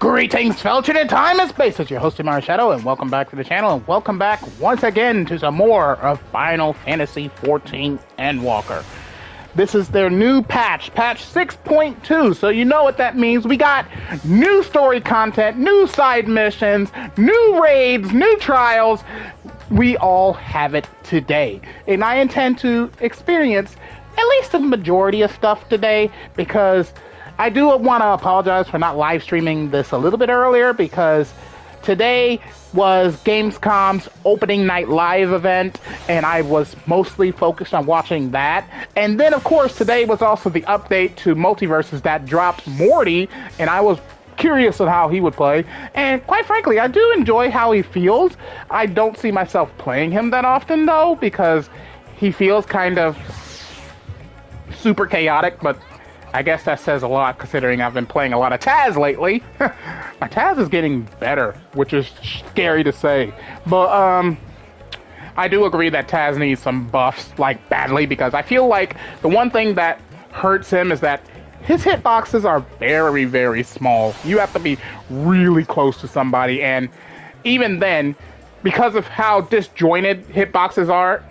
Greetings, fellow in time and space. It's your host, Tomoya Shadow, and welcome back to the channel, and welcome back once again to some more of Final Fantasy XIV Endwalker. This is their new patch 6.2, so you know what that means. We got new story content, new side missions, new raids, new trials. We all have it today, and I intend to experience at least the majority of stuff today, because I do want to apologize for not live streaming this a little bit earlier, because today was Gamescom's opening night live event, and I was mostly focused on watching that. And then, of course, today was also the update to Multiverses that dropped Morty, and I was curious on how he would play. And quite frankly, I do enjoy how he feels. I don't see myself playing him that often, though, because he feels kind of super chaotic, but I guess that says a lot considering I've been playing a lot of Taz lately. My Taz is getting better, which is scary to say. But I do agree that Taz needs some buffs, like, badly, because I feel like the one thing that hurts him is that his hitboxes are very, very small. You have to be really close to somebody, and even then, because of how disjointed hitboxes are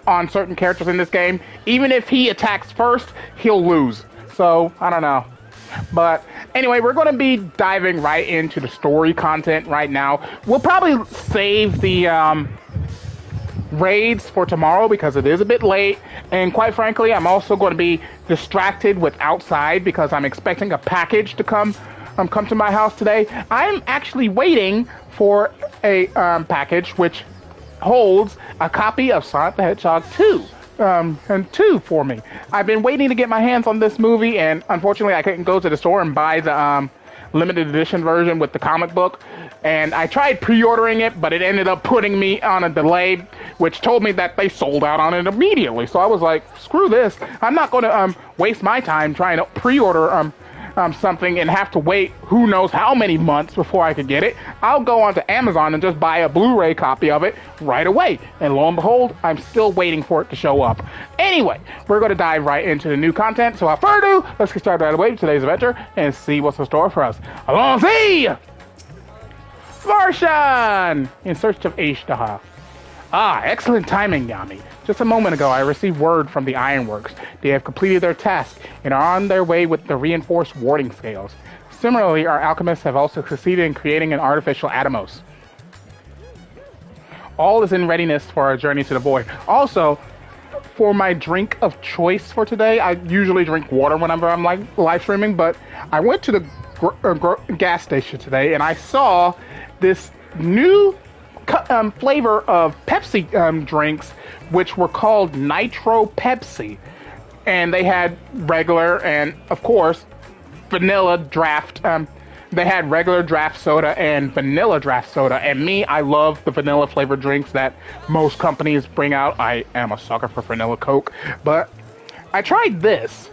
on certain characters in this game, even if he attacks first, he'll lose. So, I don't know. But anyway, we're going to be diving right into the story content right now. We'll probably save the raids for tomorrow because it is a bit late. And quite frankly, I'm also going to be distracted with outside because I'm expecting a package to come to my house today. I'm actually waiting for a package which holds a copy of Sonic the Hedgehog 2. And 2 for me. I've been waiting to get my hands on this movie, and unfortunately I couldn't go to the store and buy the limited edition version with the comic book, and I tried pre-ordering it, but it ended up putting me on a delay, which told me that they sold out on it immediately. So I was like, screw this. I'm not going to waste my time trying to pre-order something and have to wait who knows how many months before I could get it. I'll go onto Amazon and just buy a Blu-ray copy of it right away. And lo and behold, I'm still waiting for it to show up. Anyway, we're going to dive right into the new content. So without further ado, let's get started right away with today's adventure and see what's in store for us. Allons-y! Varshan! In search of Ashtaha. Ah, excellent timing, Yami. Just a moment ago, I received word from the Ironworks. They have completed their task and are on their way with the reinforced warding scales. Similarly, our alchemists have also succeeded in creating an artificial Atomos. All is in readiness for our journey to the void. Also, for my drink of choice for today, I usually drink water whenever I'm live streaming, but I went to the gas station today and I saw this new flavor of Pepsi drinks, which were called Nitro Pepsi, and they had regular and of course vanilla draft. They had regular draft soda and vanilla draft soda, and me, I love the vanilla flavored drinks that most companies bring out. I am a sucker for vanilla Coke, but I tried this,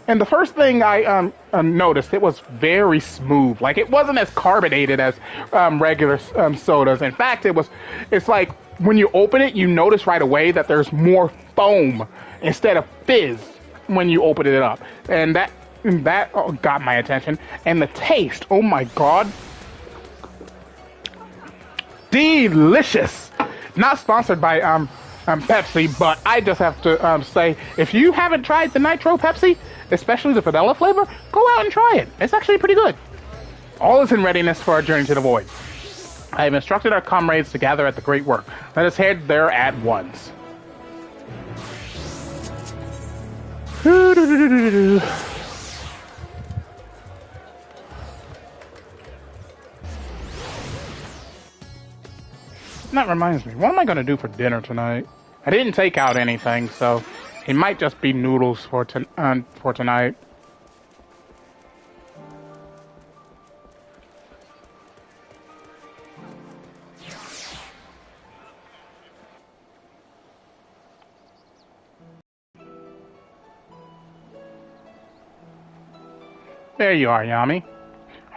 and the first thing I noticed, it was very smooth. Like, it wasn't as carbonated as regular sodas. In fact, it's like when you open it, you notice right away that there's more foam instead of fizz when you open it up. And that got my attention. And the taste, oh my god. Delicious. Not sponsored by Pepsi, but I just have to say, if you haven't tried the Nitro Pepsi, especially the vanilla flavor, go out and try it. It's actually pretty good. All is in readiness for our journey to the void. I have instructed our comrades to gather at the Great Work. Let us head there at once. That reminds me, what am I going to do for dinner tonight? I didn't take out anything, so it might just be noodles for tonight. There you are, Yami.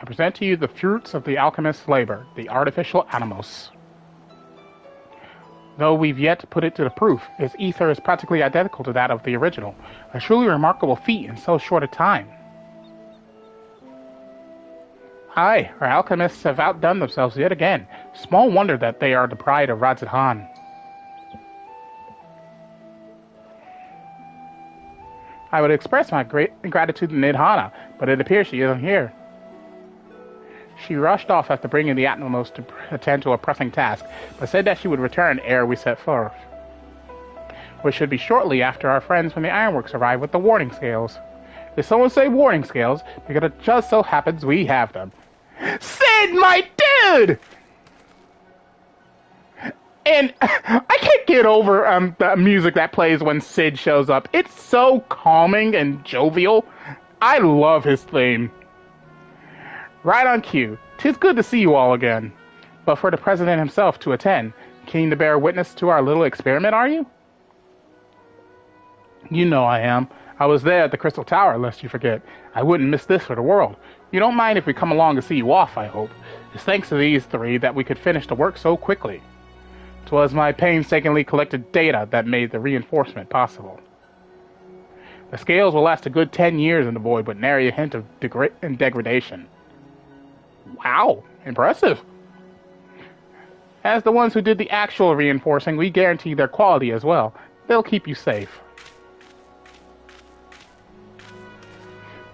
I present to you the fruits of the alchemist's labor, the artificial Atomos. Though we've yet to put it to the proof, its ether is practically identical to that of the original, a truly remarkable feat in so short a time. Aye, our alchemists have outdone themselves yet again. Small wonder that they are the pride of Radzahan. I would express my great gratitude to Nidhana, but it appears she isn't here. She rushed off after bringing the Atmos to attend to a pressing task, but said that she would return ere we set forth, which should be shortly after our friends from the Ironworks arrive with the warning scales. If someone say warning scales, because it just so happens we have them. Sid, my dude! And I can't get over the music that plays when Sid shows up. It's so calming and jovial. I love his theme. Right on cue. 'Tis good to see you all again. But for the President himself to attend, keen to bear witness to our little experiment, are you? You know I am. I was there at the Crystal Tower, lest you forget. I wouldn't miss this for the world. You don't mind if we come along to see you off, I hope. It's thanks to these three that we could finish the work so quickly. 'Twas my painstakingly collected data that made the reinforcement possible. The scales will last a good 10 years in the void, but nary a hint of degradation. Wow, impressive. As the ones who did the actual reinforcing, we guarantee their quality as well. They'll keep you safe.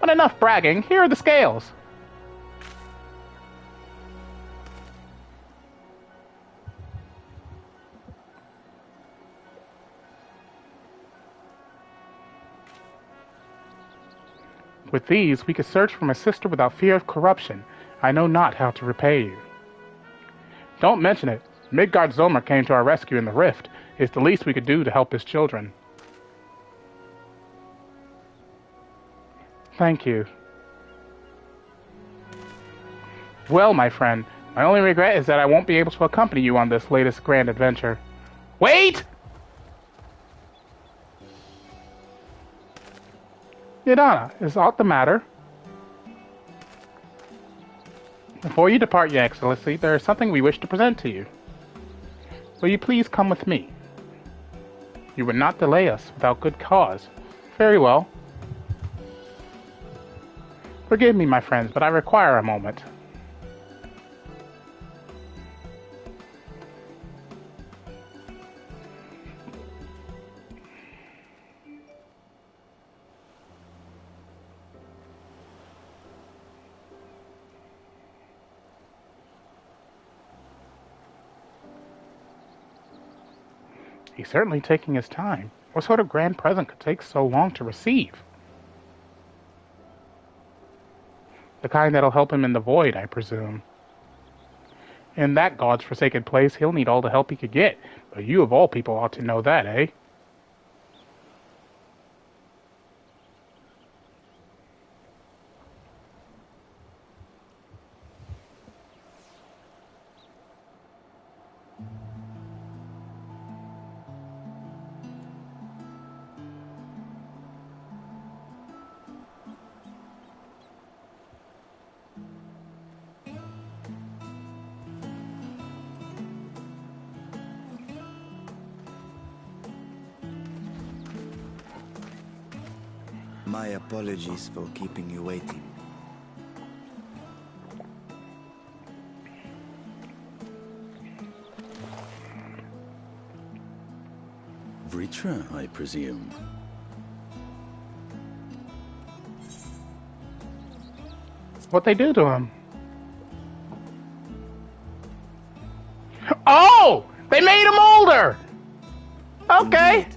But enough bragging, here are the scales. With these, we could search for my sister without fear of corruption. I know not how to repay you. Don't mention it. Midgard Zomer came to our rescue in the rift. It's the least we could do to help his children. Thank you. Well, my friend, my only regret is that I won't be able to accompany you on this latest grand adventure. Wait! Yadana, is aught the matter? Before you depart, Your Excellency, there is something we wish to present to you. Will you please come with me? You would not delay us without good cause. Very well. Forgive me, my friends, but I require a moment. He's certainly taking his time. What sort of grand present could take so long to receive? The kind that'll help him in the void, I presume. In that god's forsaken place, he'll need all the help he could get. But you of all people ought to know that, eh? My apologies for keeping you waiting. Vritra, I presume. What they do to him? Oh! They made him older! Okay. Indeed.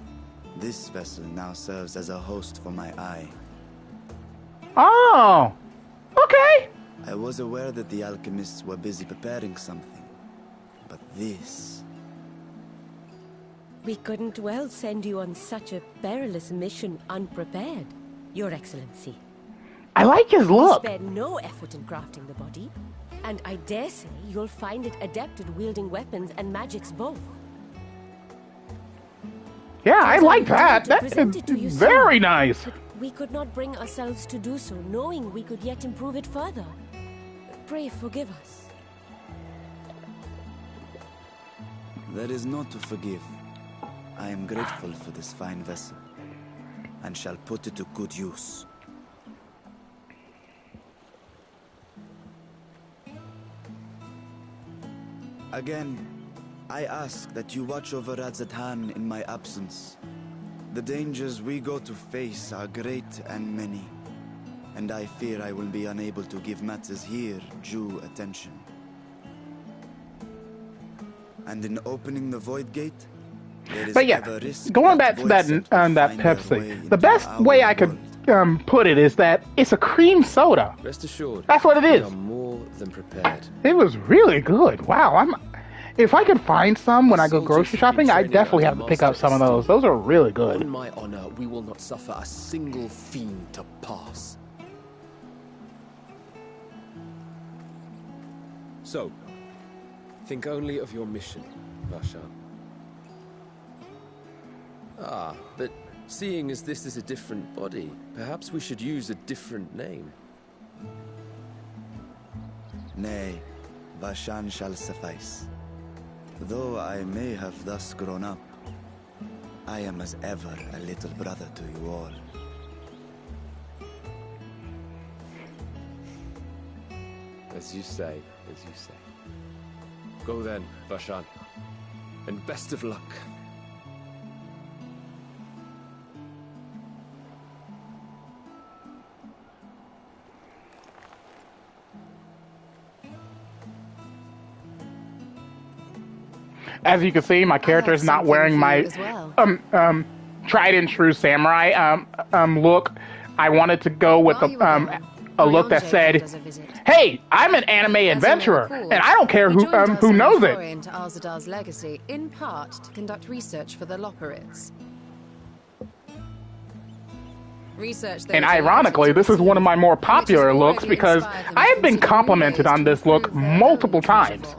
This vessel now serves as a host for my eye. Oh! Okay! I was aware that the alchemists were busy preparing something, but this... We couldn't well send you on such a perilous mission unprepared, Your Excellency. I like his look. We spared no effort in crafting the body, and I dare say you'll find it adept at wielding weapons and magics both. Yeah, I like that. To That present it to you is very soon, nice. but we could not bring ourselves to do so, knowing we could yet improve it further. Pray forgive us. There is naught to forgive. I am grateful for this fine vessel, and shall put it to good use. Again, I ask that you watch over Radzatan in my absence. The dangers we go to face are great and many, and I fear I will be unable to give matters here due attention. And in opening the Void Gate, there is But yeah, ever risk going back to Void that Set will that find their Pepsi, way the into best our way I could world. put it is that it's a cream soda. Rest assured, That's what it we is. are more than prepared. It was really good. Wow, if I could find some when I go Soldiers grocery have been shopping, I training definitely have under to pick up Master some of those. Those are really good. On my honor, we will not suffer a single fiend to pass. So, think only of your mission, Vashan. Ah, but seeing as this is a different body, perhaps we should use a different name. Nay, Vashan shall suffice. Though I may have thus grown up, I am as ever a little brother to you all. As you say, as you say. Go then, Vashan. And best of luck. As you can see, my character is not wearing my tried and true samurai look. I wanted to go with a look that said, "Hey, I'm an anime adventurer, and I don't care who knows it." Into Arzadar's legacy, in part to conduct research for the Loporrits. And ironically, this is one of my more popular looks because I have been complimented on this look multiple times.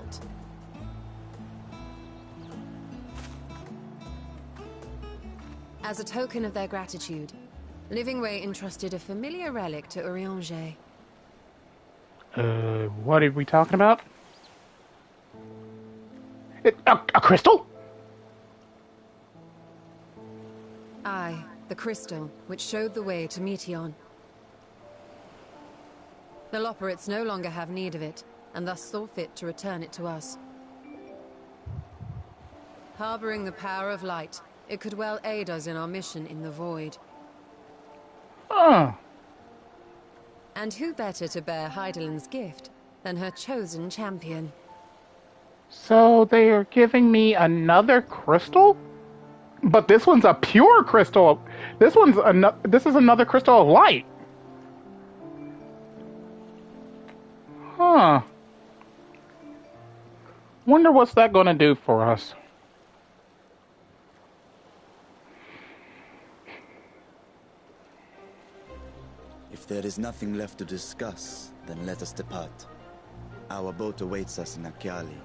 As a token of their gratitude, Livingway entrusted a familiar relic to Urianger. What are we talking about? A crystal? Aye, the crystal, which showed the way to Meteon. The Loporrits no longer have need of it, and thus saw fit to return it to us. Harboring the power of light, it could well aid us in our mission in the Void. Oh. And who better to bear Heidelin's gift than her chosen champion? So they are giving me another crystal? But this one's a pure crystal. This is another crystal of light. Huh. Wonder what's that gonna do for us? If there is nothing left to discuss, then let us depart. Our boat awaits us in Akyali.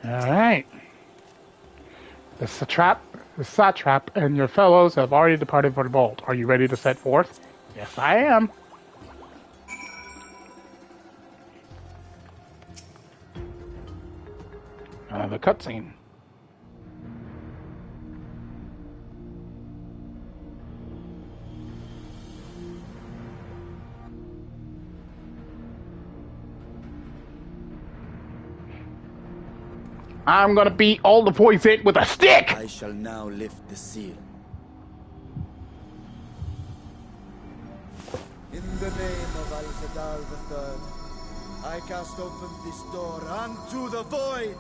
Alright. The satrap and your fellows have already departed for the vault. Are you ready to set forth? Yes, I am. The cutscene. I'm gonna beat all the boys in with a stick! I shall now lift the seal. In the name of Al-Zadar III, I cast open this door unto the void!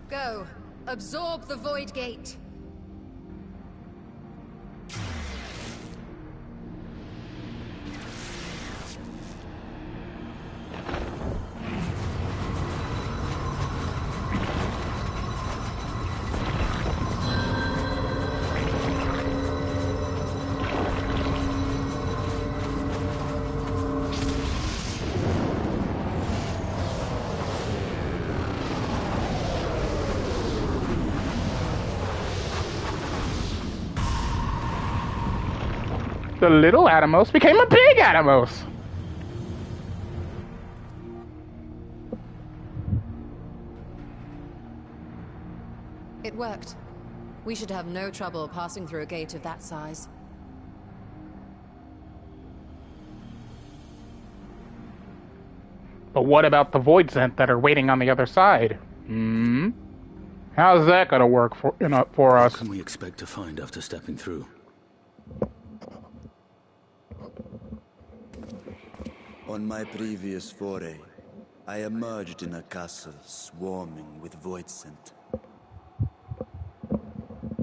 Go. Absorb the Void Gate. The little Atomos became a big Atomos. It worked. We should have no trouble passing through a gate of that size. But what about the Void Zent that are waiting on the other side? Hmm? How's that gonna work for us? What can we expect to find after stepping through? On my previous foray, I emerged in a castle swarming with void scent.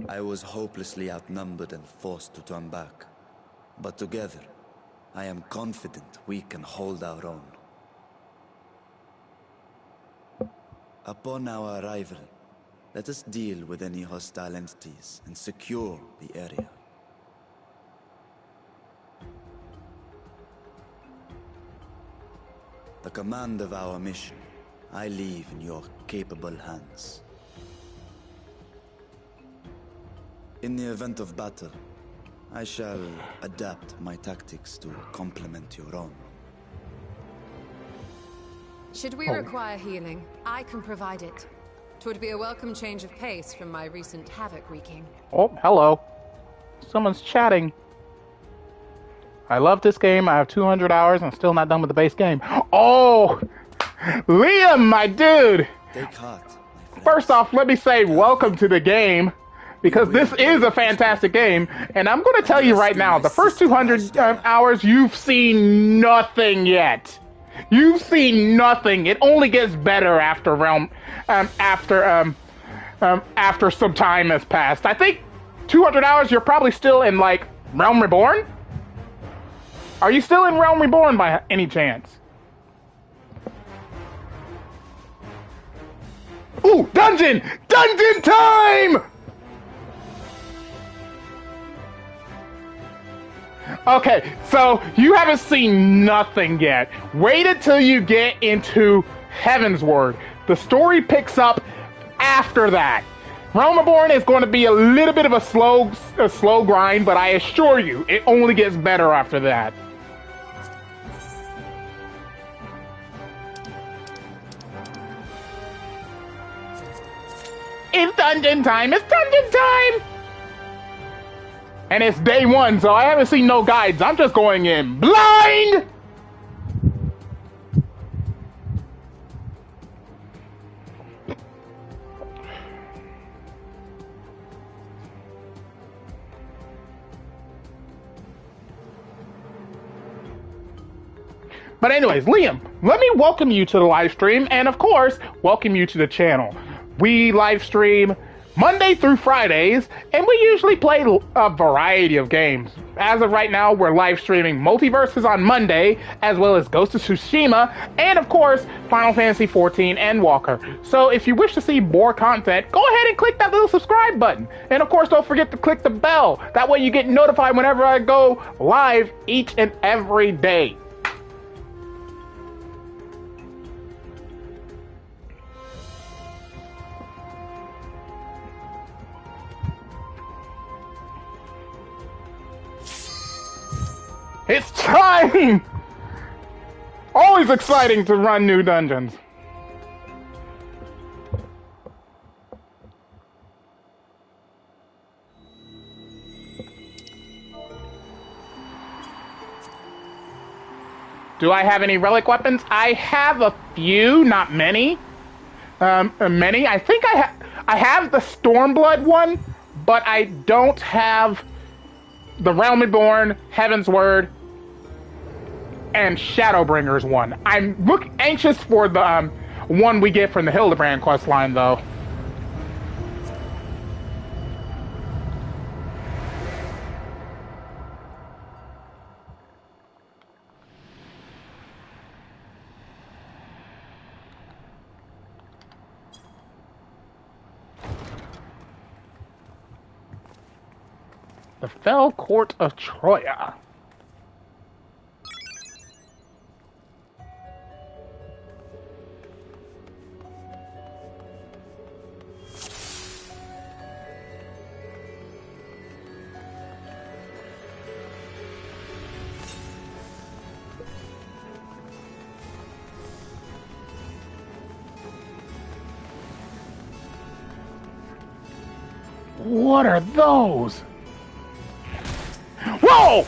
I was hopelessly outnumbered and forced to turn back. But together, I am confident we can hold our own. Upon our arrival, let us deal with any hostile entities and secure the area. The command of our mission, I leave in your capable hands. In the event of battle, I shall adapt my tactics to complement your own. Should we require healing, I can provide it. 'Twould be a welcome change of pace from my recent havoc wreaking. Oh, hello. Someone's chatting. I love this game. I have 200 hours and I'm still not done with the base game. Oh! Liam, my dude! Take heart, my friend. First off, let me say welcome to the game. Because this is a fantastic game. And I'm going to tell you right now, the first 200 hours, you've seen nothing yet. You've seen nothing. It only gets better after after some time has passed. I think 200 hours, you're probably still in, like, Realm Reborn? Are you still in Realm Reborn by any chance? Ooh, dungeon! Dungeon time! Okay, so you haven't seen nothing yet. Wait until you get into Heavensward. The story picks up after that. Realm Reborn is going to be a little bit of a slow grind, but I assure you, it only gets better after that. It's dungeon time! It's dungeon time! And it's day one, so I haven't seen no guides. I'm just going in blind! But anyways, Liam, let me welcome you to the live stream, and of course, welcome you to the channel. We live stream Monday through Fridays, and we usually play a variety of games. As of right now, we're live streaming Multiverses on Monday, as well as Ghost of Tsushima, and of course, Final Fantasy XIV Endwalker. So if you wish to see more content, go ahead and click that little subscribe button. And of course, don't forget to click the bell. That way you get notified whenever I go live each and every day. It's time! Always exciting to run new dungeons. Do I have any relic weapons? I have a few, not many. I think I have the Stormblood one, but I don't have the Realm Reborn, Heavensward, and Shadowbringers one. I'm anxious for the one we get from the Hildebrand questline, though. The Fell Court of Troya. What are those? Whoa!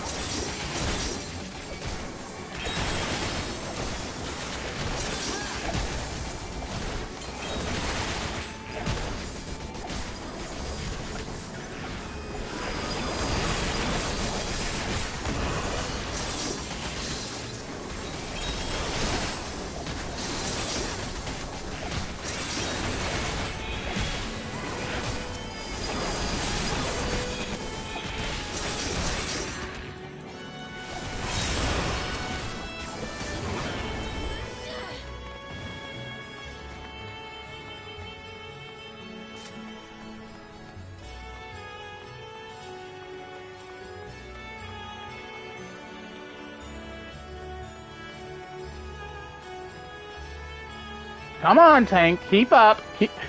Come on, Tank. Keep up.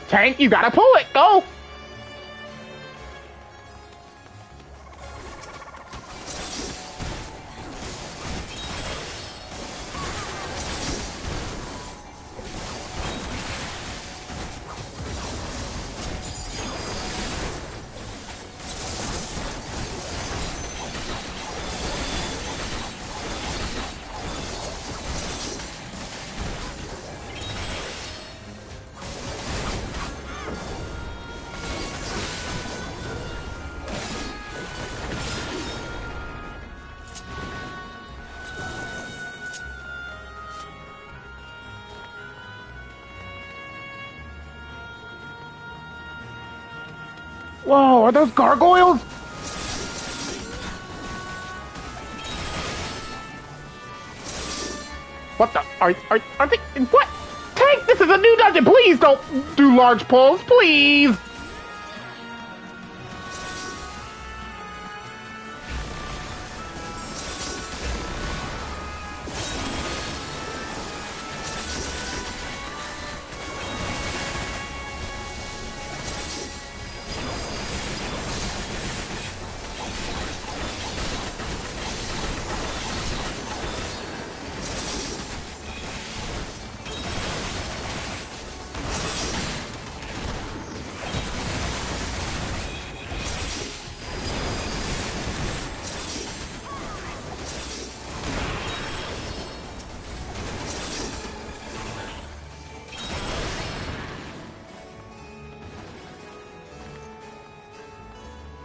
Tank, you gotta pull it. Go! Whoa, are those gargoyles? What the? Are they? What? Tank, this is a new dungeon. Please don't do large pulls, please.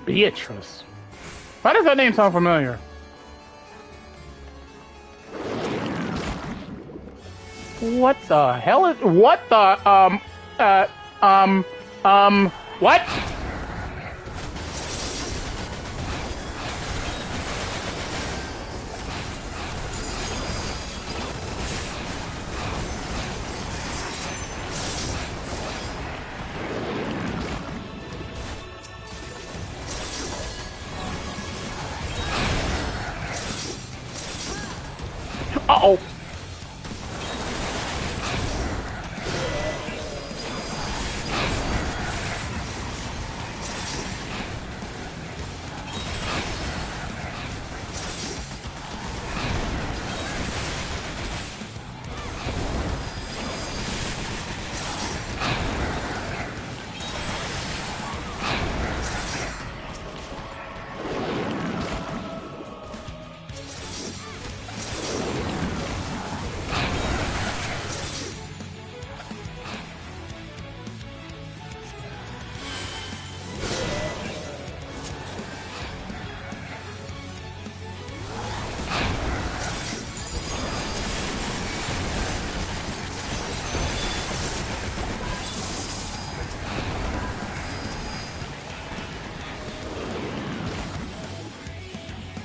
Beatrice. Why does that name sound familiar? What the hell is... What the... What? Uh-oh.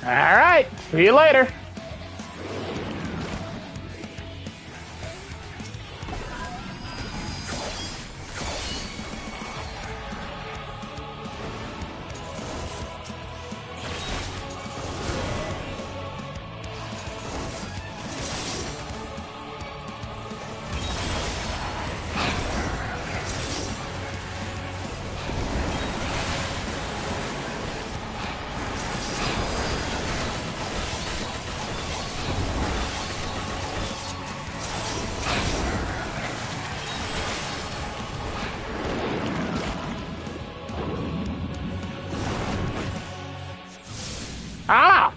All right, see you later.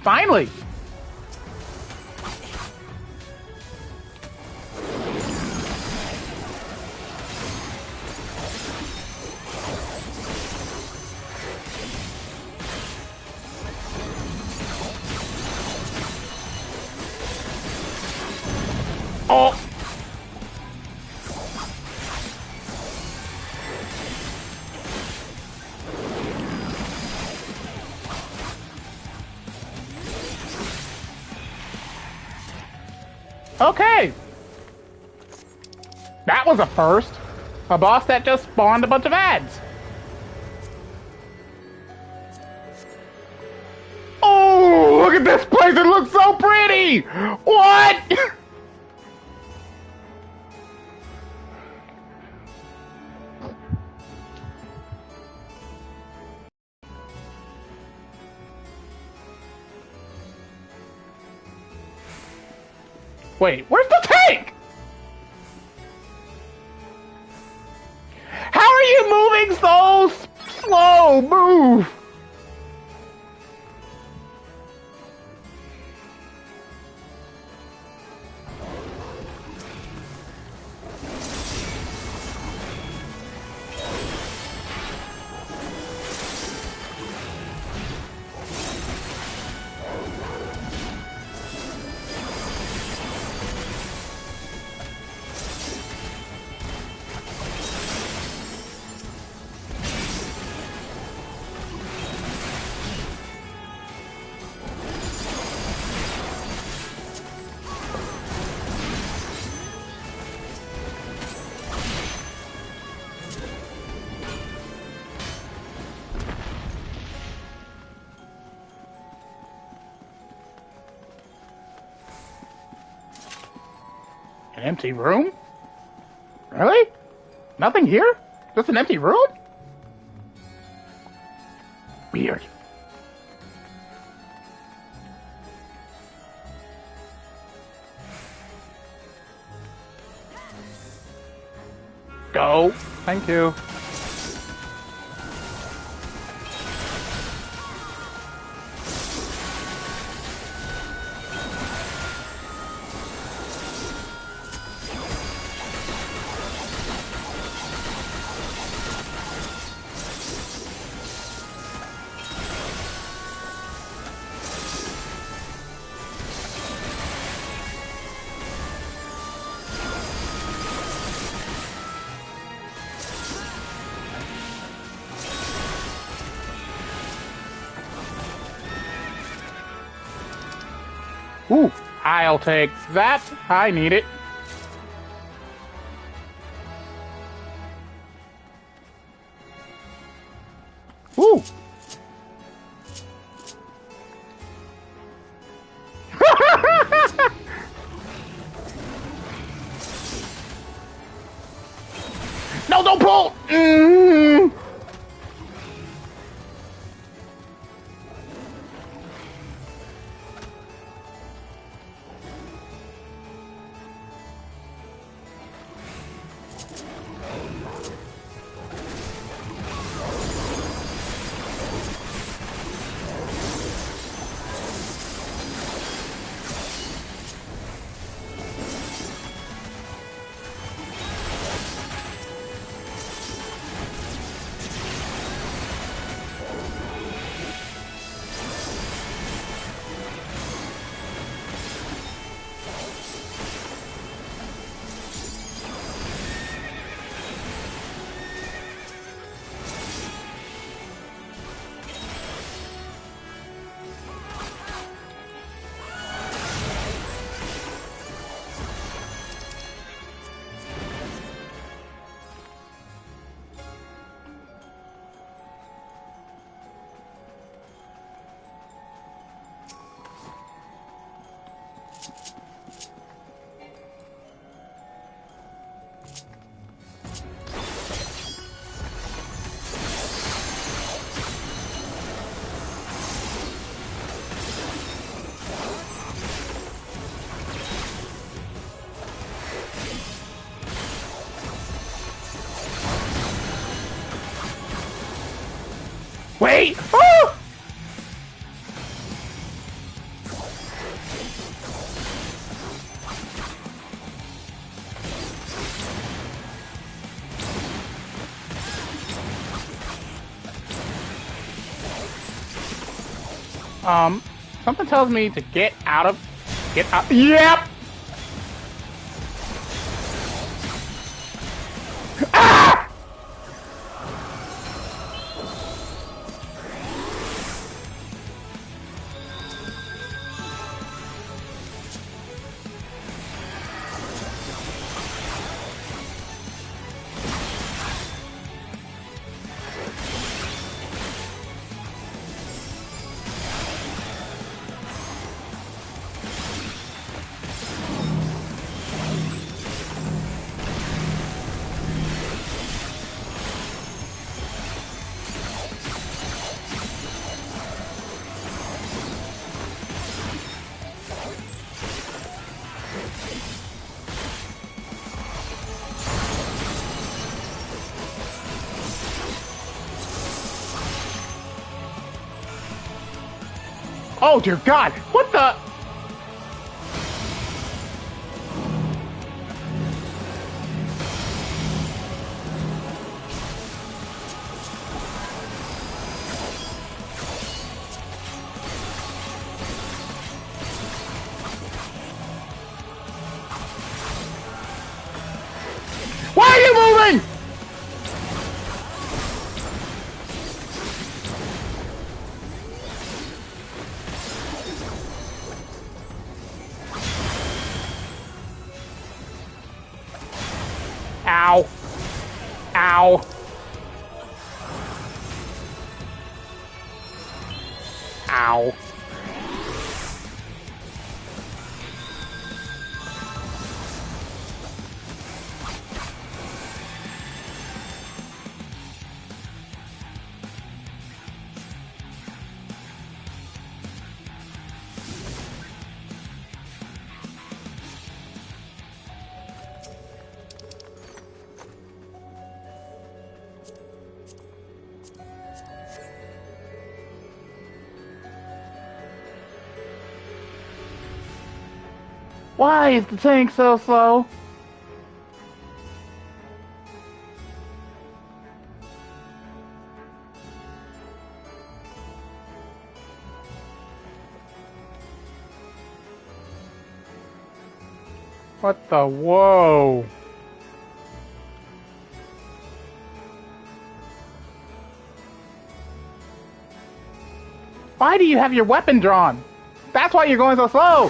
finally! Oh! Okay! That was a first. A boss that just spawned a bunch of ads. Oh, look at this place. It looks so pretty. What? Wait, where's the tank? How are you moving so slow? Move. An empty room? Really? Nothing here? Just an empty room? Weird. Go. Thank you. Ooh, I'll take that. I need it. Ooh. No, don't pull! Wait! Oh! Something tells me to get out. Yep! Ah! Oh dear God! What the? Why are you moving? Ow. Ow. Ow. Why is the tank so slow? What the whoa? Why do you have your weapon drawn? That's why you're going so slow.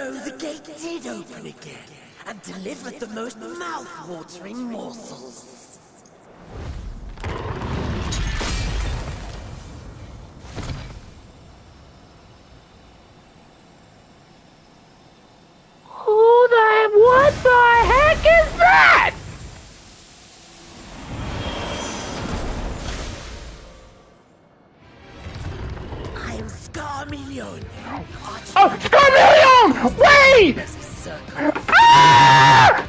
So the gate did open again, and delivered the most mouth-watering morsels. What the heck is that? I am Scarmillion. Oh, Scarmillion! Wait! Ah!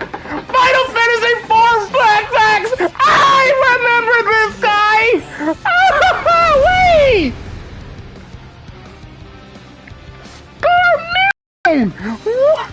Final Fantasy IV flashbacks! I remember this guy! Ah, wait! Scarmillion! What?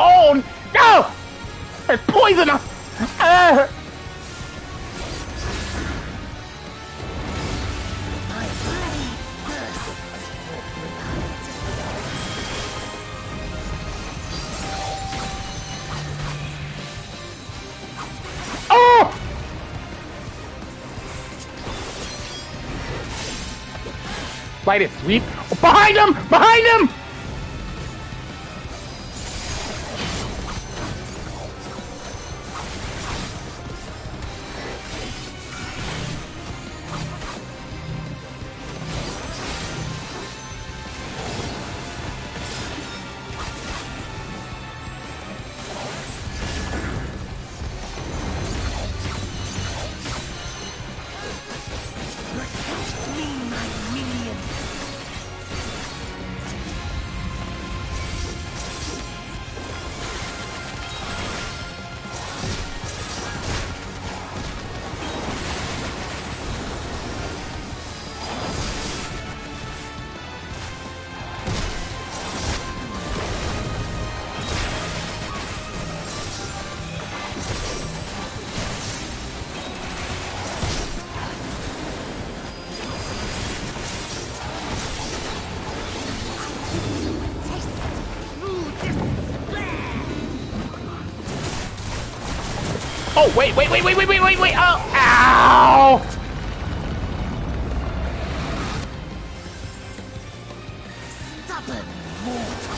Oh, no! There's poison! Oh! Light it, sweep. Oh, behind him! Behind him! Oh, wait, oh, ow! Stubborn mortal.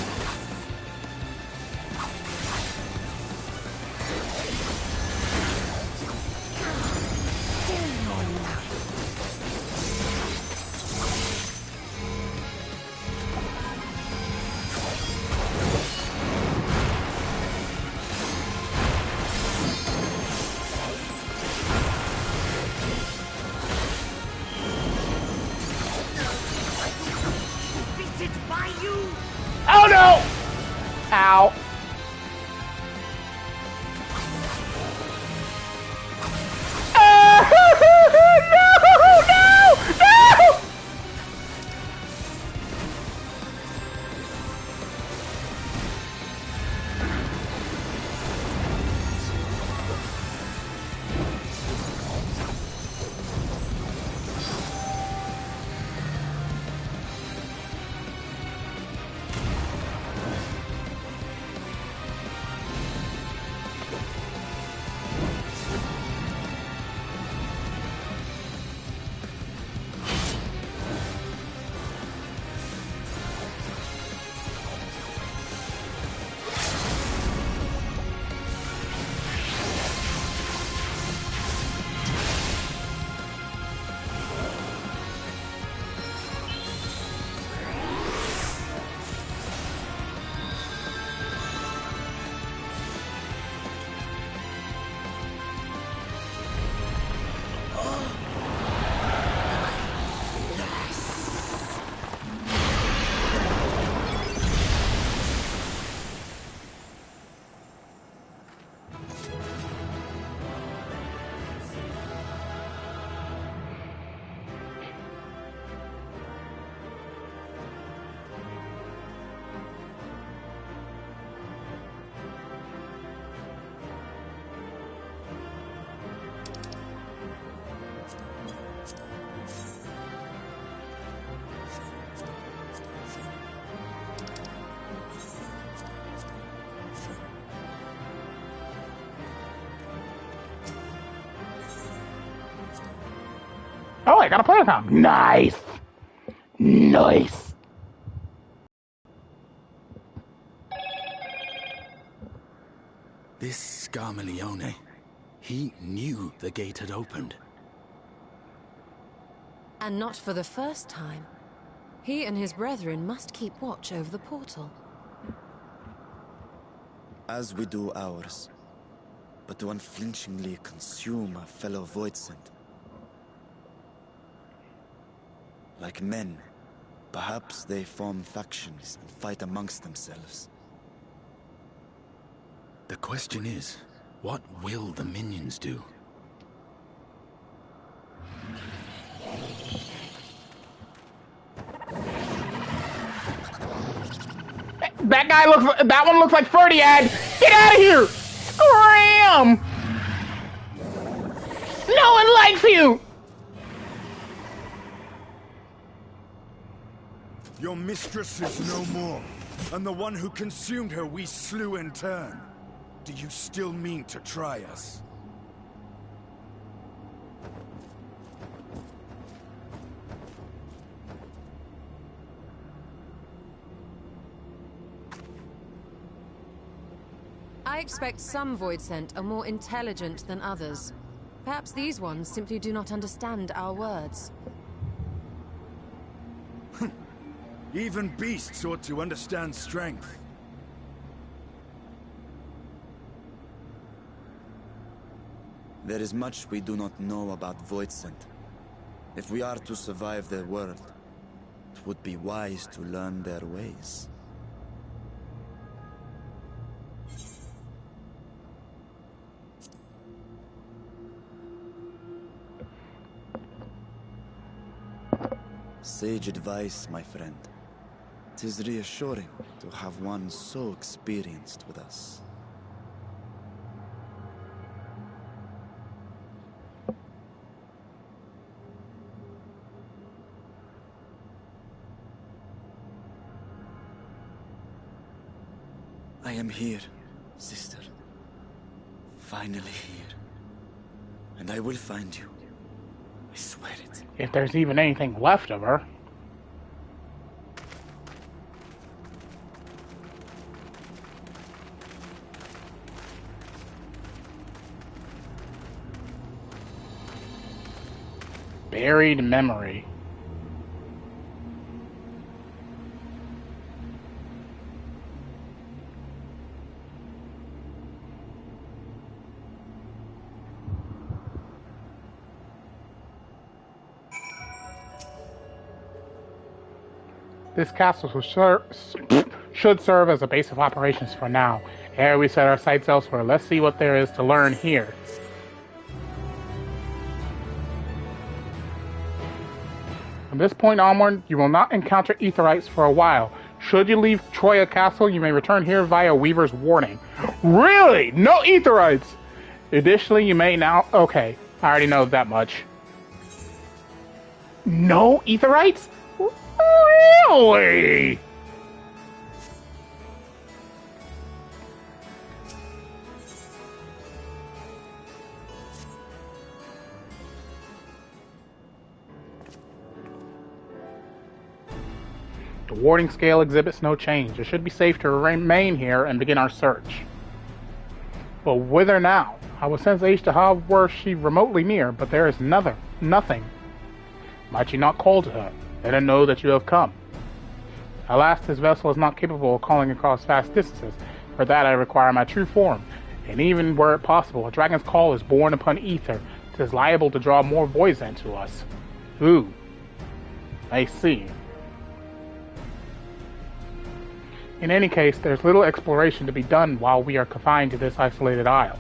Oh, I got a player comp. Nice. Nice. This Scarmalione, he knew the gate had opened. And not for the first time. He and his brethren must keep watch over the portal. As we do ours, but to unflinchingly consume a fellow Voidsent. Like men, perhaps they form factions and fight amongst themselves. The question is, what will the minions do? That one looks like Ferdiad. Get out of here! Scram! No one likes you! Your mistress is no more, and the one who consumed her we slew in turn. Do you still mean to try us? I expect some Voidsent are more intelligent than others. Perhaps these ones simply do not understand our words. Even beasts ought to understand strength. There is much we do not know about Voidsent. If we are to survive their world, it would be wise to learn their ways. Sage advice, my friend. 'Tis reassuring to have one so experienced with us. I am here, sister. Finally here. And I will find you. I swear it. If there's even anything left of her. Buried memory. This castle should serve as a base of operations for now. Ere we set our sights elsewhere, let's see what there is to learn here. From this point onward, you will not encounter Aetherites for a while. Should you leave Troya Castle, you may return here via Weaver's Warning. Really? No Aetherites! Additionally, you may now... Okay, I already know that much. No Aetherites? Really? The warding scale exhibits no change. It should be safe to remain here and begin our search. But whither now? I will sense H were she remotely near, but there is nothing. Might you not call to her? Let her know that you have come. Alas, this vessel is not capable of calling across vast distances. For that I require my true form. And even were it possible, a dragon's call is born upon ether. It is liable to draw more Voidsent to us. Ooh. I see. In any case, there's little exploration to be done while we are confined to this isolated isle.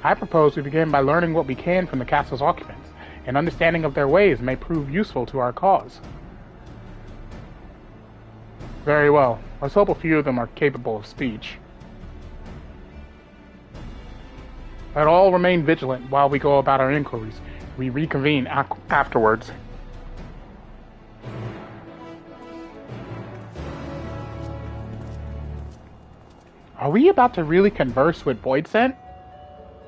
I propose we begin by learning what we can from the castle's occupants. An understanding of their ways may prove useful to our cause. Very well. Let's hope a few of them are capable of speech. Let all remain vigilant while we go about our inquiries. We reconvene afterwards. Are we about to really converse with Voidsent?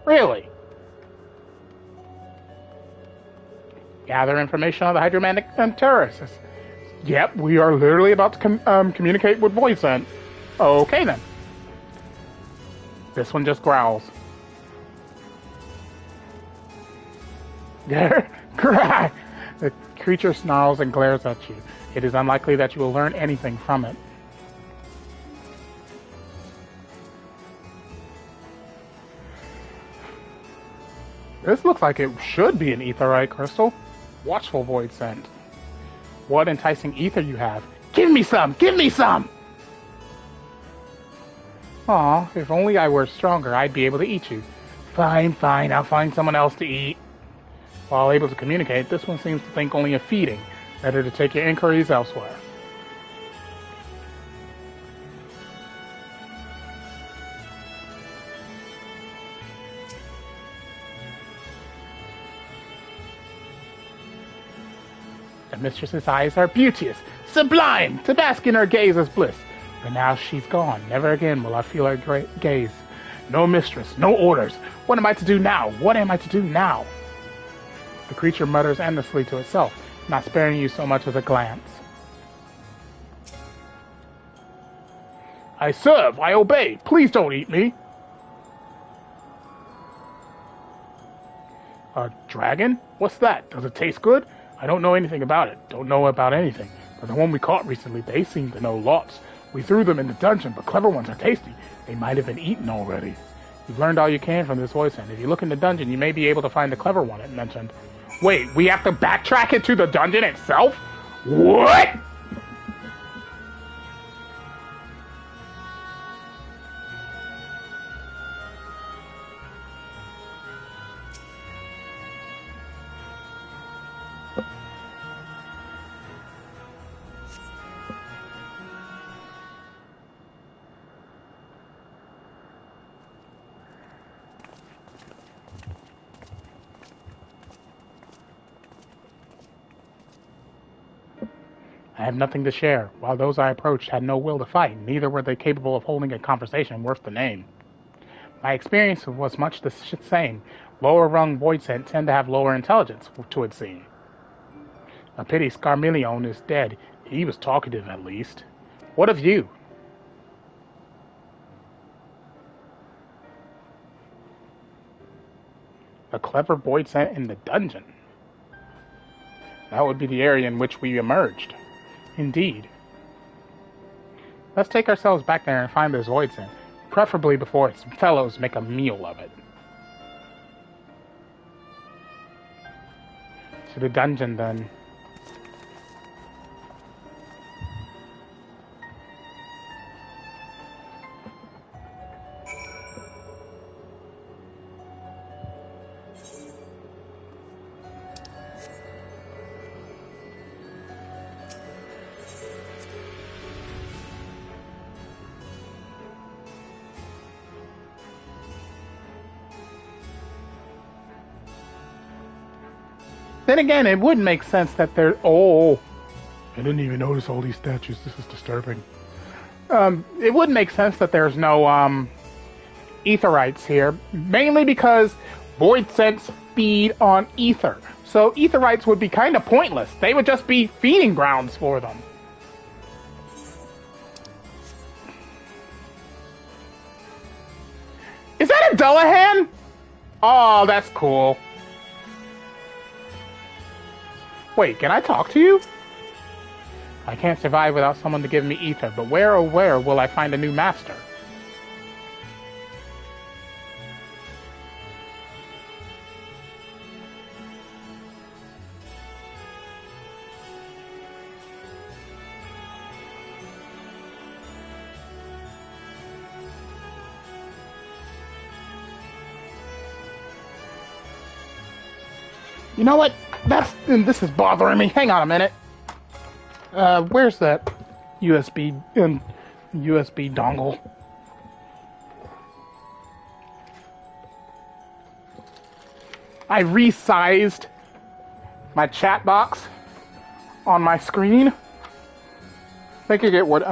Really? Gather information on the hydromantic terrorists. Yep, we are literally about to communicate with voice scent. Okay then. This one just growls. Cry! The creature snarls and glares at you. It is unlikely that you will learn anything from it. This looks like it should be an aetheryte crystal. Watchful void scent. What enticing ether you have. Give me some! Give me some! Aw, if only I were stronger, I'd be able to eat you. Fine, fine, I'll find someone else to eat. While able to communicate, this one seems to think only of feeding. Better to take your inquiries elsewhere. The mistress's eyes are beauteous, sublime, to bask in her gaze as bliss. But now she's gone. Never again will I feel her gaze. No mistress, no orders. What am I to do now? What am I to do now? The creature mutters endlessly to itself, not sparing you so much as a glance. I serve, I obey. Please don't eat me. A dragon? What's that? Does it taste good? I don't know anything about it. Don't know about anything. But the one we caught recently, they seem to know lots. We threw them in the dungeon, but clever ones are tasty. They might have been eaten already. You've learned all you can from this voice, and if you look in the dungeon, you may be able to find the clever one it mentioned. Wait, we have to backtrack it to the dungeon itself? What? I have nothing to share. While those I approached had no will to fight, neither were they capable of holding a conversation worth the name. My experience was much the same. Lower-rung void scent tend to have lower intelligence, to it seem. A pity Scarmillion is dead. He was talkative, at least. What of you? A clever void scent in the dungeon. That would be the area in which we emerged. Indeed. Let's take ourselves back there and find this void scent, preferably before its fellows make a meal of it. To the dungeon, then. Then again, it would make sense that there... Oh, I didn't even notice all these statues. This is disturbing. It would make sense that there's no aetherytes here, mainly because void scents feed on ether. So aetherytes would be kind of pointless. They would just be feeding grounds for them. Is that a Dullahan? Oh, that's cool. Wait, can I talk to you? I can't survive without someone to give me ether, but where oh where will I find a new master? You know what? This is bothering me. Hang on a minute. Where's that USB dongle? I resized my chat box on my screen. Thinking it would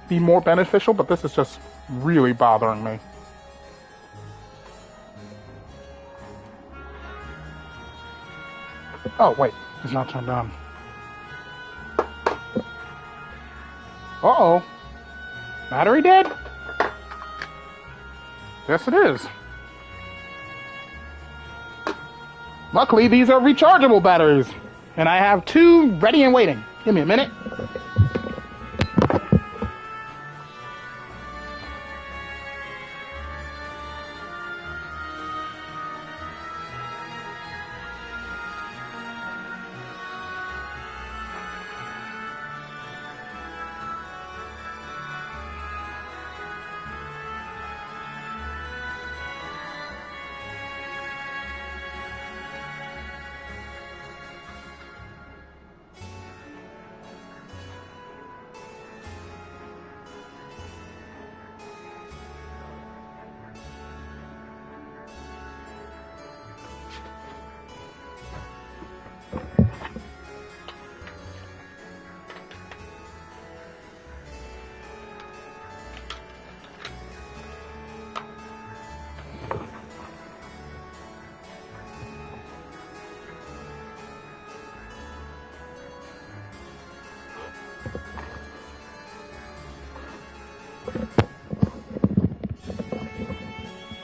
be more beneficial, but this is just really bothering me. Oh, wait. It's not turned on. Uh-oh. Battery dead? Yes, it is. Luckily, these are rechargeable batteries. And I have 2 ready and waiting. Give me a minute.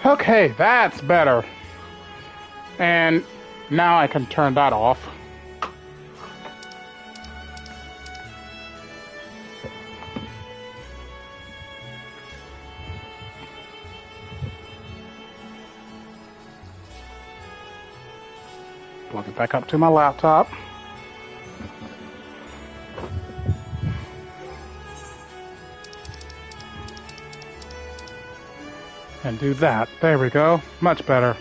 Okay, that's better. And now I can turn that off. Plug it back up to my laptop. And do that. There we go. Much better.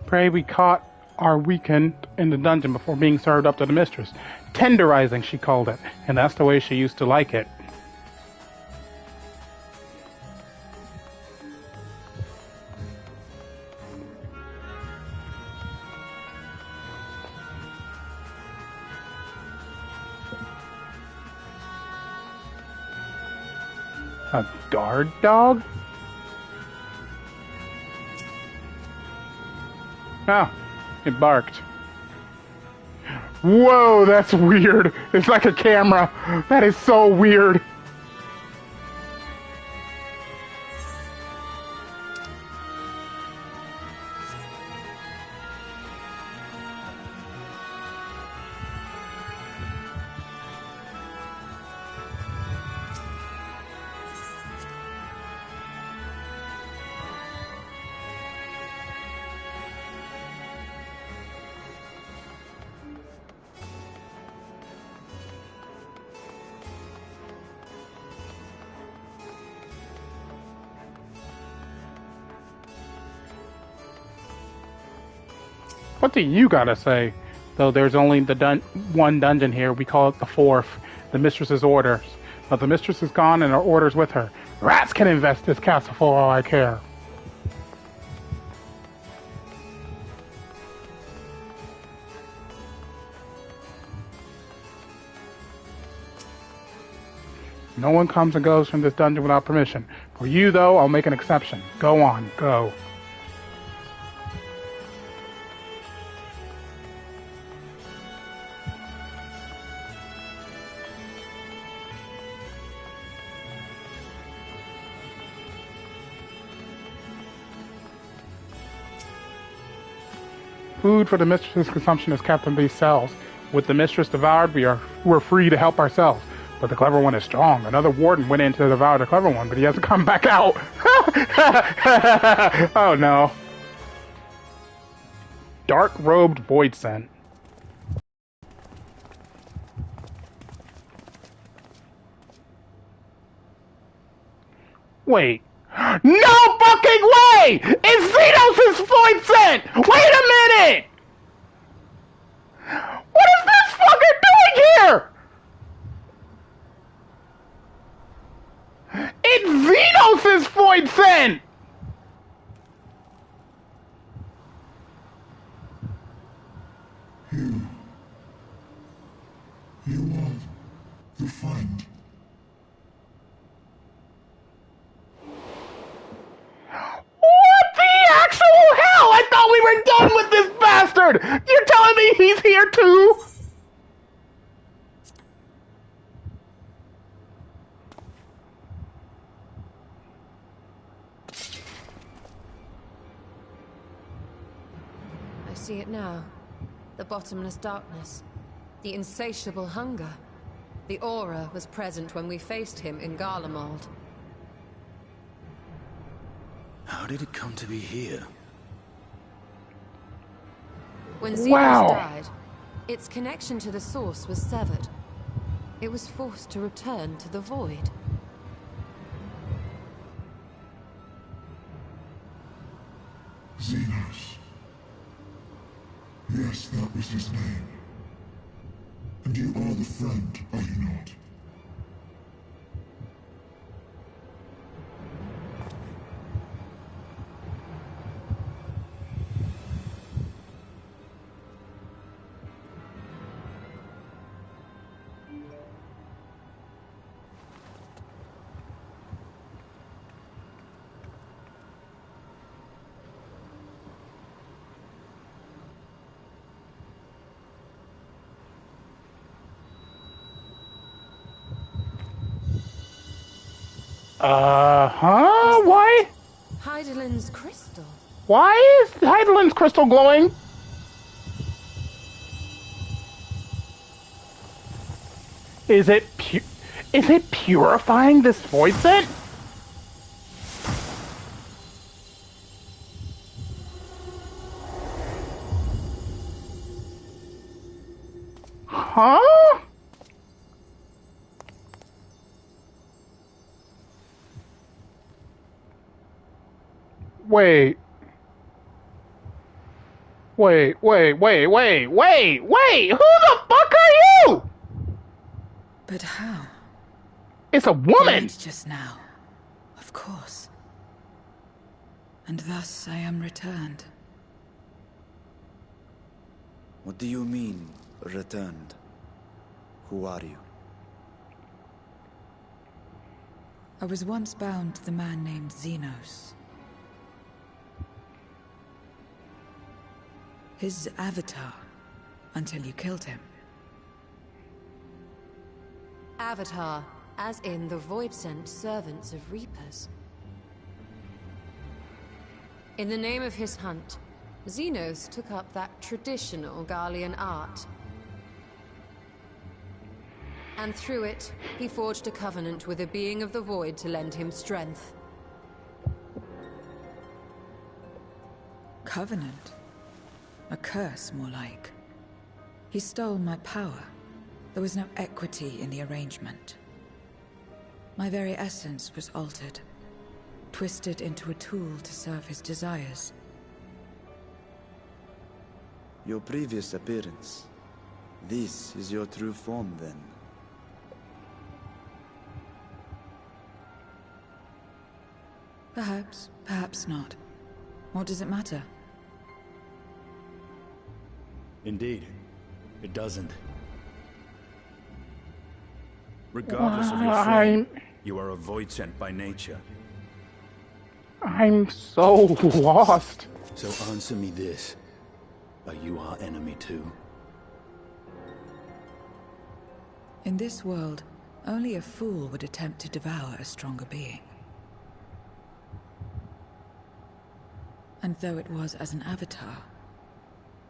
Pray we caught our weekend in the dungeon before being served up to the mistress. Tenderizing, she called it, and that's the way she used to like it. A guard dog? Oh, it barked. Whoa, that's weird. It's like a camera. That is so weird. What do you gotta say? Though there's only the one dungeon here, we call it the 4th, the mistress's orders. But the mistress is gone and her orders with her. Rats can invest this castle for all I care. No one comes and goes from this dungeon without permission. For you, though, I'll make an exception. Go on, go. Food for the mistress's consumption is kept in these cells. With the mistress devoured, we're free to help ourselves. But the clever one is strong. Another warden went in to devour the clever one, but he hasn't come back out. Oh no. Dark-robed void scent. Wait. No fucking way! It's Xenos' void scent! Wait a minute! What is this fucker doing here? It's Xenos' void scent! You want The friend. What the actual hell? I thought we were done with this bastard! You're telling me he's here too? I see it now. The bottomless darkness. The insatiable hunger. The aura was present when we faced him in Garlemald. How did it come to be here? When Xenos Wow. died, its connection to the source was severed. It was forced to return to the void. Xenos. Yes, that was his name. And you are the friend, are you not? Why? Heidelin's crystal. Why is Heidelin's crystal glowing? Is it purifying this void scent? Huh? Wait. Wait. Who the fuck are you? But how? It's a woman! Right just now. Of course. And thus I am returned. What do you mean, returned? Who are you? I was once bound to the man named Xenos. His avatar, until you killed him. Avatar, as in the void-sent servants of Reapers. In the name of his hunt, Xenos took up that traditional Garlean art. And through it, he forged a covenant with a being of the void to lend him strength. Covenant? A curse, more like. He stole my power. There was no equity in the arrangement. My very essence was altered, twisted into a tool to serve his desires. Your previous appearance. This is your true form, then. Perhaps, perhaps not. What does it matter? Indeed, it doesn't. Regardless of your form, you are a void sent by nature. I'm so lost. So answer me this. Are you our enemy too? In this world, only a fool would attempt to devour a stronger being. And though it was as an avatar,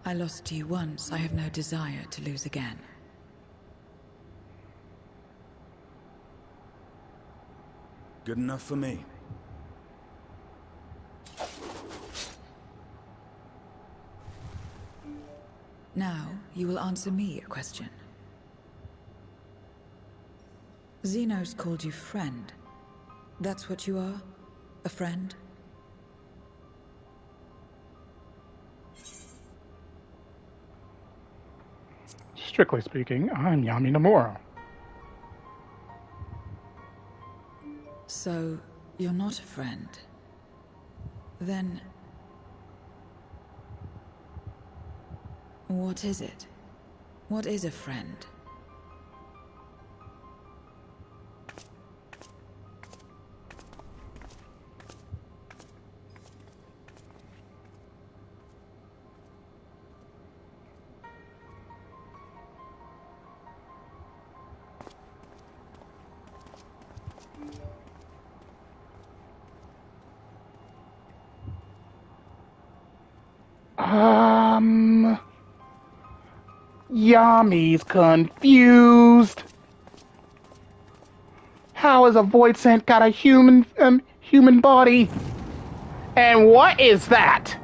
I lost to you once, I have no desire to lose again. Good enough for me. Now, you will answer me a question. Xenos called you friend. That's what you are? A friend? Strictly speaking, I'm Yami Nomura. So, you're not a friend. Then... what is it? What is a friend? Yami's confused. How has a void scent got a human body? And what is that?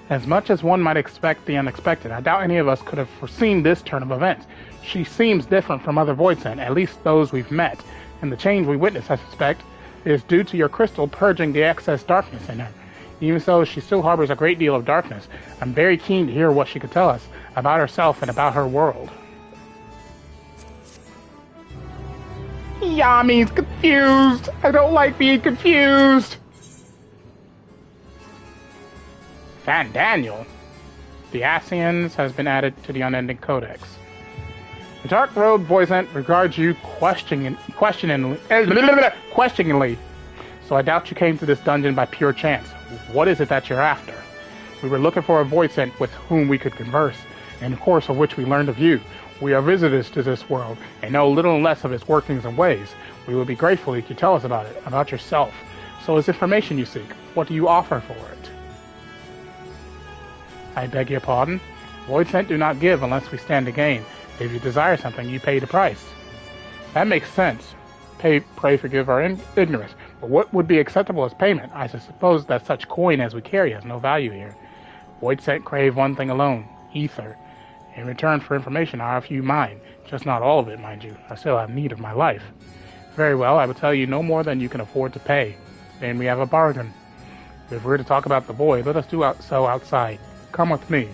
As much as one might expect the unexpected, I doubt any of us could have foreseen this turn of events. She seems different from other Voidsent, at least those we've met, and the change we witness, I suspect, is due to your crystal purging the excess darkness in her. Even so, she still harbors a great deal of darkness. I'm very keen to hear what she could tell us about herself and about her world. Yami's confused! I don't like being confused! Fat Daniel. The Ascians has been added to the Unending Codex. The Dark Road Voidsent regards you questioningly, so I doubt you came to this dungeon by pure chance. What is it that you're after? We were looking for a Voidsent with whom we could converse, in the course of which we learned of you. We are visitors to this world, and know little and less of its workings and ways. We would be grateful if you tell us about it, about yourself. So is information you seek? What do you offer for it? I beg your pardon? Voidsent do not give unless we stand to gain. If you desire something, you pay the price. That makes sense. Pray forgive our ignorance. But what would be acceptable as payment? I suppose that such coin as we carry has no value here. Voidsent crave one thing alone, ether. In return for information, I offer you mine. Just not all of it, mind you. I still have need of my life. Very well, I will tell you no more than you can afford to pay. Then we have a bargain. If we're to talk about the void, let us do so outside. Come with me.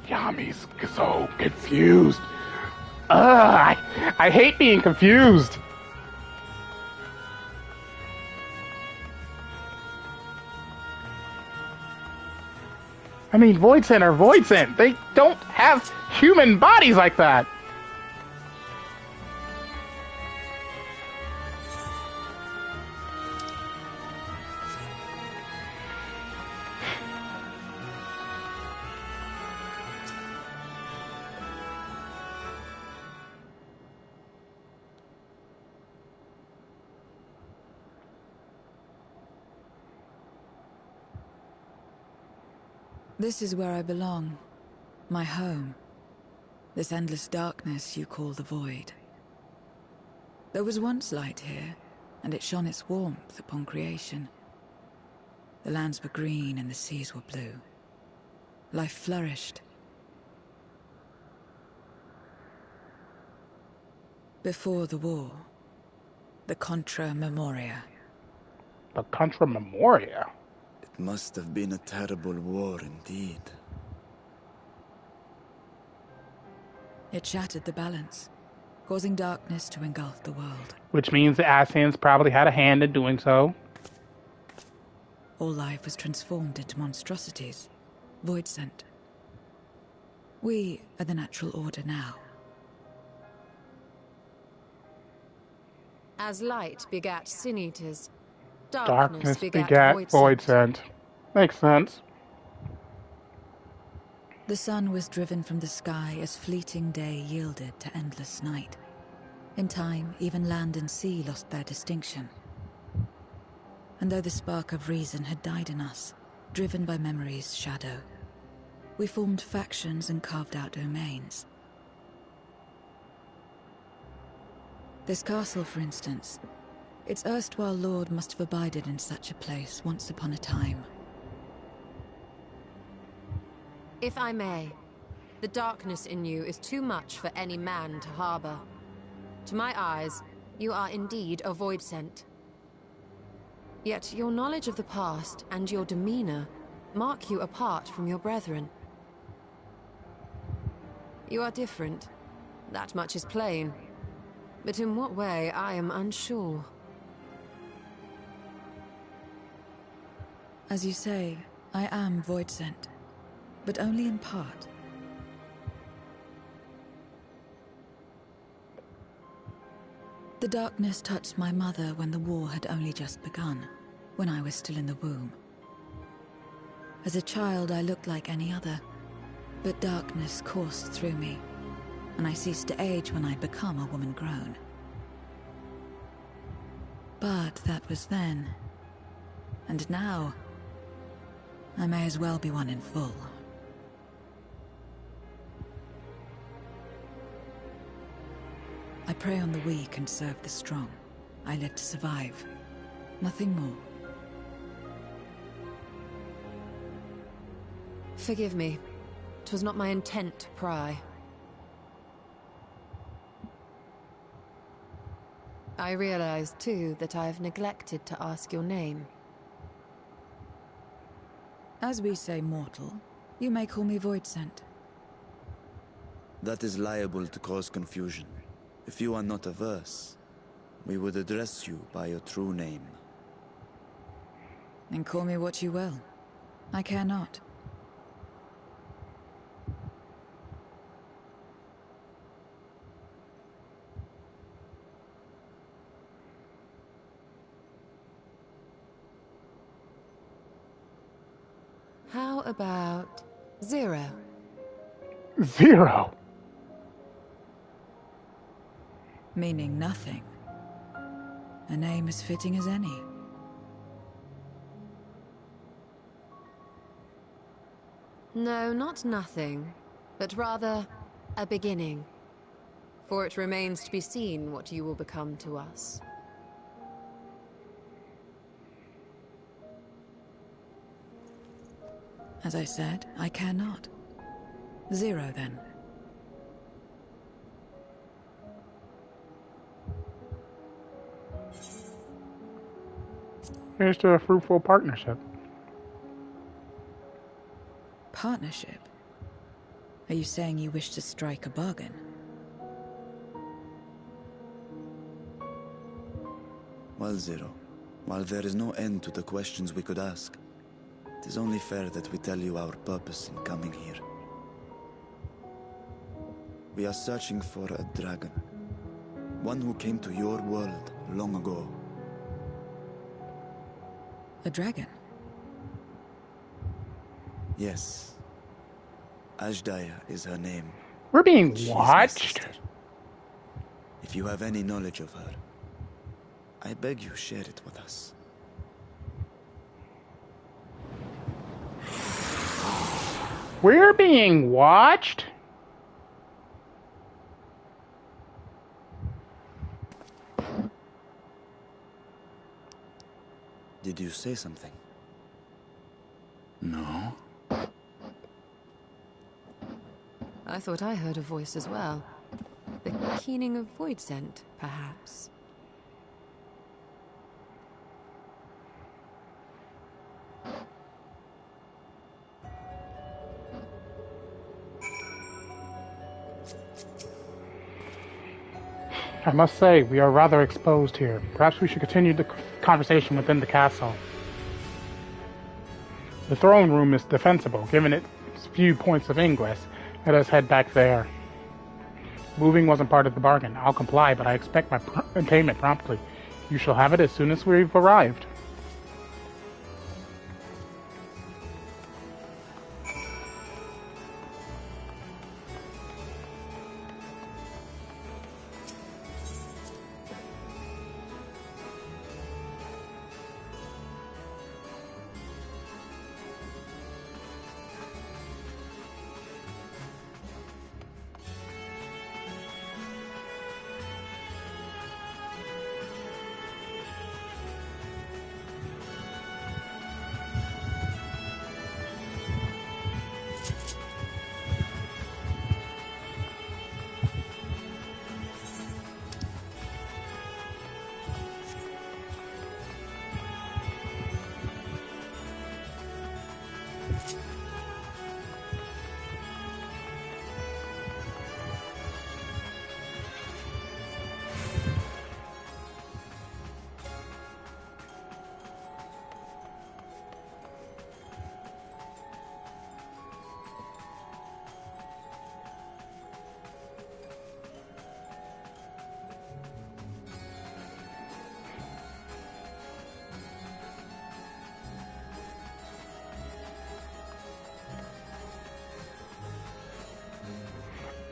Yami's so confused. I hate being confused. I mean, Voidsent are Voidsent. They don't have human bodies like that. This is where I belong. My home. This endless darkness you call the void. There was once light here, and it shone its warmth upon creation. The lands were green and the seas were blue. Life flourished. Before the war, the Contra Memoria. The Contra Memoria? It must have been a terrible war indeed. It shattered the balance, causing darkness to engulf the world. Which means the Ascians probably had a hand in doing so. All life was transformed into monstrosities, Voidsent. We are the natural order now. As light begat sin eaters, Darkness begat Voidsent. Makes sense. The sun was driven from the sky as fleeting day yielded to endless night. In time, even land and sea lost their distinction. And though the spark of reason had died in us, driven by memory's shadow, we formed factions and carved out domains. This castle, for instance, its erstwhile lord must have abided in such a place once upon a time. If I may, the darkness in you is too much for any man to harbor. To my eyes, you are indeed a Voidsent. Yet your knowledge of the past and your demeanor mark you apart from your brethren. You are different. That much is plain. But in what way, I am unsure. As you say, I am Voidsent. but only in part. The darkness touched my mother when the war had only just begun, when I was still in the womb. As a child, I looked like any other, but darkness coursed through me, and I ceased to age when I'd become a woman grown. But that was then. And now, I may as well be one in full. I prey on the weak and serve the strong. I live to survive. Nothing more. Forgive me. 'Twas not my intent to pry. I realize, too, that I have neglected to ask your name. As we say mortal, you may call me Voidsent. That is liable to cause confusion. If you are not averse, we would address you by your true name. Then call me what you will. I care not. How about 0? 0? Meaning nothing. A name as fitting as any. No, not nothing, but rather a beginning. For it remains to be seen what you will become to us. As I said, I care not. 0, then. Here's to a fruitful partnership. Partnership? Are you saying you wish to strike a bargain? Well, 0, while there is no end to the questions we could ask, it is only fair that we tell you our purpose in coming here. We are searching for a dragon. One who came to your world long ago. A dragon? Yes. Ashdaya is her name. We're being She is my watched. sister. If you have any knowledge of her, I beg you share it with us. We're being watched? Did you say something? No. I thought I heard a voice as well. The keening of Voidsent, perhaps. I must say, we are rather exposed here. Perhaps we should continue the conversation within the castle. The throne room is defensible, given its few points of ingress. Let us head back there. Moving wasn't part of the bargain. I'll comply, but I expect my payment promptly. You shall have it as soon as we've arrived.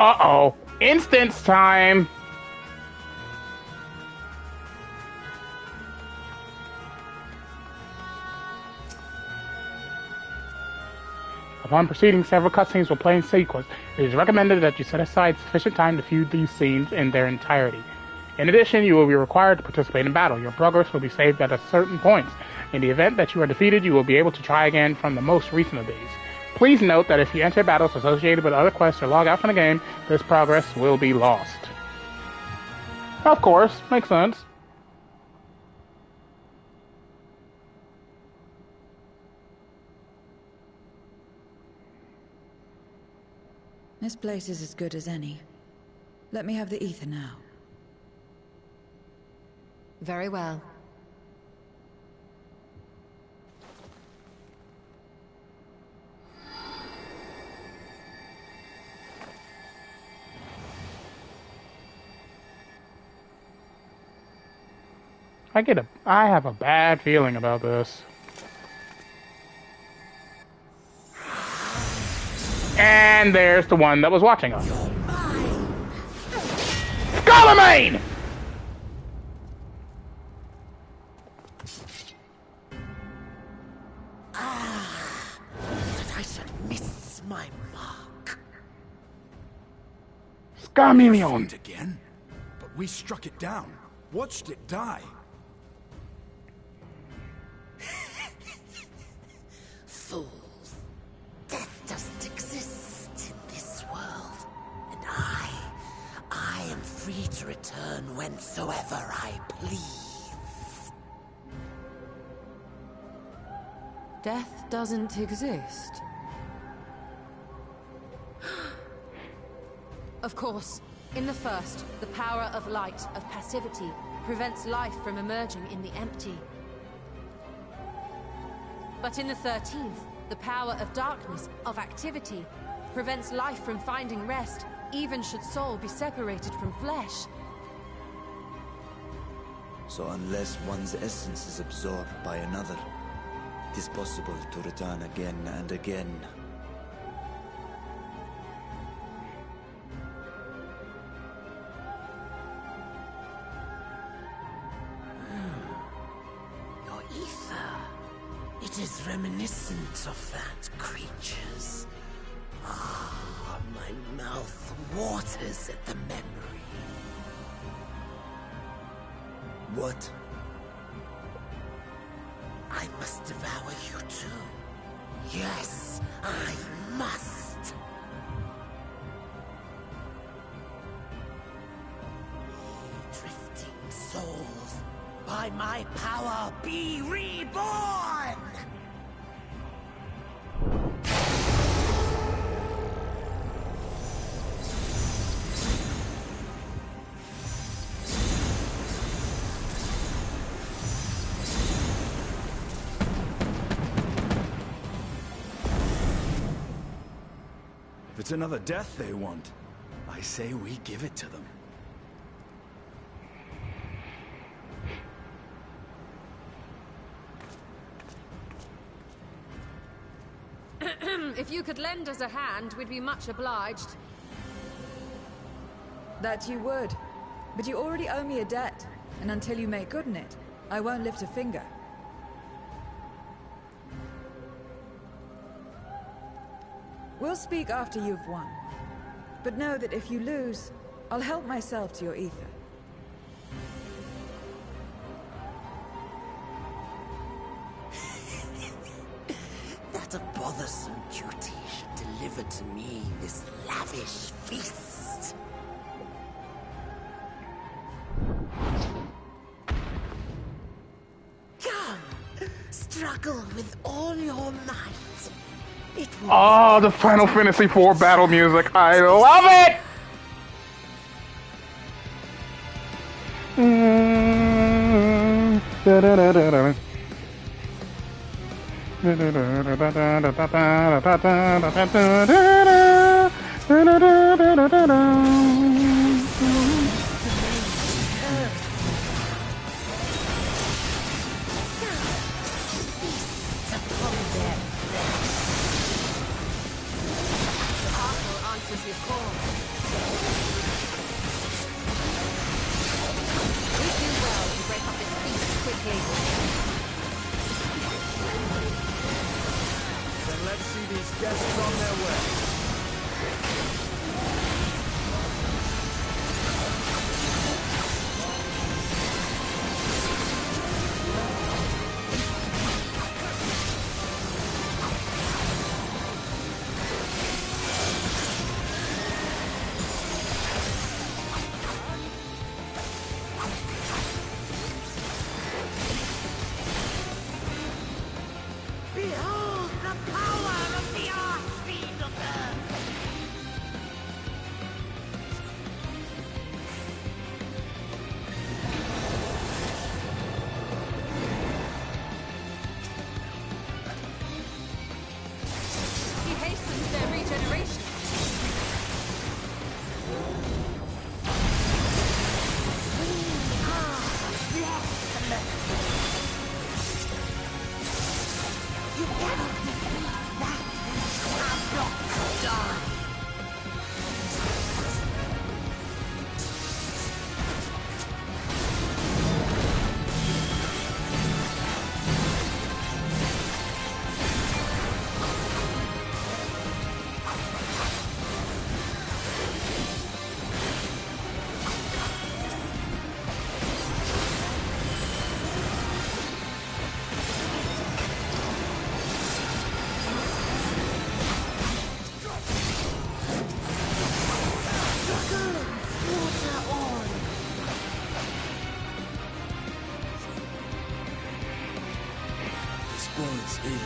Uh-oh. Instance time! Upon proceeding, several cutscenes will play in sequence. It is recommended that you set aside sufficient time to view these scenes in their entirety. In addition, you will be required to participate in battle. Your progress will be saved at a certain points. In the event that you are defeated, you will be able to try again from the most recent of these. Please note that if you enter battles associated with other quests or log out from the game, this progress will be lost. Of course, makes sense. This place is as good as any. Let me have the ether now. Very well. I have a bad feeling about this. And there's the one that was watching us. Scarlemane! That I should miss my mark. Scarmelion! Again? But we struck it down. Watched it die. Fools. Death doesn't exist in this world. And I am free to return whensoever I please. Death doesn't exist. Of course, in the first, the power of light, of passivity, prevents life from emerging in the empty. But in the 13th, the power of darkness, of activity, prevents life from finding rest, even should soul be separated from flesh. So unless one's essence is absorbed by another, it is possible to return again and again. Your ether. It is reminiscent of that creature's. Ah, my mouth waters at the memory. What? I must devour you too. Yes, I must. Ye drifting souls, by my power be reborn! If it's another death they want, I say we give it to them. If you could lend us a hand, we'd be much obliged. That you would. But you already owe me a debt, and until you make good on it, I won't lift a finger. We'll speak after you've won. But know that if you lose, I'll help myself to your ether. That a bothersome duty should deliver to me this lavish feast. Come, struggle with all your might. It will Oh, the Final Fantasy IV battle music. I love it! Answers your call. Then let's see these guests on their way. Behold the power of the Archfiend of Earth! He hastens their regeneration. You cannot defeat that which cannot die! Spawns in.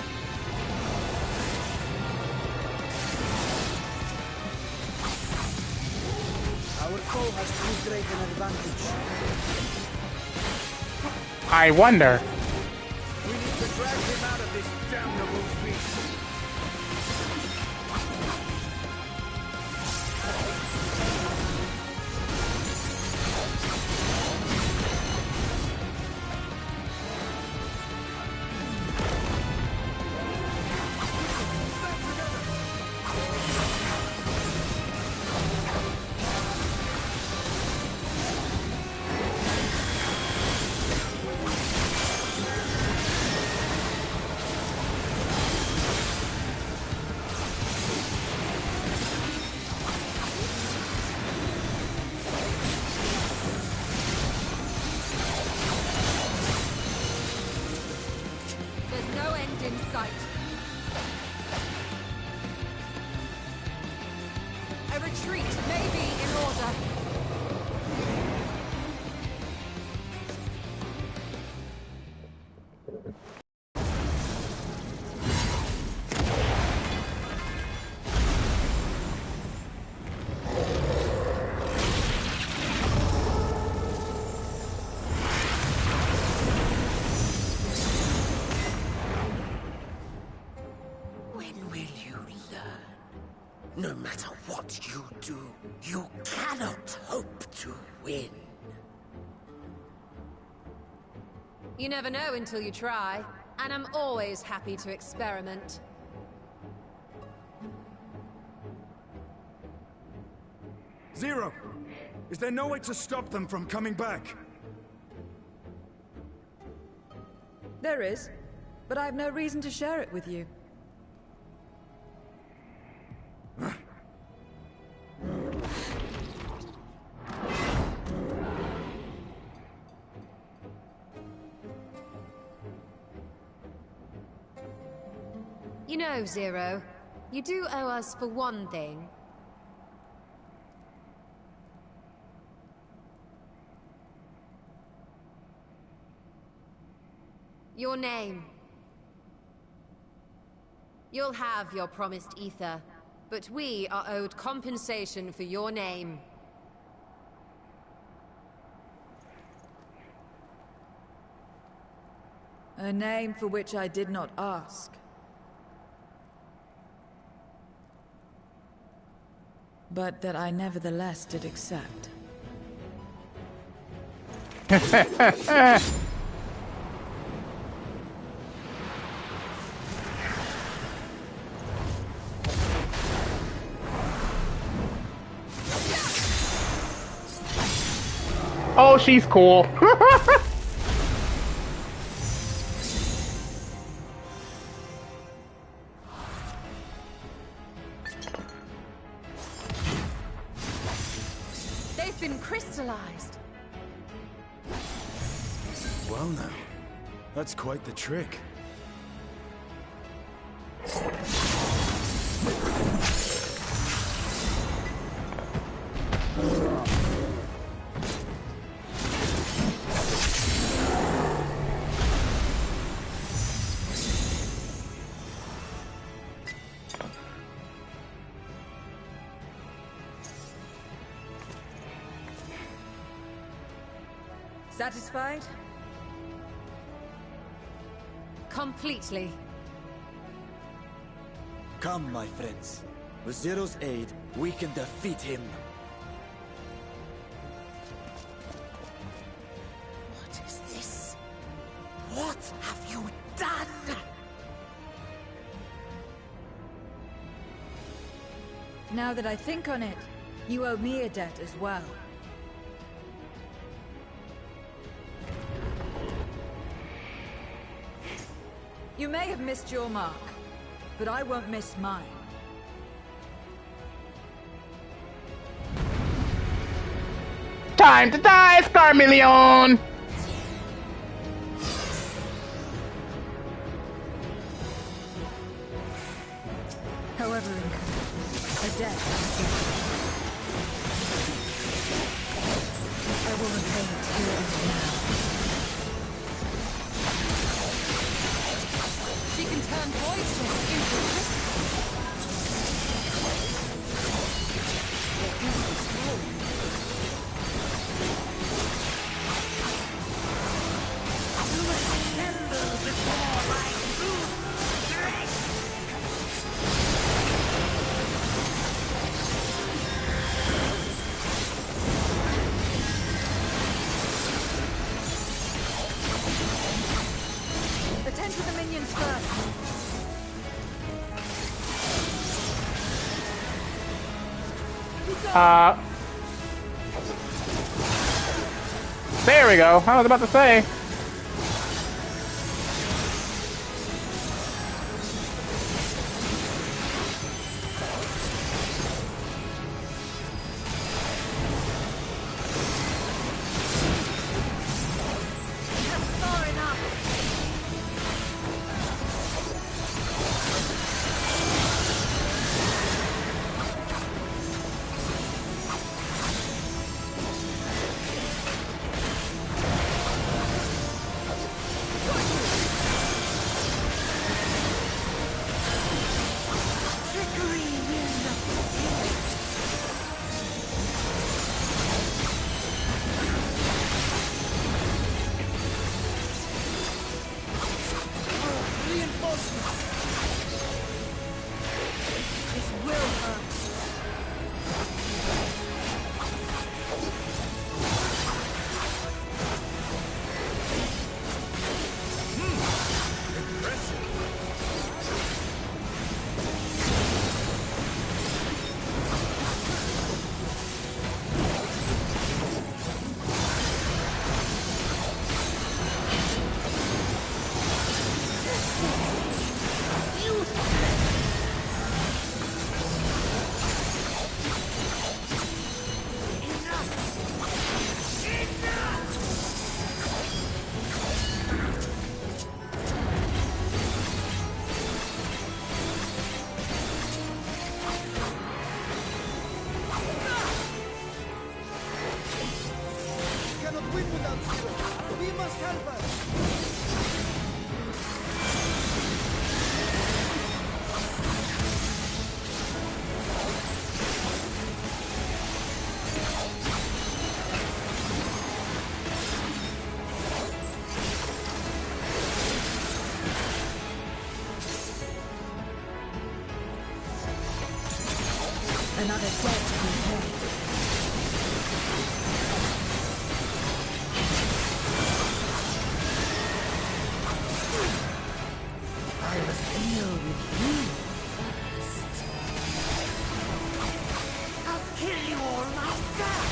Our foe has too great an advantage. I wonder. We need to drag him out of this damnable feast. There's no end in sight. A retreat may be in order. When will you learn? No matter what you do, you cannot hope to win. You never know until you try, and I'm always happy to experiment. Zero! Is there no way to stop them from coming back? There is, but I have no reason to share it with you. You know, Zero, you do owe us for one thing. Your name. You'll have your promised ether, but we are owed compensation for your name. A name for which I did not ask. But that I nevertheless did accept. Oh, she's cool. They've been crystallized. Well now, that's quite the trick. Satisfied? Completely. Come, my friends. With Zero's aid, we can defeat him. What is this? What have you done? Now that I think on it, you owe me a debt as well. You may have missed your mark, but I won't miss mine. Time to die, Scarmillion! However incurred, a debt is a debt. I will repay it here and now. She can turn voices into crystals. Attend to the minions first. There we go. I was about to say. Another debt to repay. I must deal with you first. I'll kill you all myself.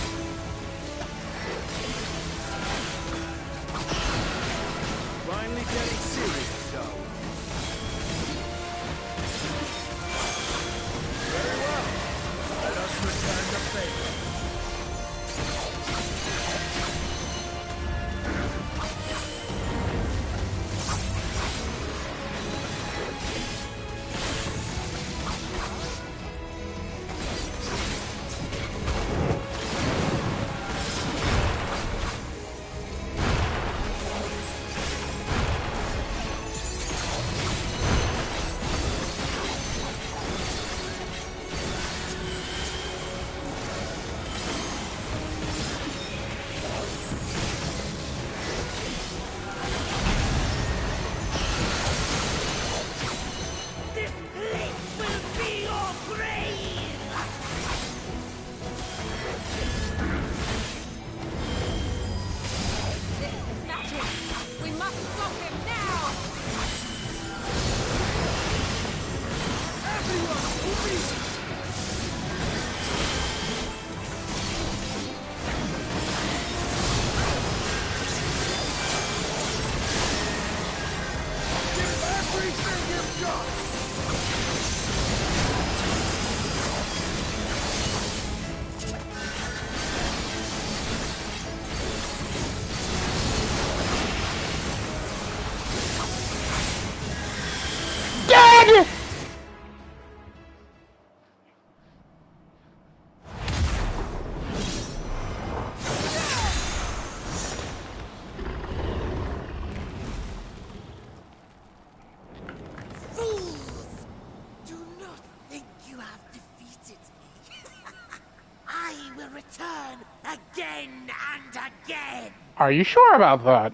again! Are you sure about that?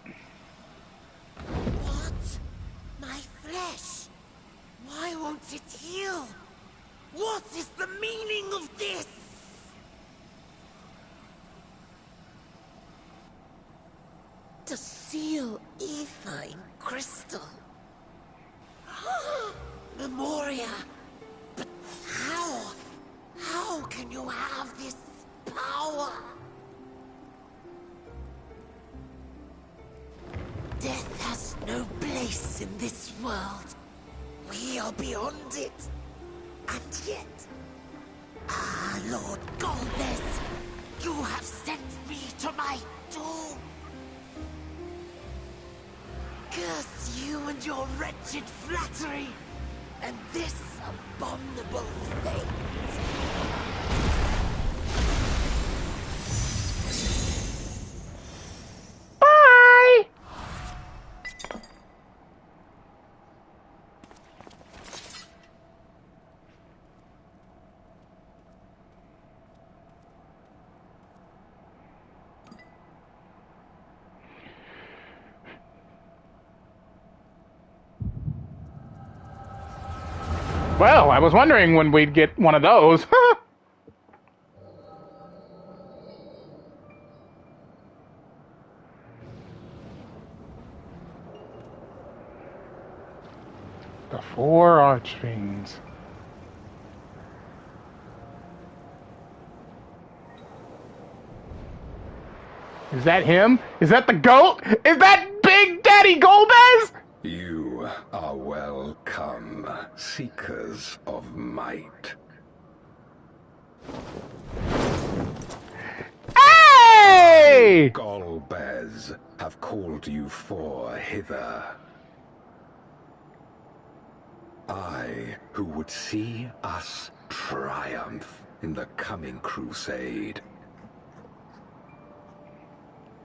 What? My flesh? Why won't it heal? What is the meaning of this? To seal ether in crystal. Memoria! But how? How can you have this power? Death has no place in this world. We are beyond it. And yet... Ah, Lord Golbez, you have sent me to my doom. Curse you and your wretched flattery, and this abominable fate. Bye! Well, I was wondering when we'd get one of those. The 4 Archfiends. Is that him? Is that the goat? Is that Big Daddy Golbez? You are welcome, seekers of might. Hey! Golbez have called you four hither. I, who would see us triumph in the coming crusade.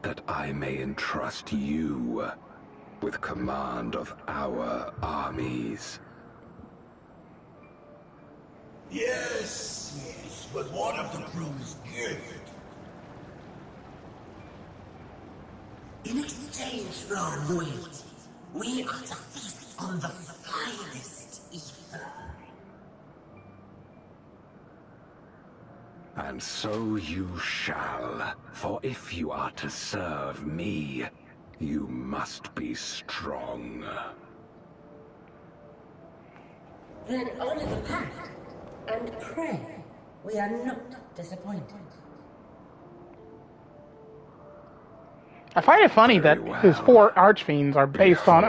That I may entrust you with command of our armies. Yes, but what of the crew's gift? In exchange for our loyalty, we are to feast on the finest ether. And so you shall, for if you are to serve me, you must be strong. Then honor the pact, and pray we are not disappointed. I find it funny that his 4 Archfiends are based on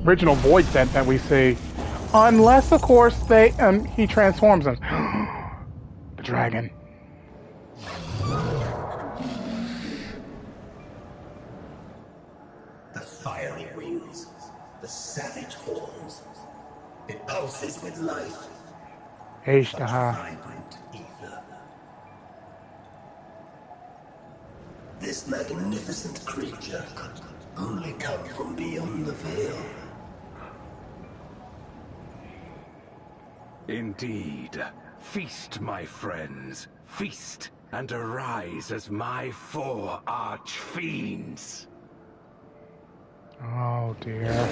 original Void Scent that we see, unless of course he transforms them. The dragon. The fiery wings, the savage horns. It pulses with life. Such vibrant ether. This magnificent creature could only come from beyond the veil. Indeed. Feast, my friends. Feast and arise as my 4 Archfiends. Oh dear.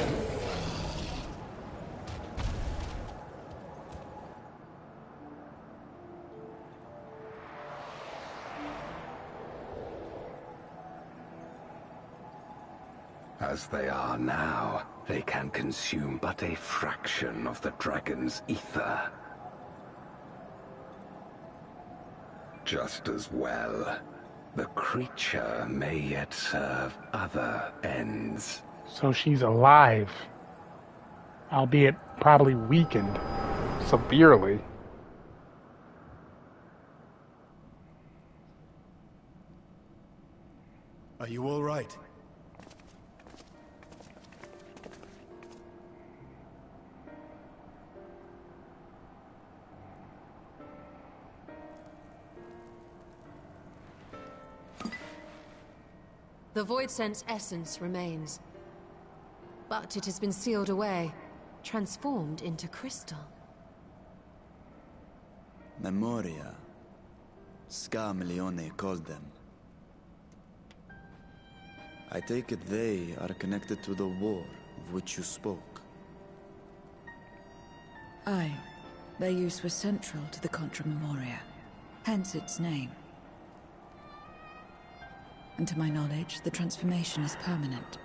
As they are now, they can consume but a fraction of the dragon's ether. Just as well, the creature may yet serve other ends. So she's alive, albeit probably weakened severely. Are you all right? The Void Scent's essence remains. But it has been sealed away, transformed into crystal. Memoria, Scarmelione called them. I take it they are connected to the war of which you spoke. Aye. Their use was central to the Contra Memoria, hence its name. And to my knowledge, the transformation is permanent.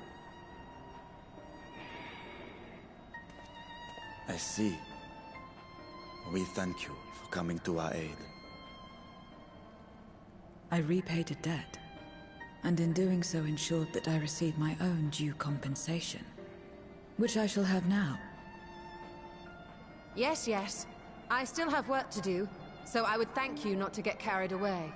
I see. We thank you for coming to our aid. I repaid a debt, and in doing so ensured that I received my own due compensation, which I shall have now. Yes, yes. I still have work to do, so I would thank you not to get carried away.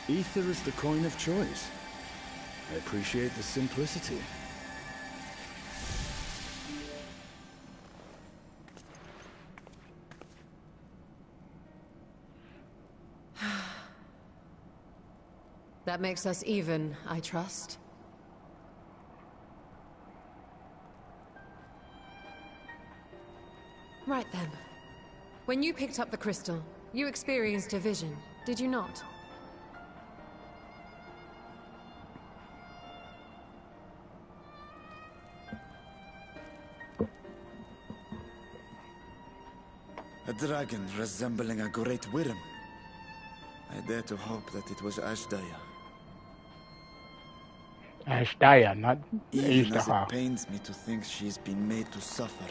Ether is the coin of choice. I appreciate the simplicity. That makes us even, I trust. Right then. When you picked up the crystal, you experienced a vision, did you not? A dragon resembling a great worm. I dare to hope that it was Ashdaya. Ashdaya, not Even as it Ashtaha. pains me to think she's been made to suffer.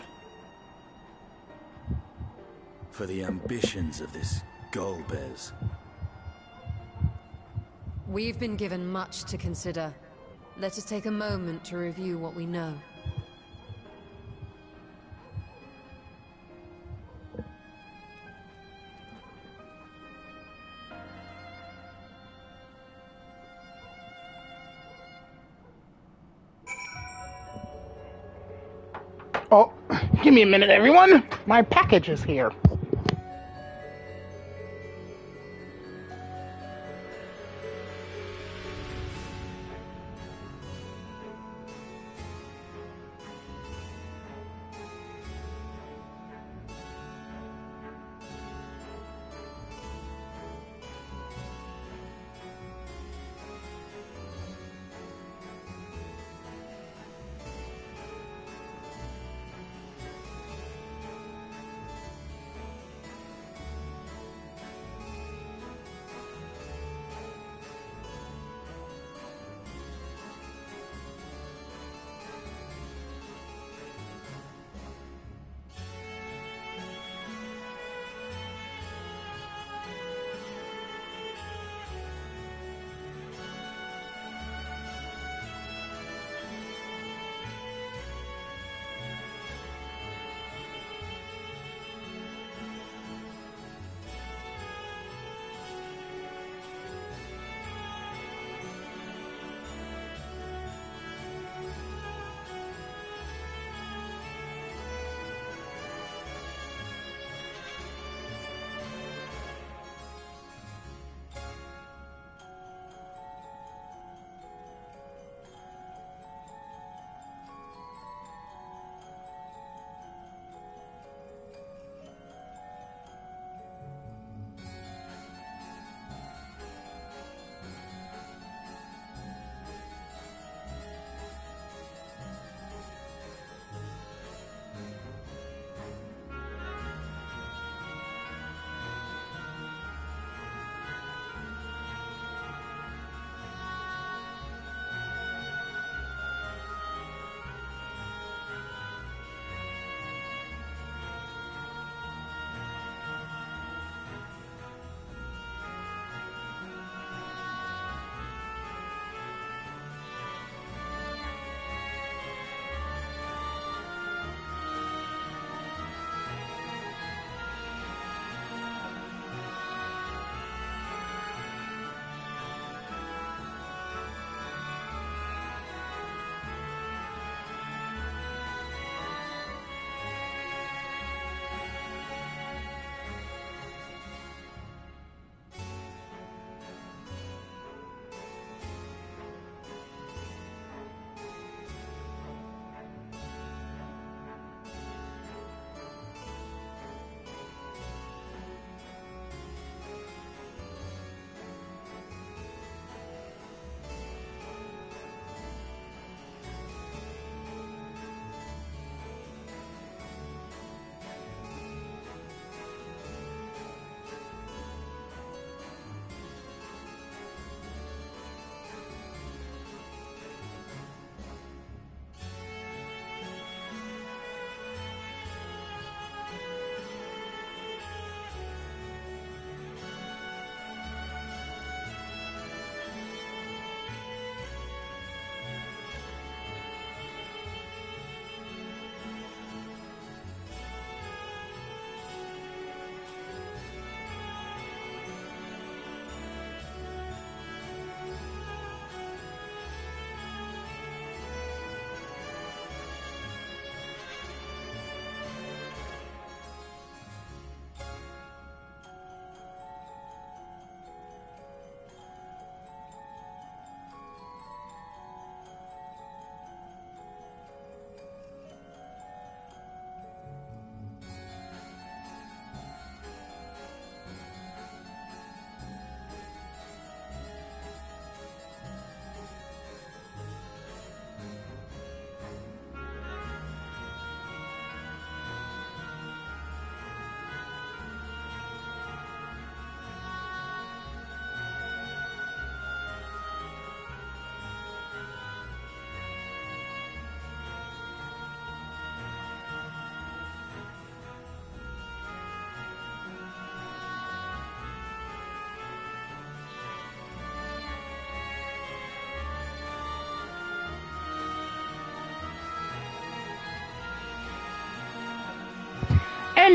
For the ambitions of this Golbez. We've been given much to consider. Let us take a moment to review what we know. Oh, give me a minute, everyone. My package is here.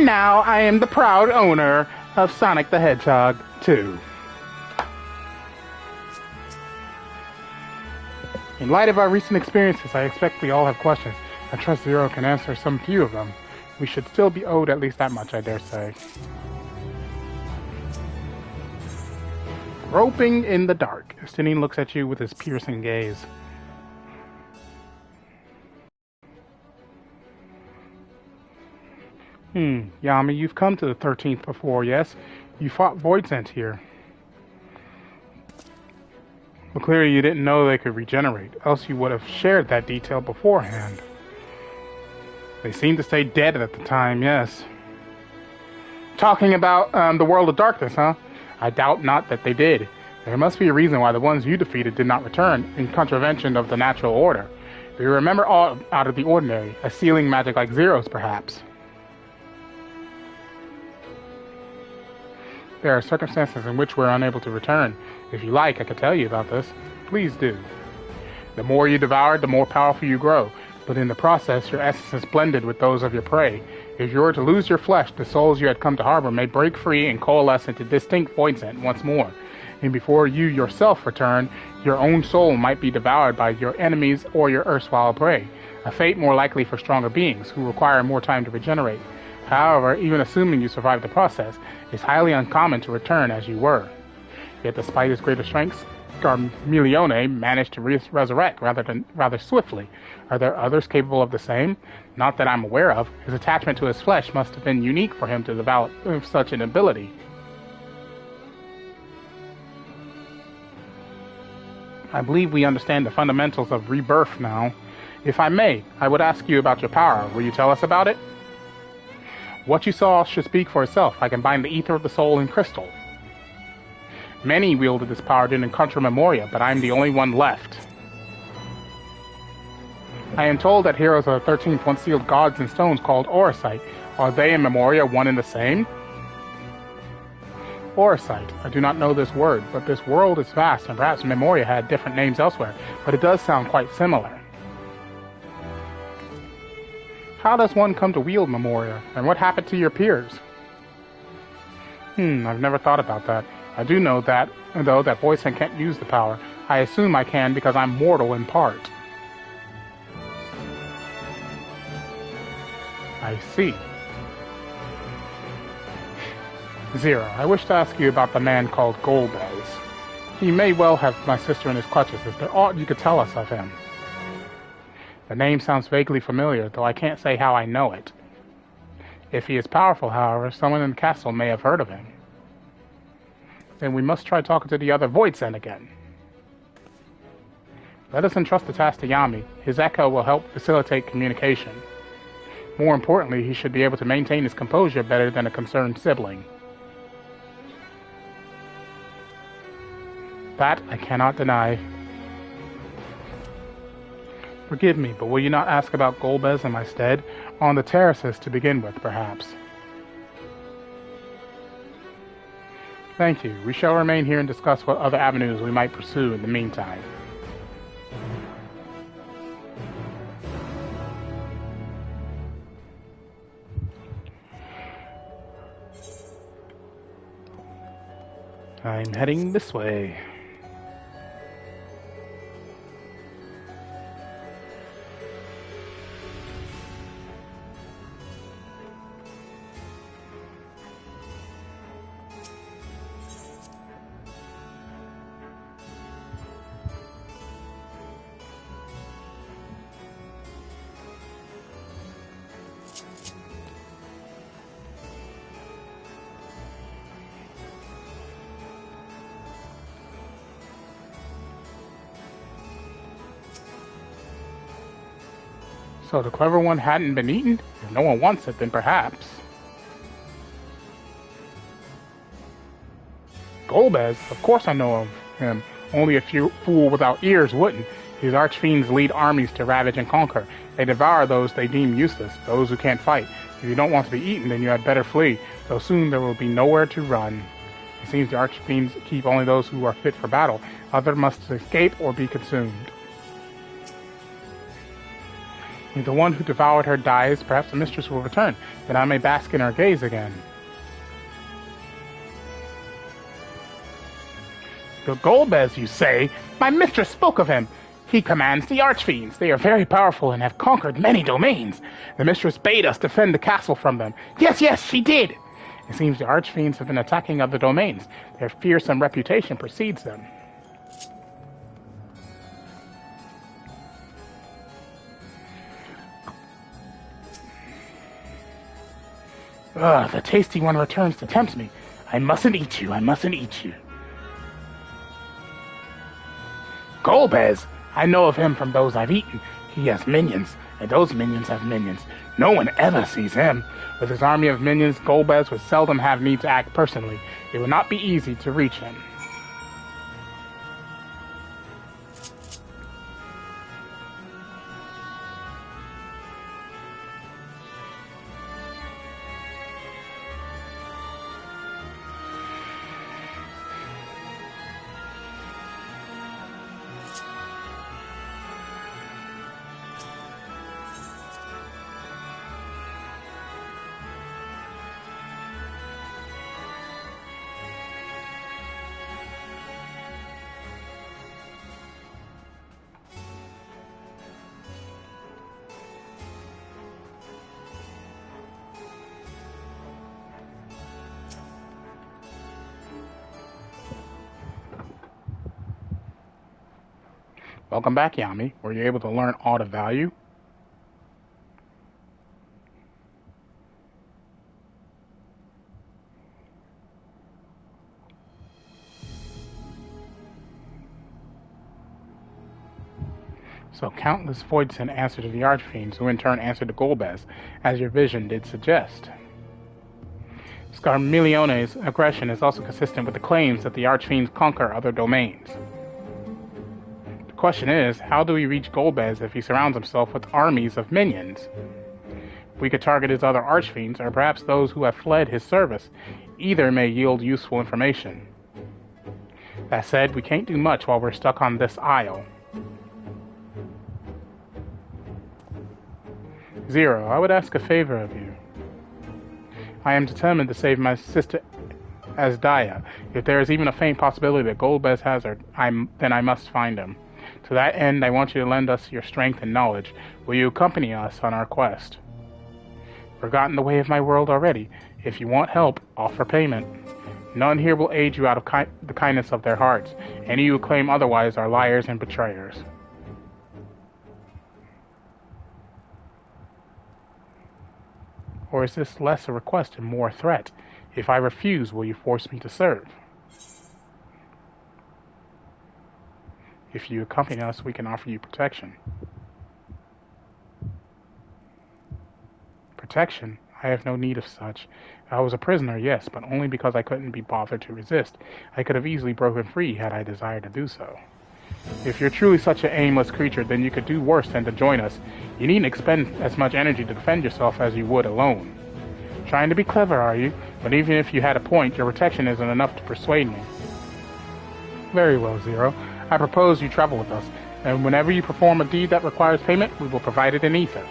now I am the proud owner of Sonic the Hedgehog 2. In light of our recent experiences, I expect we all have questions. I trust Zero can answer some few of them. We should still be owed at least that much, I dare say. Groping in the dark. Justinian looks at you with his piercing gaze. Yami, you've come to the 13th before, yes? You fought Voidsent here. Well, clearly you didn't know they could regenerate, else you would have shared that detail beforehand. They seemed to stay dead at the time, yes. Talking about the world of darkness, huh? I doubt not that they did. There must be a reason why the ones you defeated did not return, in contravention of the natural order. Do you remember all out of the ordinary? A sealing magic like Zero's, perhaps? There are circumstances in which we're unable to return. If you like, I could tell you about this. Please do. The more you devour, the more powerful you grow, but in the process, your essence is blended with those of your prey. If you were to lose your flesh, the souls you had come to harbor may break free and coalesce into distinct Voidsent once more. And before you yourself return, your own soul might be devoured by your enemies or your erstwhile prey, a fate more likely for stronger beings, who require more time to regenerate. However, even assuming you survive the process, it's highly uncommon to return as you were. Yet despite his greater strengths, Garmilione managed to resurrect rather swiftly. Are there others capable of the same? Not that I'm aware of. His attachment to his flesh must have been unique for him to develop such an ability. I believe we understand the fundamentals of rebirth now. If I may, I would ask you about your power. Will you tell us about it? What you saw should speak for itself. I can bind the ether of the soul in crystal. Many wielded this power during Contra Memoria, but I am the only one left. I am told that heroes of the 13th once sealed gods in stones called Oricite. Are they and Memoria one and the same? Oricite. I do not know this word, but this world is vast, and perhaps Memoria had different names elsewhere, but it does sound quite similar. How does one come to wield Memoria, and what happened to your peers? I've never thought about that. I do know that, though, that Voidsent can't use the power. I assume I can because I'm mortal in part. I see. Zero, I wish to ask you about the man called Golbez. He may well have my sister in his clutches. Is there aught you could tell us of him? The name sounds vaguely familiar, though I can't say how I know it. If he is powerful, however, someone in the castle may have heard of him. Then we must try talking to the other Voidsent again. Let us entrust the task to Yami. His echo will help facilitate communication. More importantly, he should be able to maintain his composure better than a concerned sibling. That I cannot deny. Forgive me, but will you not ask about Golbez in my stead? On the terraces to begin with, perhaps. Thank you. We shall remain here and discuss what other avenues we might pursue in the meantime. I'm heading this way. So the clever one hadn't been eaten? If no one wants it, then perhaps. Golbez? Of course I know of him. Only a fool without ears wouldn't. His archfiends lead armies to ravage and conquer. They devour those they deem useless, those who can't fight. If you don't want to be eaten, then you had better flee, though soon there will be nowhere to run. It seems the archfiends keep only those who are fit for battle. Others must escape or be consumed. If the one who devoured her dies, perhaps the mistress will return, then I may bask in her gaze again. The Golbez, you say? My mistress spoke of him. He commands the Archfiends. They are very powerful and have conquered many domains. The mistress bade us defend the castle from them. Yes, yes, she did! It seems the Archfiends have been attacking other domains. Their fearsome reputation precedes them. Ugh, the tasty one returns to tempt me. I mustn't eat you, I mustn't eat you. Golbez! I know of him from those I've eaten. He has minions, and those minions have minions. No one ever sees him. With his army of minions, Golbez would seldom have need to act personally. It would not be easy to reach him. Welcome back, Yami. Were you able to learn aught of value? So countless voids answer to the Archfiends, who in turn answer to Golbez, as your vision did suggest. Scarmillione's aggression is also consistent with the claims that the Archfiends conquer other domains. The question is, how do we reach Golbez if he surrounds himself with armies of minions? We could target his other Archfiends, or perhaps those who have fled his service. Either may yield useful information. That said, we can't do much while we're stuck on this isle. Zero, I would ask a favor of you. I am determined to save my sister Asdaya. If there is even a faint possibility that Golbez has her, then I must find him. To that end, I want you to lend us your strength and knowledge. Will you accompany us on our quest? Forgotten the way of my world already. If you want help, offer payment. None here will aid you out of the kindness of their hearts. Any who claim otherwise are liars and betrayers. Or is this less a request and more a threat? If I refuse, will you force me to serve? If you accompany us, we can offer you protection. Protection? I have no need of such. I was a prisoner, yes, but only because I couldn't be bothered to resist. I could have easily broken free had I desired to do so. If you're truly such an aimless creature, then you could do worse than to join us. You needn't expend as much energy to defend yourself as you would alone. Trying to be clever, are you? But even if you had a point, your protection isn't enough to persuade me. Very well, Zero. I propose you travel with us, and whenever you perform a deed that requires payment, we will provide it in ether.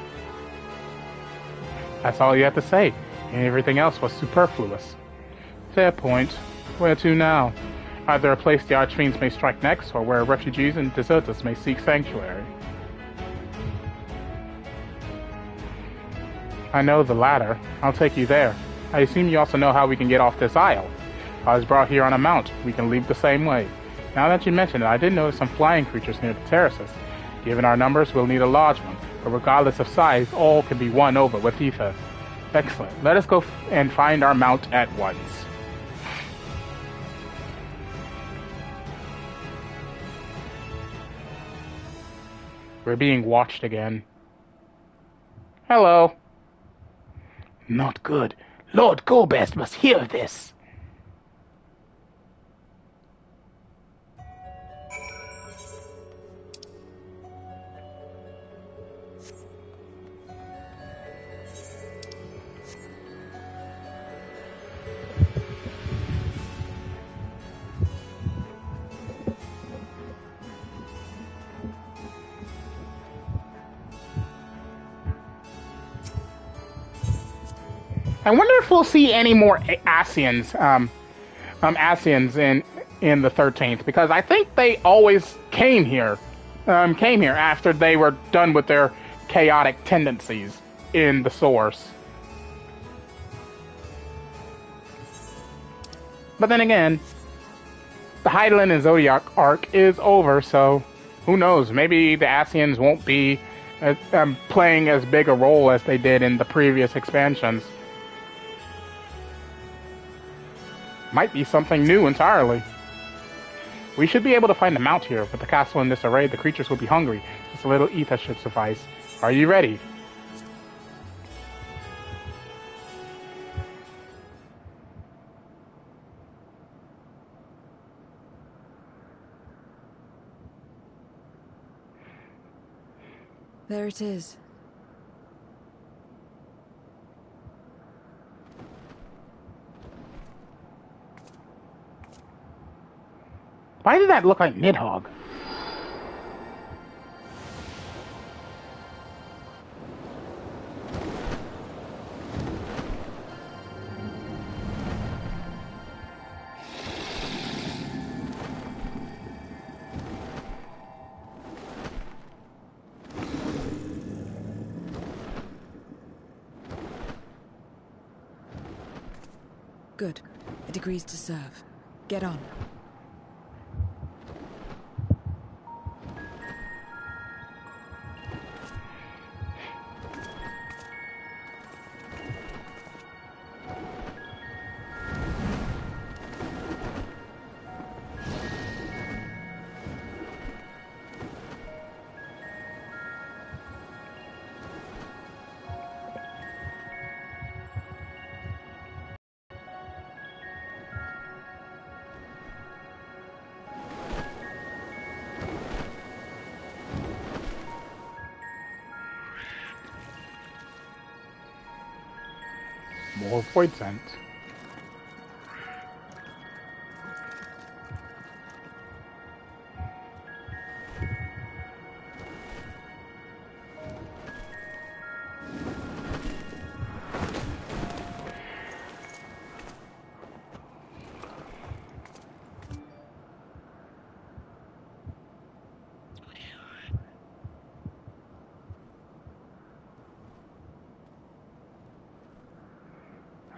That's all you have to say, and everything else was superfluous. Fair point. Where to now? Either a place the Archfiends may strike next, or where refugees and deserters may seek sanctuary. I know the latter. I'll take you there. I assume you also know how we can get off this isle. I was brought here on a mount. We can leave the same way. Now that you mention it, I did notice some flying creatures near the terraces. Given our numbers, we'll need a large one, but regardless of size, all can be won over with ether. Excellent. Let us go and find our mount at once. We're being watched again. Hello. Not good. Lord Golbez must hear of this. I wonder if we'll see any more Asians, Asians in the 13th, because I think they always came here after they were done with their chaotic tendencies in the source. But then again, the Hydaelyn and Zodiac arc is over, so who knows? Maybe the Asians won't be playing as big a role as they did in the previous expansions. Might be something new entirely. We should be able to find a mount here. With the castle in disarray, the creatures will be hungry. Just a little ether should suffice. Are you ready? There it is. Why did that look like Nidhogg? Good. It agrees to serve. Get on. More void sense.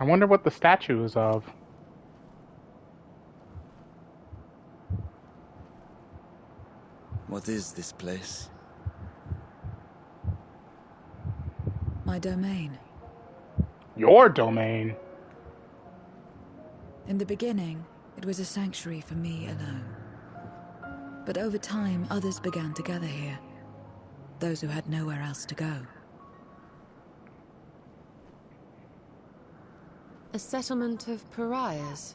I wonder what the statue is of. What is this place? My domain. Your domain? In the beginning, it was a sanctuary for me alone. But over time, others began to gather here. Those who had nowhere else to go. A settlement of pariahs?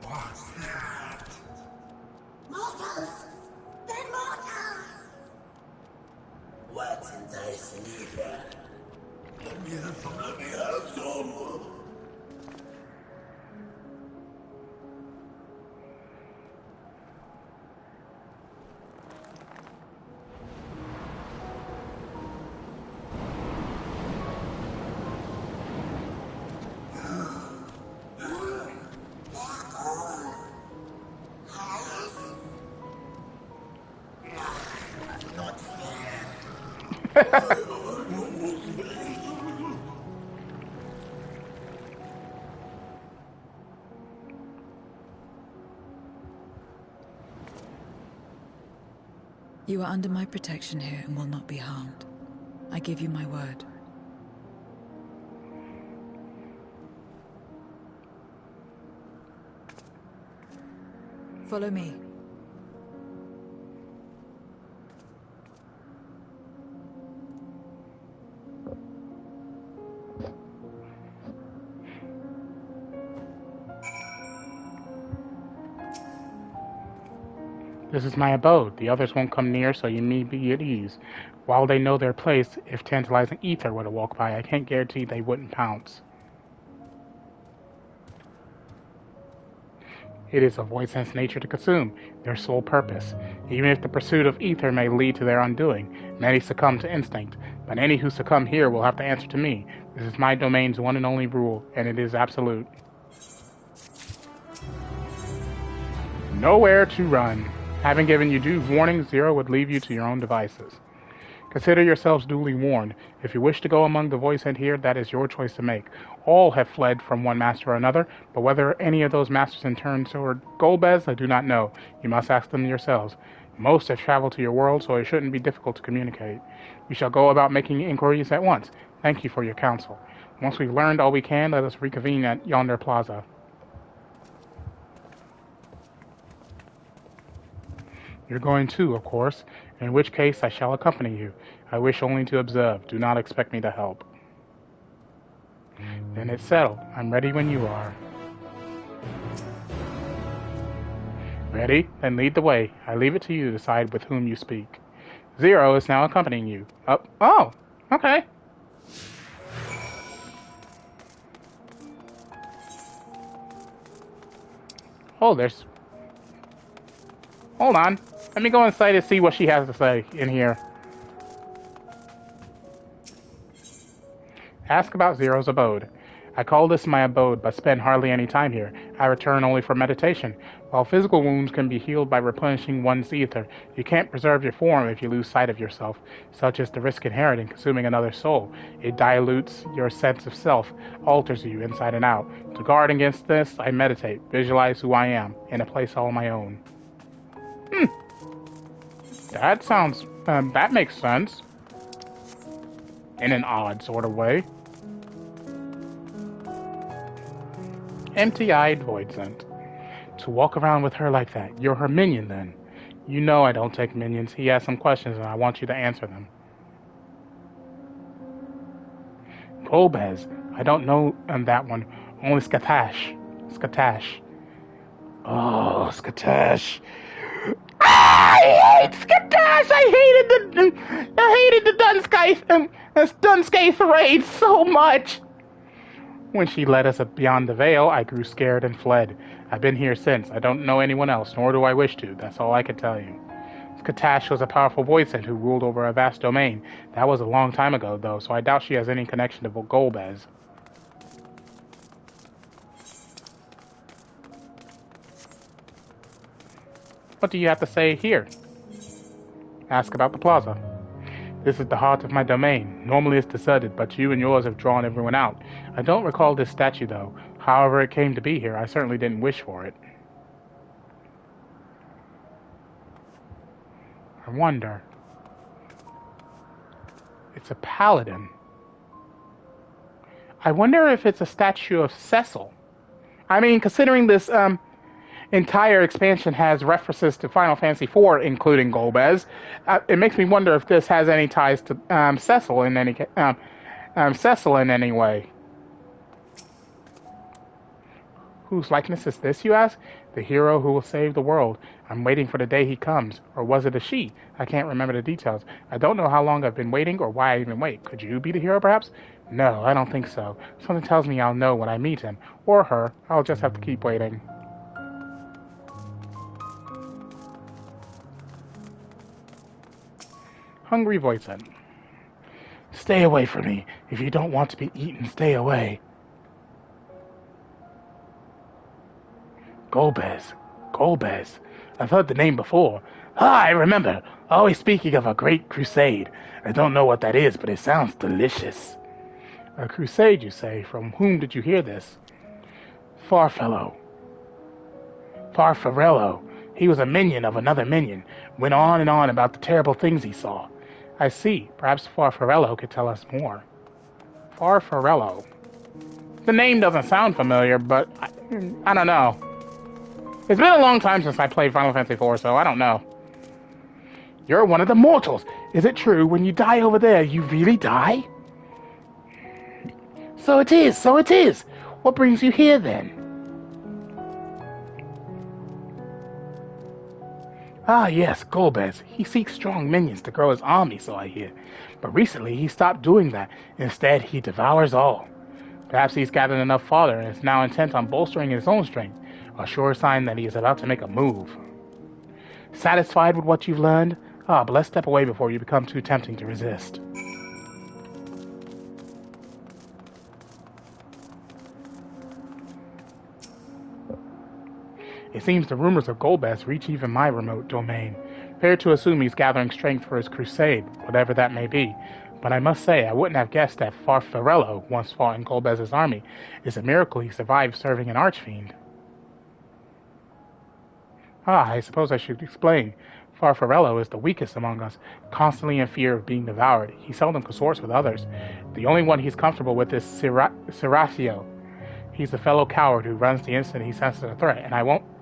What's that? Mortals! They're mortals! What in thy sleep? Let me have some, let me have some! You are under my protection here and will not be harmed. I give you my word. Follow me. This is my abode. The others won't come near, so you may be at ease. While they know their place, if tantalizing ether were to walk by, I can't guarantee they wouldn't pounce. It is of void sense nature to consume, their sole purpose. Even if the pursuit of ether may lead to their undoing, many succumb to instinct, but any who succumb here will have to answer to me. This is my domain's one and only rule, and it is absolute. Nowhere to run. Having given you due warning, Zero would leave you to your own devices. Consider yourselves duly warned. If you wish to go among the voice sent here, that is your choice to make. All have fled from one master or another, but whether any of those masters in turn toward Golbez, I do not know. You must ask them yourselves. Most have traveled to your world, so it shouldn't be difficult to communicate. We shall go about making inquiries at once. Thank you for your counsel. Once we've learned all we can, let us reconvene at yonder plaza. You're going too, of course, in which case I shall accompany you. I wish only to observe. Do not expect me to help. Then it's settled. I'm ready when you are. Ready? Then lead the way. I leave it to you to decide with whom you speak. Zero is now accompanying you. Oh, okay. Oh, there's... Hold on. Let me go inside and see what she has to say in here. Ask about Zero's abode. I call this my abode, but spend hardly any time here. I return only for meditation. While physical wounds can be healed by replenishing one's ether, you can't preserve your form if you lose sight of yourself. Such is the risk inherent in consuming another soul. It dilutes your sense of self, alters you inside and out. To guard against this, I meditate, visualize who I am, in a place all my own. That sounds... that makes sense. In an odd sort of way. Empty-eyed Voidsent. To walk around with her like that. You're her minion, then. You know I don't take minions. He has some questions, and I want you to answer them. Golbez. I don't know that one. Only Skatash. Skatash. Oh, Skatash. I hate Skatash! I hated the Dunscaith raid so much! When she led us beyond the veil, I grew scared and fled. I've been here since. I don't know anyone else, nor do I wish to. That's all I can tell you. Skatash was a powerful Voidsent who ruled over a vast domain. That was a long time ago, though, so I doubt she has any connection to Golbez. What do you have to say here? Ask about the plaza. This is the heart of my domain. Normally it's deserted, but you and yours have drawn everyone out. I don't recall this statue, though. However it came to be here, I certainly didn't wish for it. I wonder. It's a paladin. I wonder if it's a statue of Cecil. I mean, considering this, entire expansion has references to Final Fantasy IV, including Golbez. It makes me wonder if this has any ties to Cecil in any way. Whose likeness is this, you ask? The hero who will save the world. I'm waiting for the day he comes. Or was it a she? I can't remember the details. I don't know how long I've been waiting or why I even wait. Could you be the hero, perhaps? No, I don't think so. Something tells me I'll know when I meet him. Or her. I'll just have to keep waiting. Hungry Voidsent. Stay away from me. If you don't want to be eaten, stay away. Golbez. Golbez. I've heard the name before. Ah, I remember. Always speaking of a great crusade. I don't know what that is, but it sounds delicious. A crusade, you say? From whom did you hear this? Farfarello. He was a minion of another minion. Went on and on about the terrible things he saw. I see. Perhaps Farfarello could tell us more. Farfarello. The name doesn't sound familiar, but I don't know. It's been a long time since I played Final Fantasy IV, so I don't know. You're one of the mortals. Is it true when you die over there, you really die? So it is. What brings you here, then? Ah, yes, Golbez. He seeks strong minions to grow his army, so I hear. But recently he stopped doing that. Instead, he devours all. Perhaps he's gathered enough fodder and is now intent on bolstering his own strength, a sure sign that he is about to make a move. Satisfied with what you've learned? Ah, but let's step away before you become too tempting to resist. It seems the rumors of Golbez reach even my remote domain. Fair to assume he's gathering strength for his crusade, whatever that may be. But I must say, I wouldn't have guessed that Farfarello once fought in Golbez's army. It's a miracle he survived serving an archfiend. I suppose I should explain. Farfarello is the weakest among us, constantly in fear of being devoured. He seldom consorts with others. The only one he's comfortable with is Serafio. He's the fellow coward who runs the instant he senses a threat,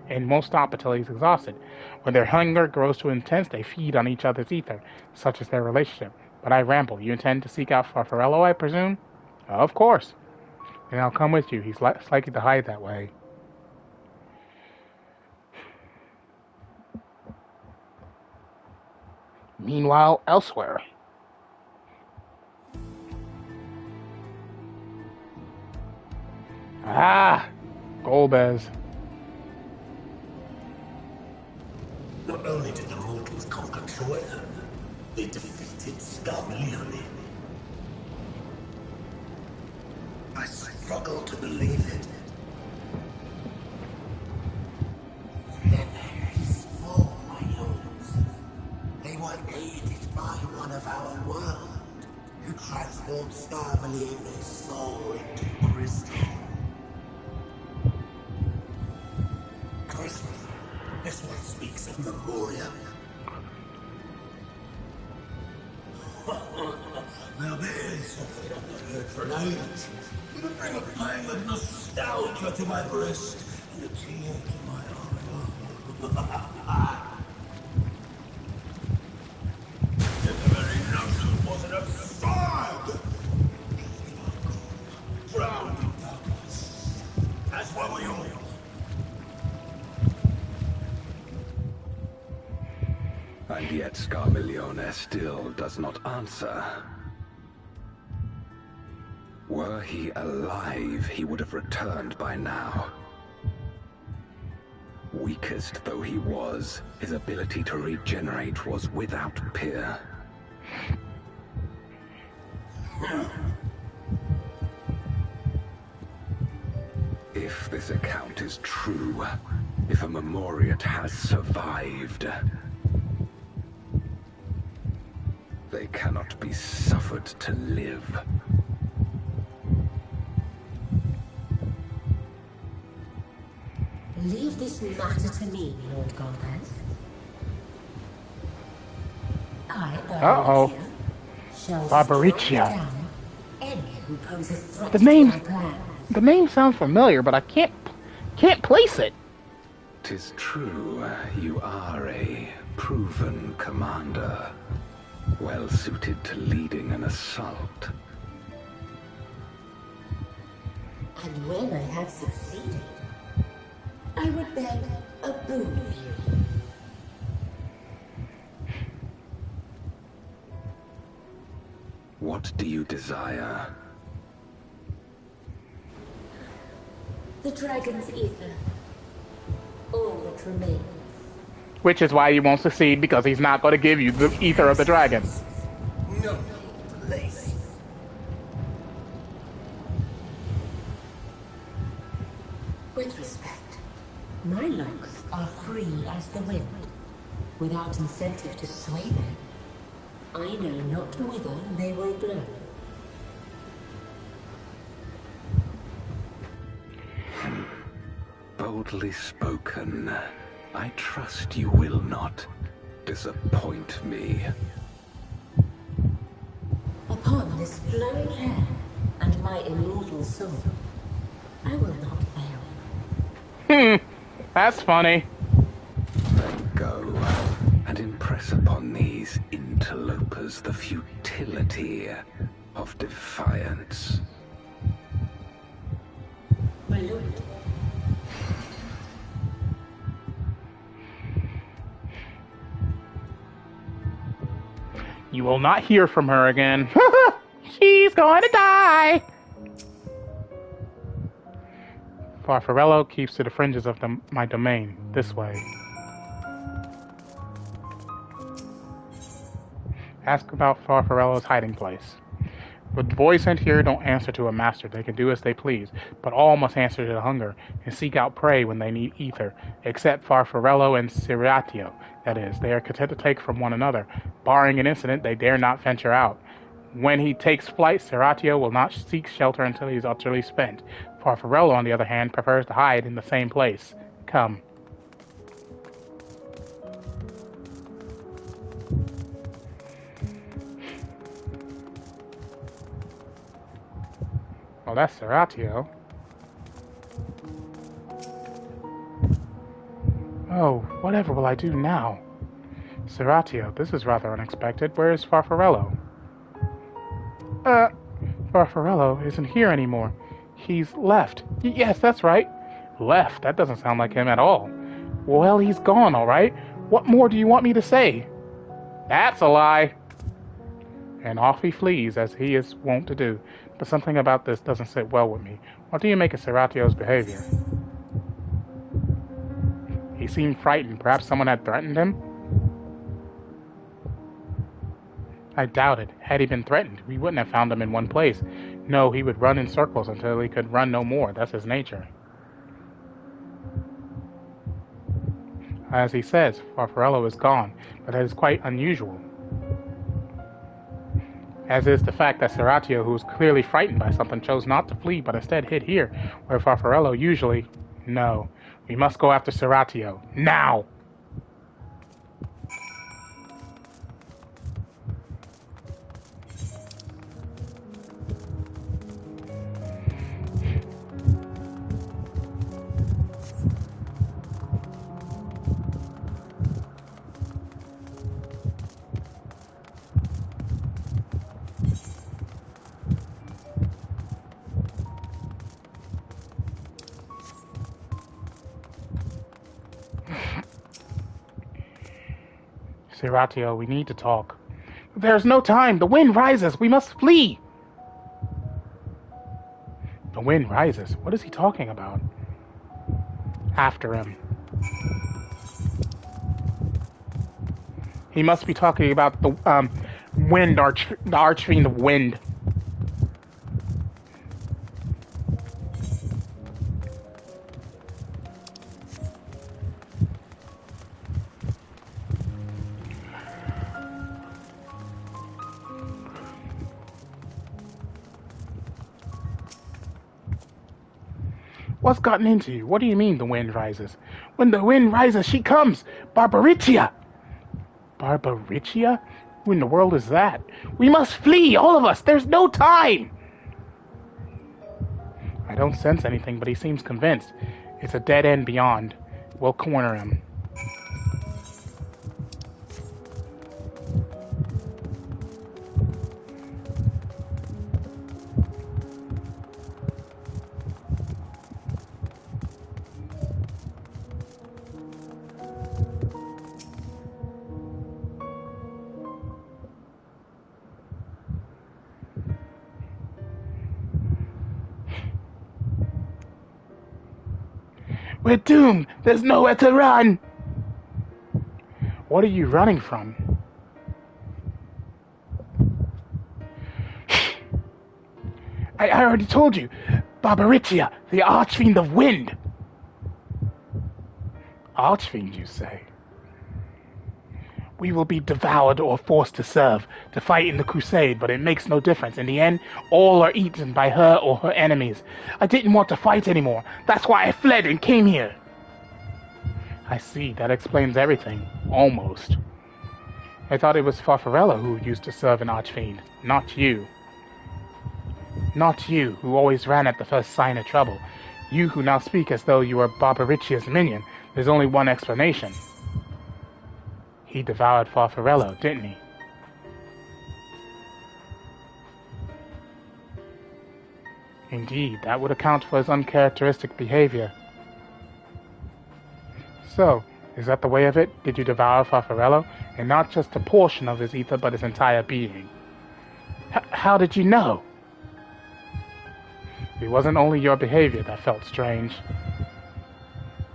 and won't stop until he's exhausted. When their hunger grows too intense, they feed on each other's ether. Such is their relationship. But I ramble. You intend to seek out Farfarello, I presume? Of course. Then I'll come with you. He's likely to hide that way. Meanwhile, elsewhere. Golbez. Not only did the mortals conquer Tomoya, they defeated Scarmalione. I struggle to believe it. They're very small, my lords. They were aided by one of our world, who transformed Scarmalione's soul into crystal. Crystal? This one speaks of Memoria. Now there's something I've not heard for an age. It'll bring a pang of nostalgia to my breast and a tear to my eye. The very notion wasn't absurd! Drowned in darkness, as were we all. And yet Scarmalione still does not answer. Were he alive, he would have returned by now. Weakest though he was, his ability to regenerate was without peer. If this account is true, if a Memoriat has survived, they cannot be suffered to live. Leave this matter to me, Lord Golbez. I, Barbaricia. Any who poses threats The name, to my plans. the name sounds familiar, but I can't place it. 'Tis true, you are a proven commander, well suited to leading an assault. And when I have succeeded, I would beg a boon of you. What do you desire? The dragon's ether. All that remains. Which is why you won't succeed, because he's not going to give you the ether of the dragon. No place. With respect, my locks are free as the wind, without incentive to sway them. I know not whither they will blow. Boldly spoken. I trust you will not disappoint me. Upon this flowing hair and my immortal soul, I will not fail. That's funny. Then go and impress upon these interlopers the futility of defiance. My lord. You will not hear from her again. She's going to die. Farfarello keeps to the fringes of my domain. This way. Ask about Farfarello's hiding place. The boys sent here don't answer to a master. They can do as they please, but all must answer to hunger and seek out prey when they need ether, except Farfarello and Ciratio. That is, they are content to take from one another. Barring an incident, they dare not venture out. When he takes flight, Ciratio will not seek shelter until he is utterly spent. Farfarello, on the other hand, prefers to hide in the same place. Come. Oh, that's Ciratio. Oh, whatever will I do now? Ciratio, this is rather unexpected. Where is Farfarello? Farfarello isn't here anymore. He's left. Yes, that's right. Left? That doesn't sound like him at all. Well, he's gone, all right. What more do you want me to say? That's a lie. And off he flees, as he is wont to do. But something about this doesn't sit well with me. What do you make of Ciratio's behavior? He seemed frightened. Perhaps someone had threatened him? I doubt it. Had he been threatened, we wouldn't have found him in one place. No, he would run in circles until he could run no more. That's his nature. As he says, Farfarello is gone, but that is quite unusual. As is the fact that Ciratio, who was clearly frightened by something, chose not to flee, but instead hid here, where Farfarello usually... No. We must go after Ciratio. Now! Ciratio, we need to talk. There's no time. The wind rises. We must flee. The wind rises. What is he talking about? After him. He must be talking about the wind, the archery in the wind. What's gotten into you? What do you mean the wind rises? When the wind rises, she comes! Barbaritia! Barbaritia? Who in the world is that? We must flee, all of us! There's no time! I don't sense anything, but he seems convinced. It's a dead end beyond. We'll corner him. We're doomed! There's nowhere to run! What are you running from? I already told you. Barbaritia, the Archfiend of Wind. Archfiend, you say? We will be devoured or forced to serve, to fight in the crusade, but it makes no difference. In the end, all are eaten by her or her enemies. I didn't want to fight anymore. That's why I fled and came here. I see. That explains everything. Almost. I thought it was Farfarello who used to serve an Archfiend, not you. Not you, who always ran at the first sign of trouble. You who now speak as though you were Barbaricia's minion. There's only one explanation. He devoured Farfarello, didn't he? Indeed, that would account for his uncharacteristic behavior. So, is that the way of it? Did you devour Farfarello? And not just a portion of his ether, but his entire being? How did you know? It wasn't only your behavior that felt strange.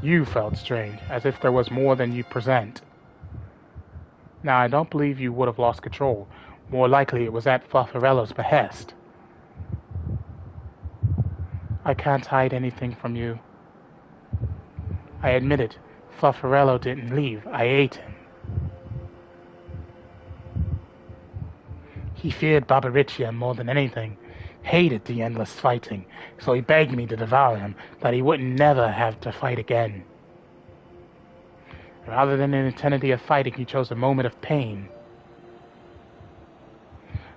You felt strange, as if there was more than you present. Now, I don't believe you would have lost control. More likely it was at Farfarello's behest. I can't hide anything from you. I admit it. Farfarello didn't leave. I ate him. He feared Barbariccia more than anything, hated the endless fighting, so he begged me to devour him, that he would never have to fight again. Rather than an eternity of fighting, he chose a moment of pain.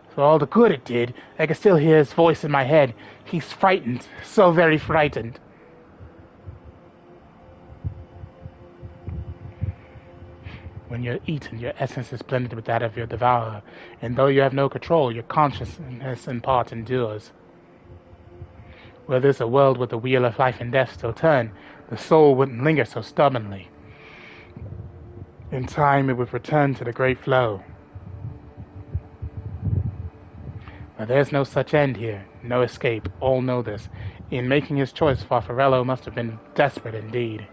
For all the good it did, I could still hear his voice in my head. He's frightened, so very frightened. When you're eaten, your essence is blended with that of your devourer, and though you have no control, your consciousness in part endures. Were this a world where the wheel of life and death still turn, the soul wouldn't linger so stubbornly. In time, it would return to the great flow. But there's no such end here, no escape, all know this. In making his choice, Farfarello must have been desperate indeed.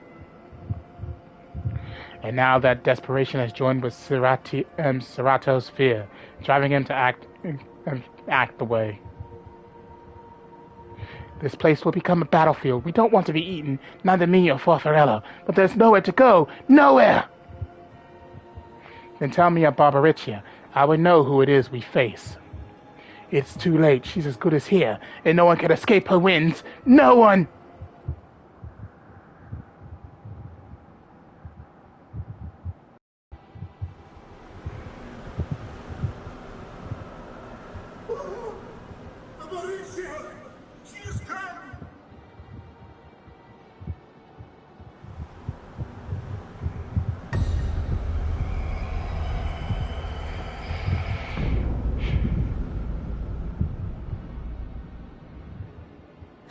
And now that desperation has joined with Serato's fear, driving him to act the way. This place will become a battlefield. We don't want to be eaten, neither me or Farfarello, but there's nowhere to go, nowhere! Then tell me of Barbariccia. I would know who it is we face. It's too late. She's as good as here, and no one can escape her winds. No one!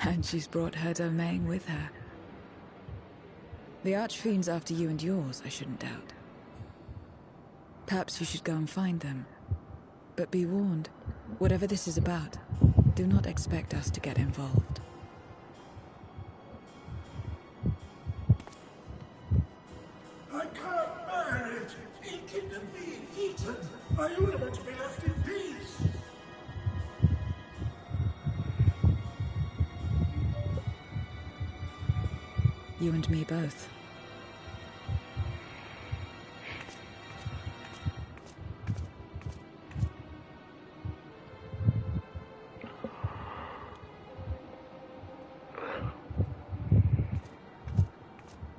And she's brought her domain with her. The Archfiend's after you and yours, I shouldn't doubt. Perhaps you should go and find them. But be warned, whatever this is about, do not expect us to get involved. I can't bear it! Eating and being eaten! I only want to be left in peace! You and me both.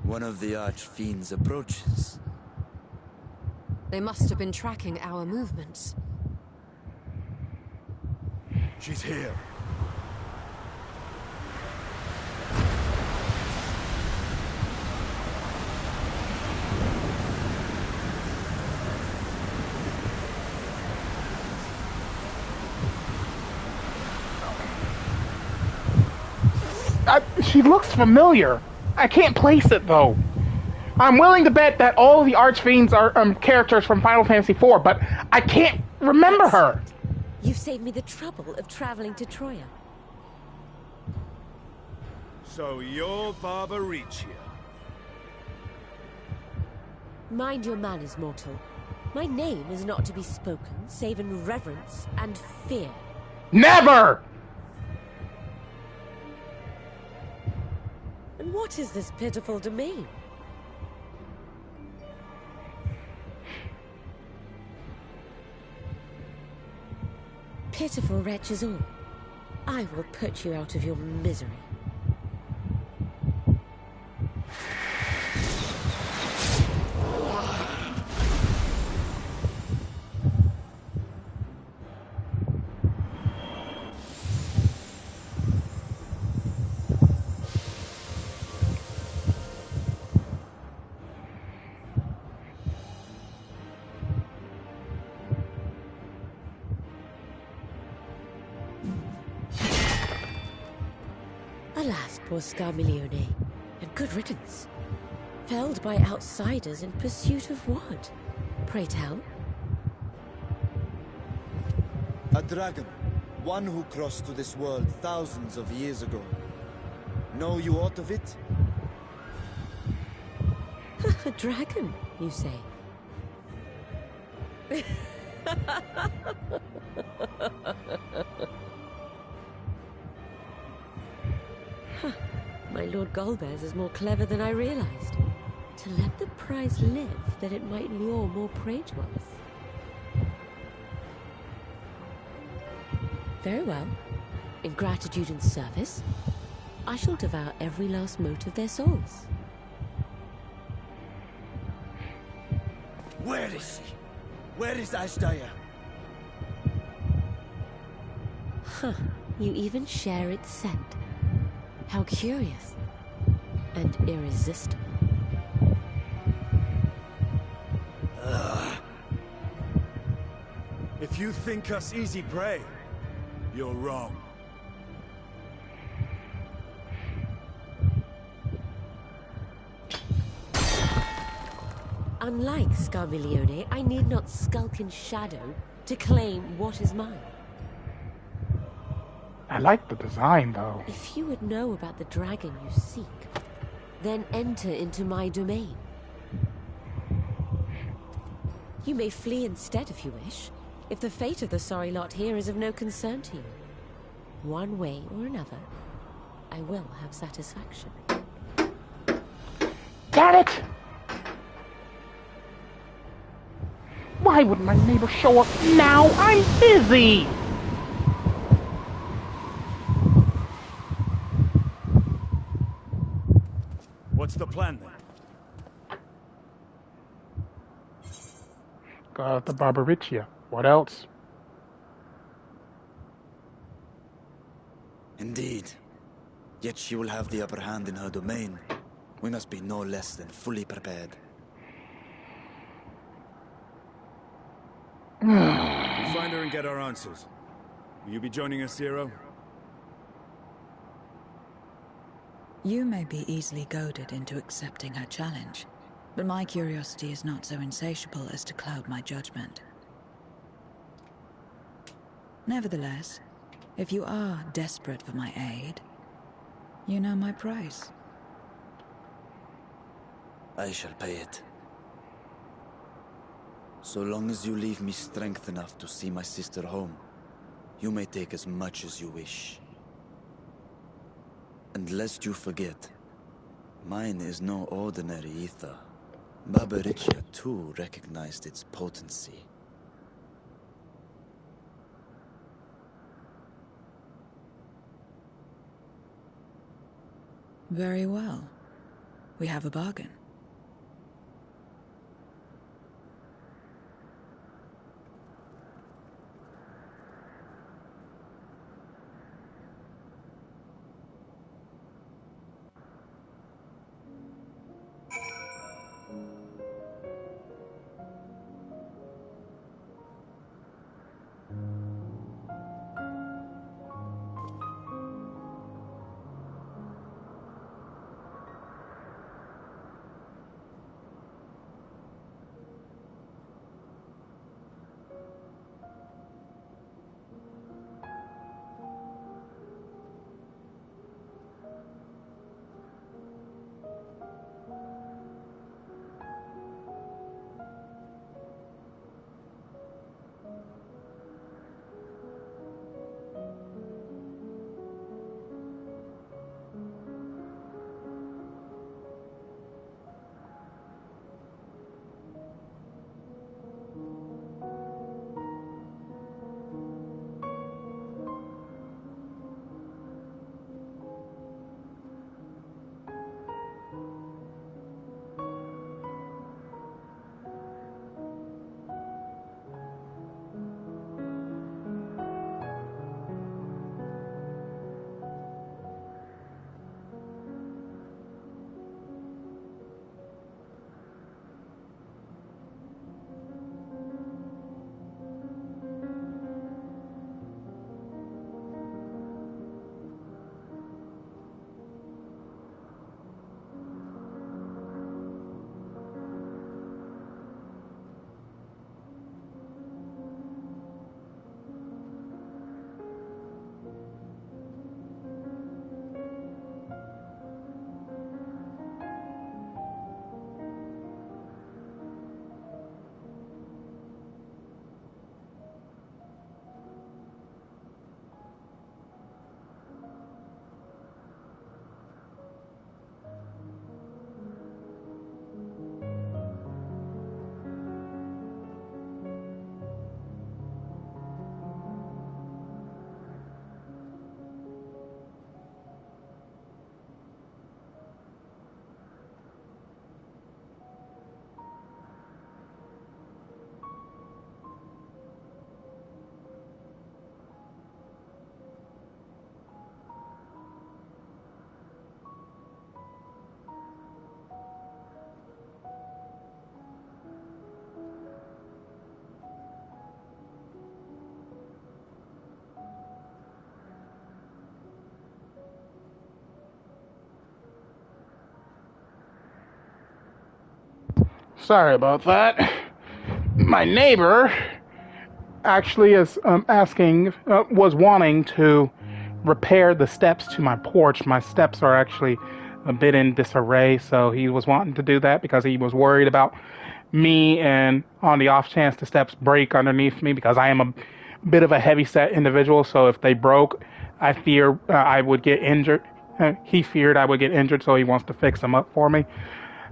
One of the Archfiends approaches. They must have been tracking our movements. She's here. She looks familiar. I can't place it, though. I'm willing to bet that all the Archfiends are characters from Final Fantasy IV, but I can't remember her. You saved me the trouble of traveling to Troya. So you're Barbariccia. Mind your manners, mortal. My name is not to be spoken, save in reverence and fear. Never! And what is this pitiful domain? Pitiful wretches all. I will put you out of your misery. Alas, poor Scarmiglione, and good riddance. Felled by outsiders in pursuit of what? Pray tell? A dragon. One who crossed to this world thousands of years ago. Know you aught of it? A dragon, you say? My Lord Golbez is more clever than I realized. To let the prize live, that it might lure more prey to us. Very well. In gratitude and service, I shall devour every last mote of their souls. Where is he? Where is Ashdaya? Huh. You even share its scent. How curious. And irresistible. If you think us easy prey, you're wrong. Unlike Scarmiglione, I need not skulk in shadow to claim what is mine. I like the design, though. If you would know about the dragon you seek, then enter into my domain. You may flee instead if you wish, if the fate of the sorry lot here is of no concern to you. One way or another, I will have satisfaction. Got it! Why would my neighbor show up now? I'm busy! What's the plan then? Got the Barbariccia. What else? Indeed. Yet she will have the upper hand in her domain. We must be no less than fully prepared. We'll find her and get our answers. Will you be joining us, Zero? You may be easily goaded into accepting her challenge, but my curiosity is not so insatiable as to cloud my judgment. Nevertheless, if you are desperate for my aid, you know my price. I shall pay it. So long as you leave me strength enough to see my sister home, you may take as much as you wish. And lest you forget, mine is no ordinary ether. Barbariccia too recognized its potency. Very well. We have a bargain. Sorry about that. My neighbor actually is was wanting to repair the steps to my porch. My steps are actually a bit in disarray, so he was wanting to do that because he was worried about me, and on the off chance the steps break underneath me, because I am a bit of a heavy set individual, so if they broke, I fear I would get injured. He feared I would get injured, so he wants to fix them up for me.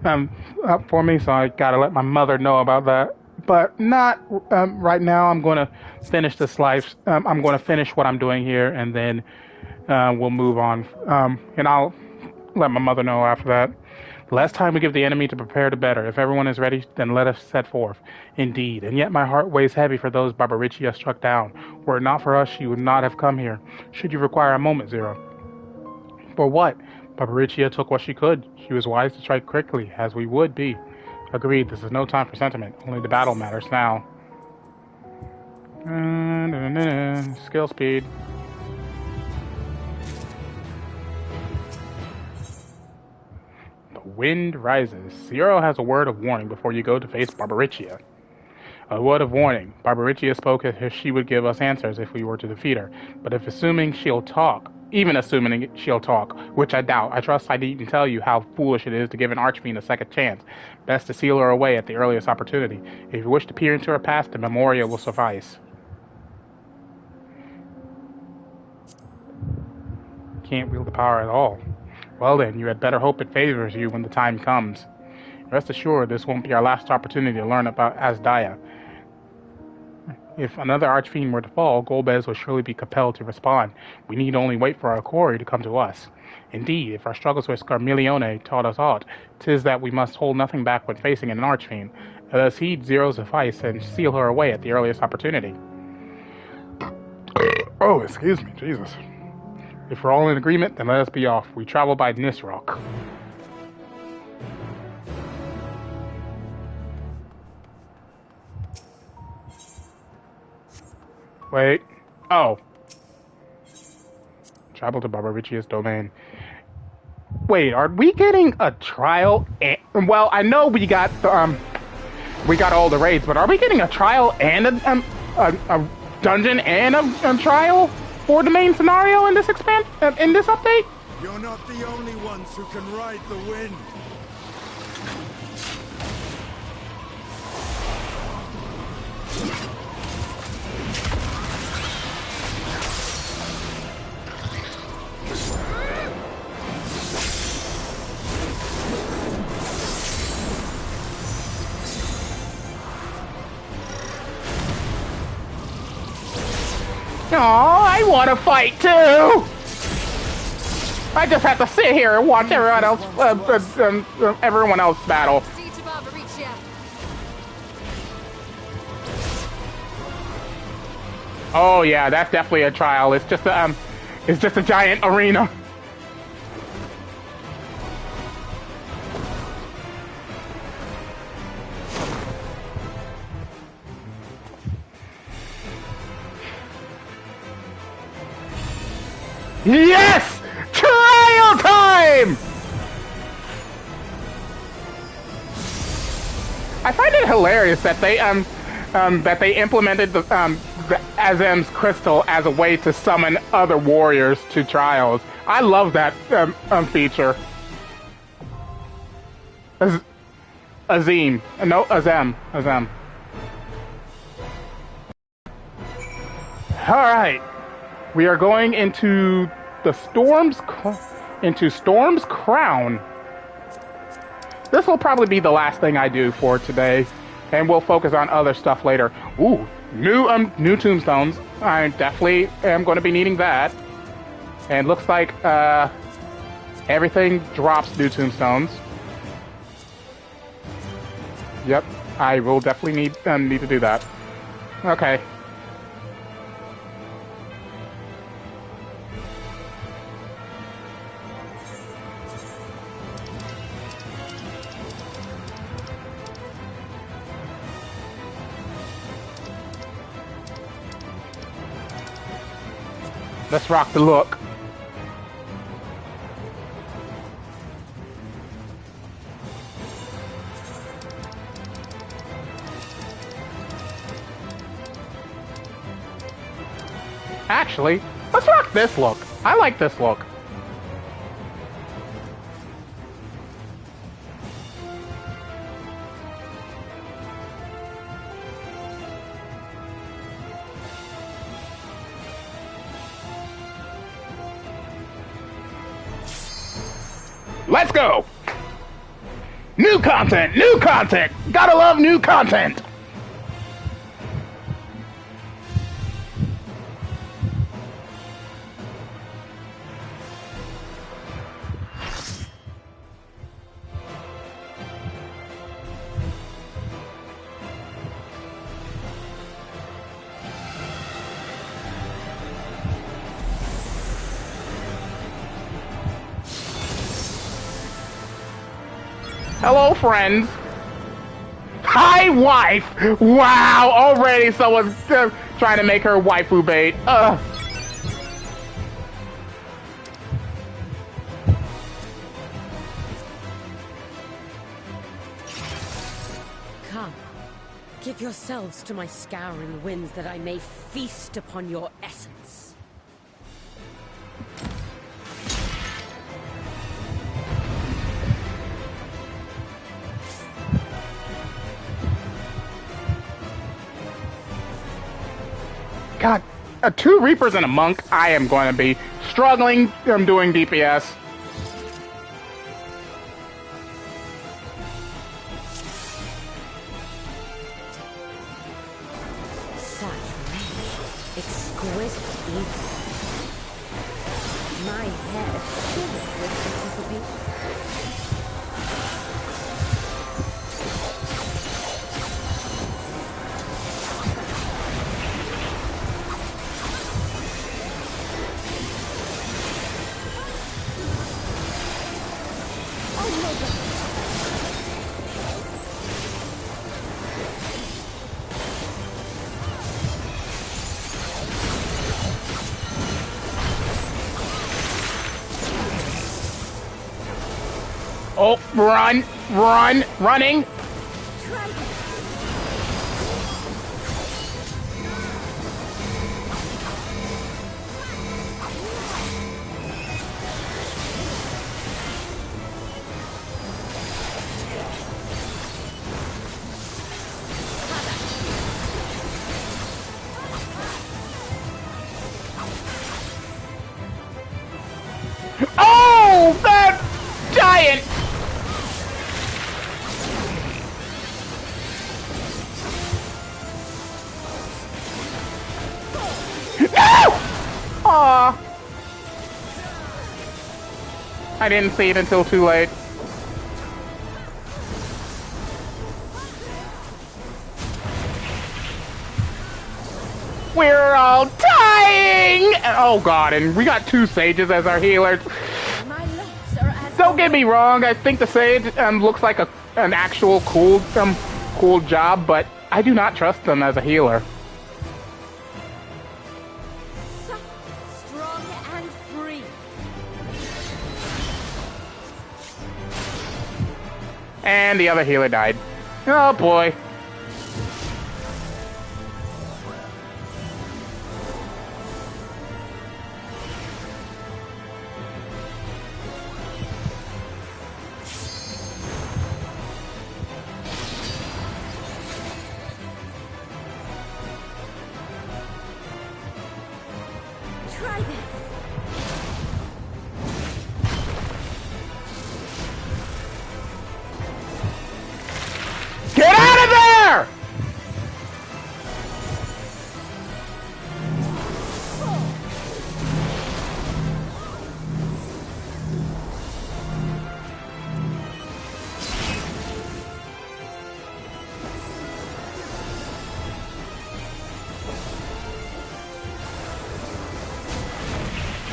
So I gotta let my mother know about that. But not right now. I'm going to finish this life. I'm going to finish what I'm doing here, and then we'll move on. And I'll let my mother know after that. The less time we give the enemy to prepare, the better. If everyone is ready, then let us set forth. Indeed, and yet my heart weighs heavy for those Barbariccia struck down. Were it not for us, she would not have come here. Should you require a moment, Zero? For what? Barbariccia took what she could. She was wise to strike quickly, as we would be. Agreed, this is no time for sentiment. Only the battle matters now. Skill speed. The wind rises. Zero has a word of warning before you go to face Barbariccia. A word of warning. Barbariccia spoke as if she would give us answers if we were to defeat her. But if assuming she'll talk, even assuming she'll talk, which I doubt, I trust I needn't tell you how foolish it is to give an Archfiend a second chance. Best to seal her away at the earliest opportunity. If you wish to peer into her past, the memorial will suffice. Can't wield the power at all. Well then, you had better hope it favors you when the time comes. Rest assured, this won't be our last opportunity to learn about Azdia. If another Archfiend were to fall, Golbez will surely be compelled to respond. We need only wait for our quarry to come to us. Indeed, if our struggles with Scarmiglione taught us aught, 'tis that we must hold nothing back when facing an Archfiend. Let us heed Zero's advice and seal her away at the earliest opportunity. Oh, excuse me, Jesus. If we're all in agreement, then let us be off. We travel by Nisroch. Wait. Oh. Travel to Barbariccia's domain. Wait, are we getting a trial? Well, I know we got all the raids, but are we getting a trial and a dungeon and a trial for the main scenario in this in this update? You're not the only ones who can ride the wind. Oh, I want to fight too! I just have to sit here and watch everyone else battle. Oh yeah, that's definitely a trial. It's just a giant arena. Yes! Trial time! I find it hilarious that they implemented the Azem's crystal as a way to summon other warriors to trials. I love that feature. Azem. All right. We are going into the Storm's Crown. This will probably be the last thing I do for today, and we'll focus on other stuff later. Ooh, new tombstones. I definitely am going to be needing that. And looks like everything drops new tombstones. Yep, I will definitely need to do that. Okay. Let's rock the look. Actually, let's rock this look. I like this look. Let's go! New content! New content! Gotta love new content! Hello, friends. Hi, wife. Wow, already someone's trying to make her waifu bait. Come, give yourselves to my scouring winds that I may feast upon your essence. God, 2 Reapers and a Monk, I am going to be struggling doing DPS. Such rich, exquisite evil. My head filled with anticipation. Oh, run, run, running. Oh, that giant. Aw. I didn't see it until too late. We're all dying! Oh god, and we got 2 sages as our healers. Don't get me wrong, I think the sage looks like an actual cool job, but I do not trust them as a healer. And the other healer died. Oh boy. Try this. Get out of there!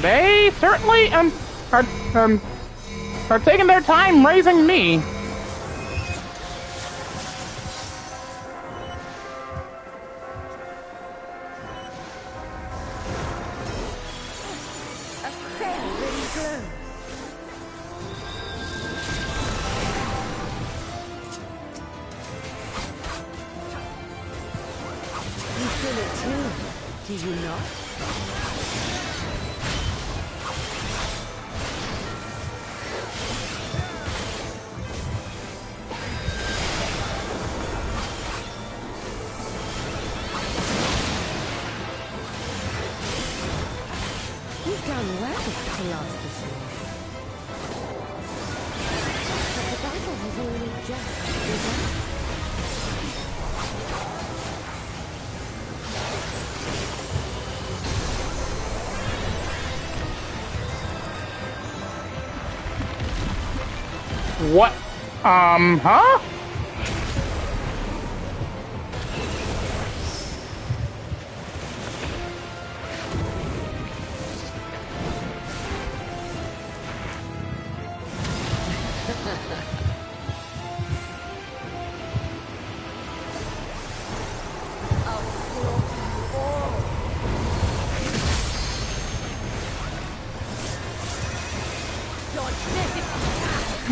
They certainly are taking their time raising me. You feel it too, do you not? You've done well to last this long. But the battle has only just begun. What? Huh?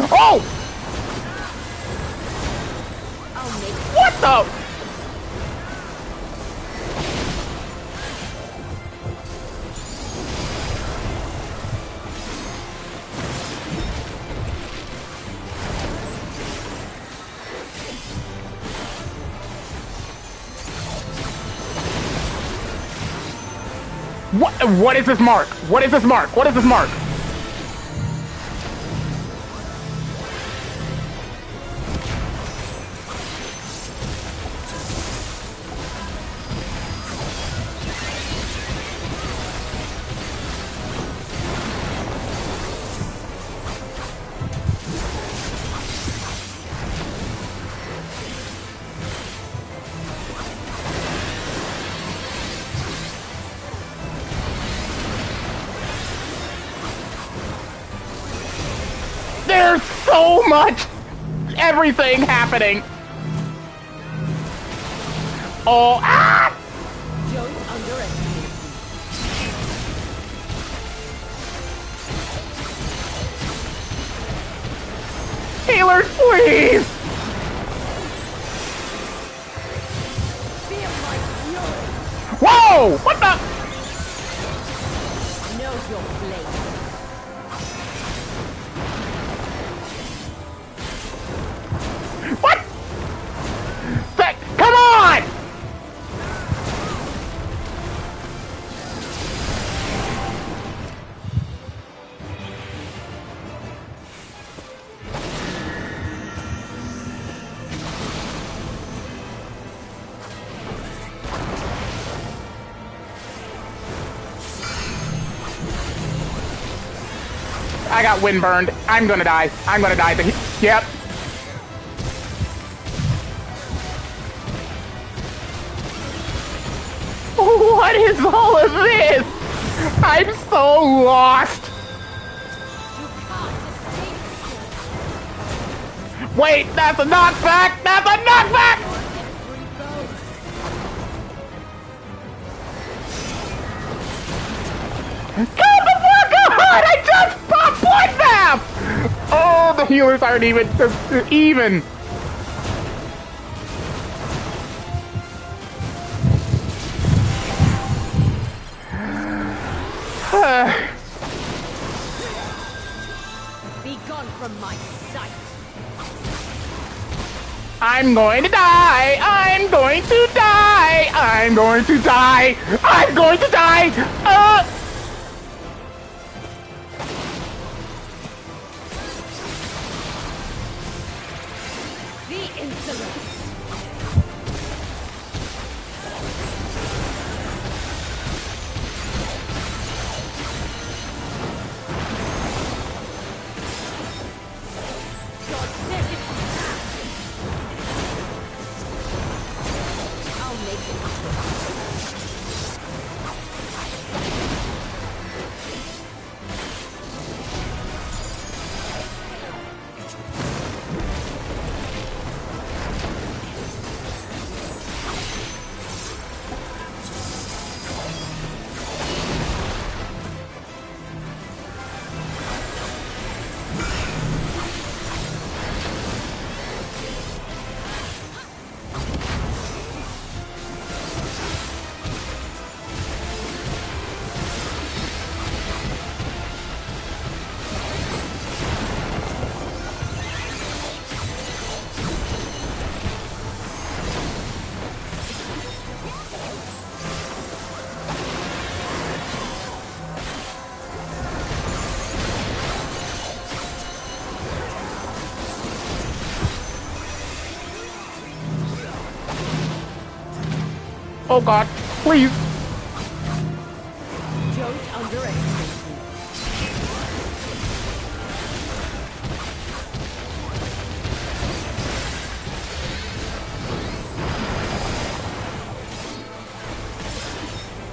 Oh! What the? What is this mark? What is this mark? What is this mark? There's so much everything happening. Oh, ah! Don't underestimate me. Healers, please! Feel my fury. Whoa! What the? Know your place. What? Come on! I got windburned. I'm gonna die. I'm gonna die. Yep. What is all of this? I'm so lost. Wait, that's a knockback. That's a knockback. Come the fuck on! I just popped bloodbath. Oh, the healers aren't even even. Be gone from my sight. I'm going to die. I'm going to die. I'm going to die. I'm going to die. The insolence. Oh god, please. Don't underestimate me.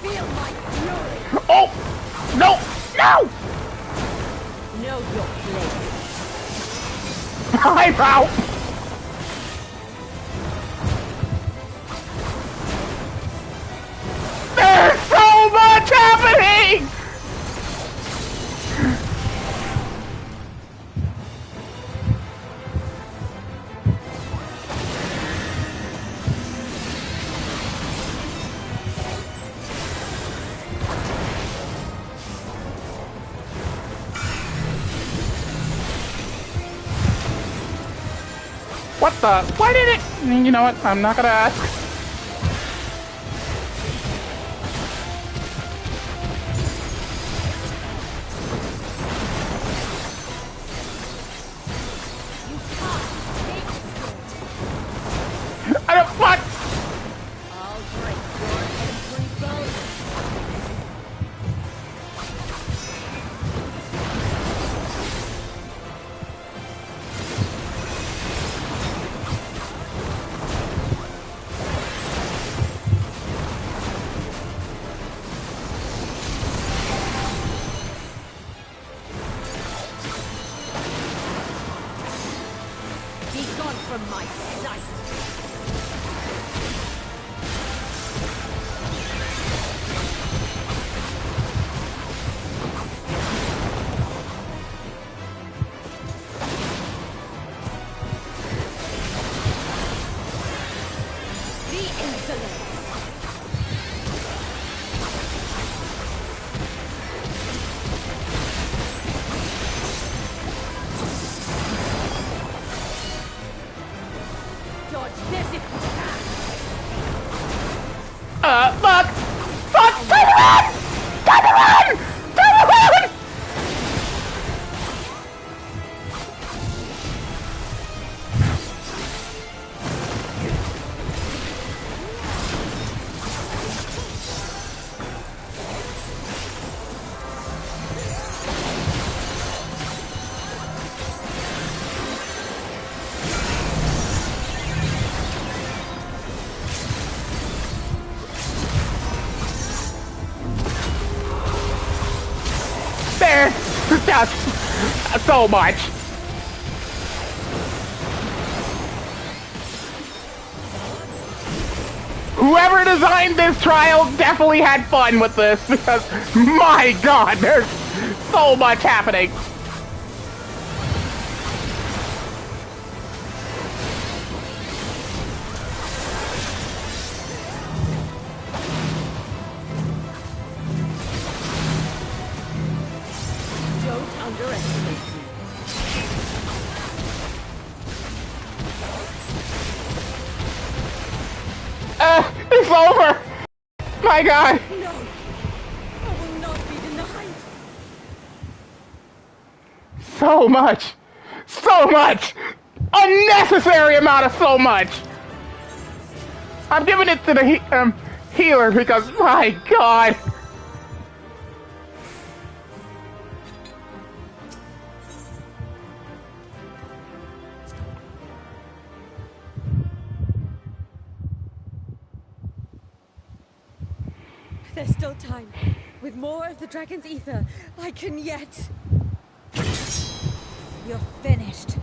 Feel my fury! Oh! No! No! Know your place. I'm out! There's so much happening! What the? Why did it? You know what? I'm not gonna ask. I don't want. I'll break your every bone. Be gone from my sight. The insolence! Dodge this if you can! Fuck! Fuck! Turn around! Turn around! Turn around! There! Just so much! Whoever designed this trial definitely had fun with this, because, my god, there's so much happening! Don't underestimate me. It's over! My god! No! I will not be denied! So much! So much! Unnecessary amount of so much! I'm giving it to the healer because, my god! There's still time. With more of the dragon's ether, I can yet... You're finished.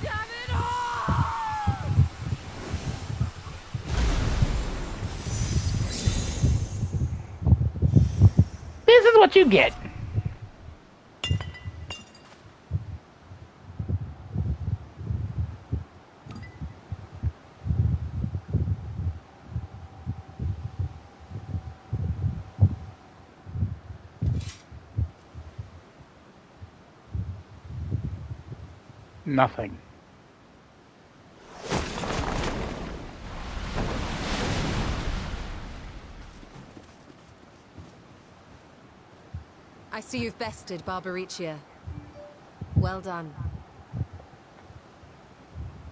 Damn it all! This is what you get. Nothing. I see you've bested Barbaricia. Well done.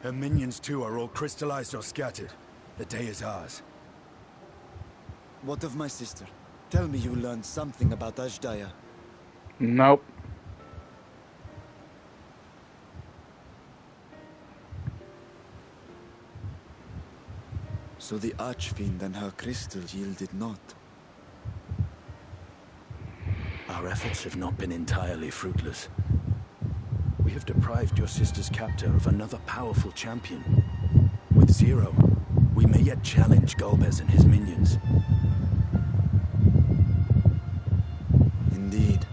Her minions too are all crystallized or scattered. The day is ours. What of my sister? Tell me you learned something about Ashdaya. Nope. So the Archfiend and her crystal yielded not. Our efforts have not been entirely fruitless. We have deprived your sister's captor of another powerful champion. With Zero, we may yet challenge Golbez and his minions. Indeed.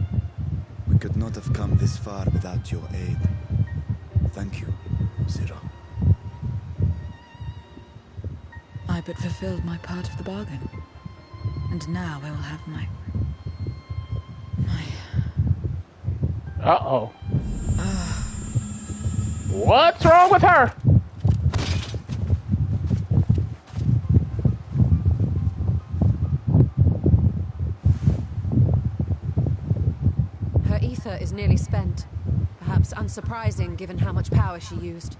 We could not have come this far without your aid. Thank you, Zero. I but fulfilled my part of the bargain. And now I will have my... Uh-oh. What's wrong with her? Her ether is nearly spent. Perhaps unsurprising given how much power she used.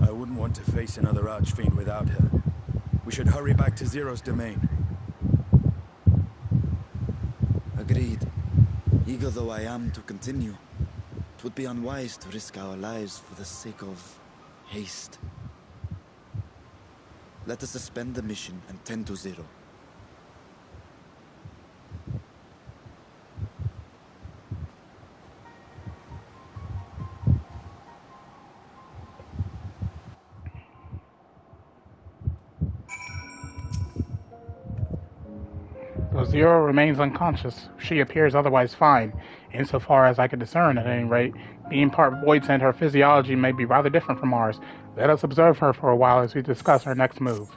I wouldn't want to face another Archfiend without her. We should hurry back to Zero's domain. Agreed. Eager though I am to continue, it would be unwise to risk our lives for the sake of haste. Let us suspend the mission and tend to Zero. Though Zero remains unconscious, she appears otherwise fine, insofar as I can discern at any rate. Being part void sent, her physiology may be rather different from ours. Let us observe her for a while as we discuss our next move.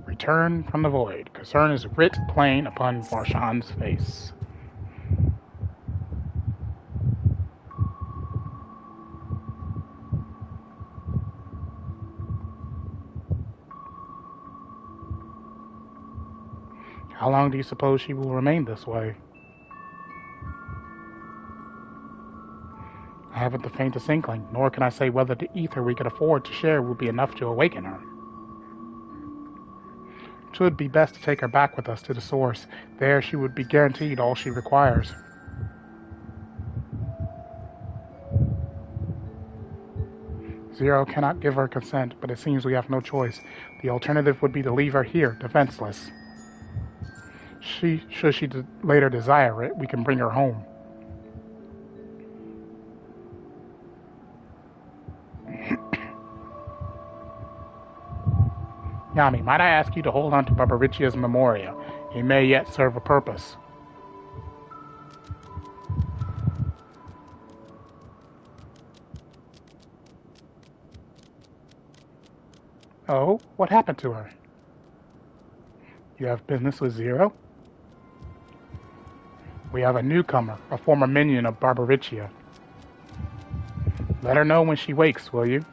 Return from the void. Concern is writ plain upon Varshan's face. How long do you suppose she will remain this way? I haven't the faintest inkling, nor can I say whether the ether we could afford to share will be enough to awaken her. It would be best to take her back with us to the source. There she would be guaranteed all she requires. Zero cannot give her consent, but it seems we have no choice. The alternative would be to leave her here, defenseless. Should she later desire it, we can bring her home. Yami, might I ask you to hold on to Barbarichia's memoria? He may yet serve a purpose. Oh, what happened to her? You have business with Zero? We have a newcomer, a former minion of Barbarichia. Let her know when she wakes, will you?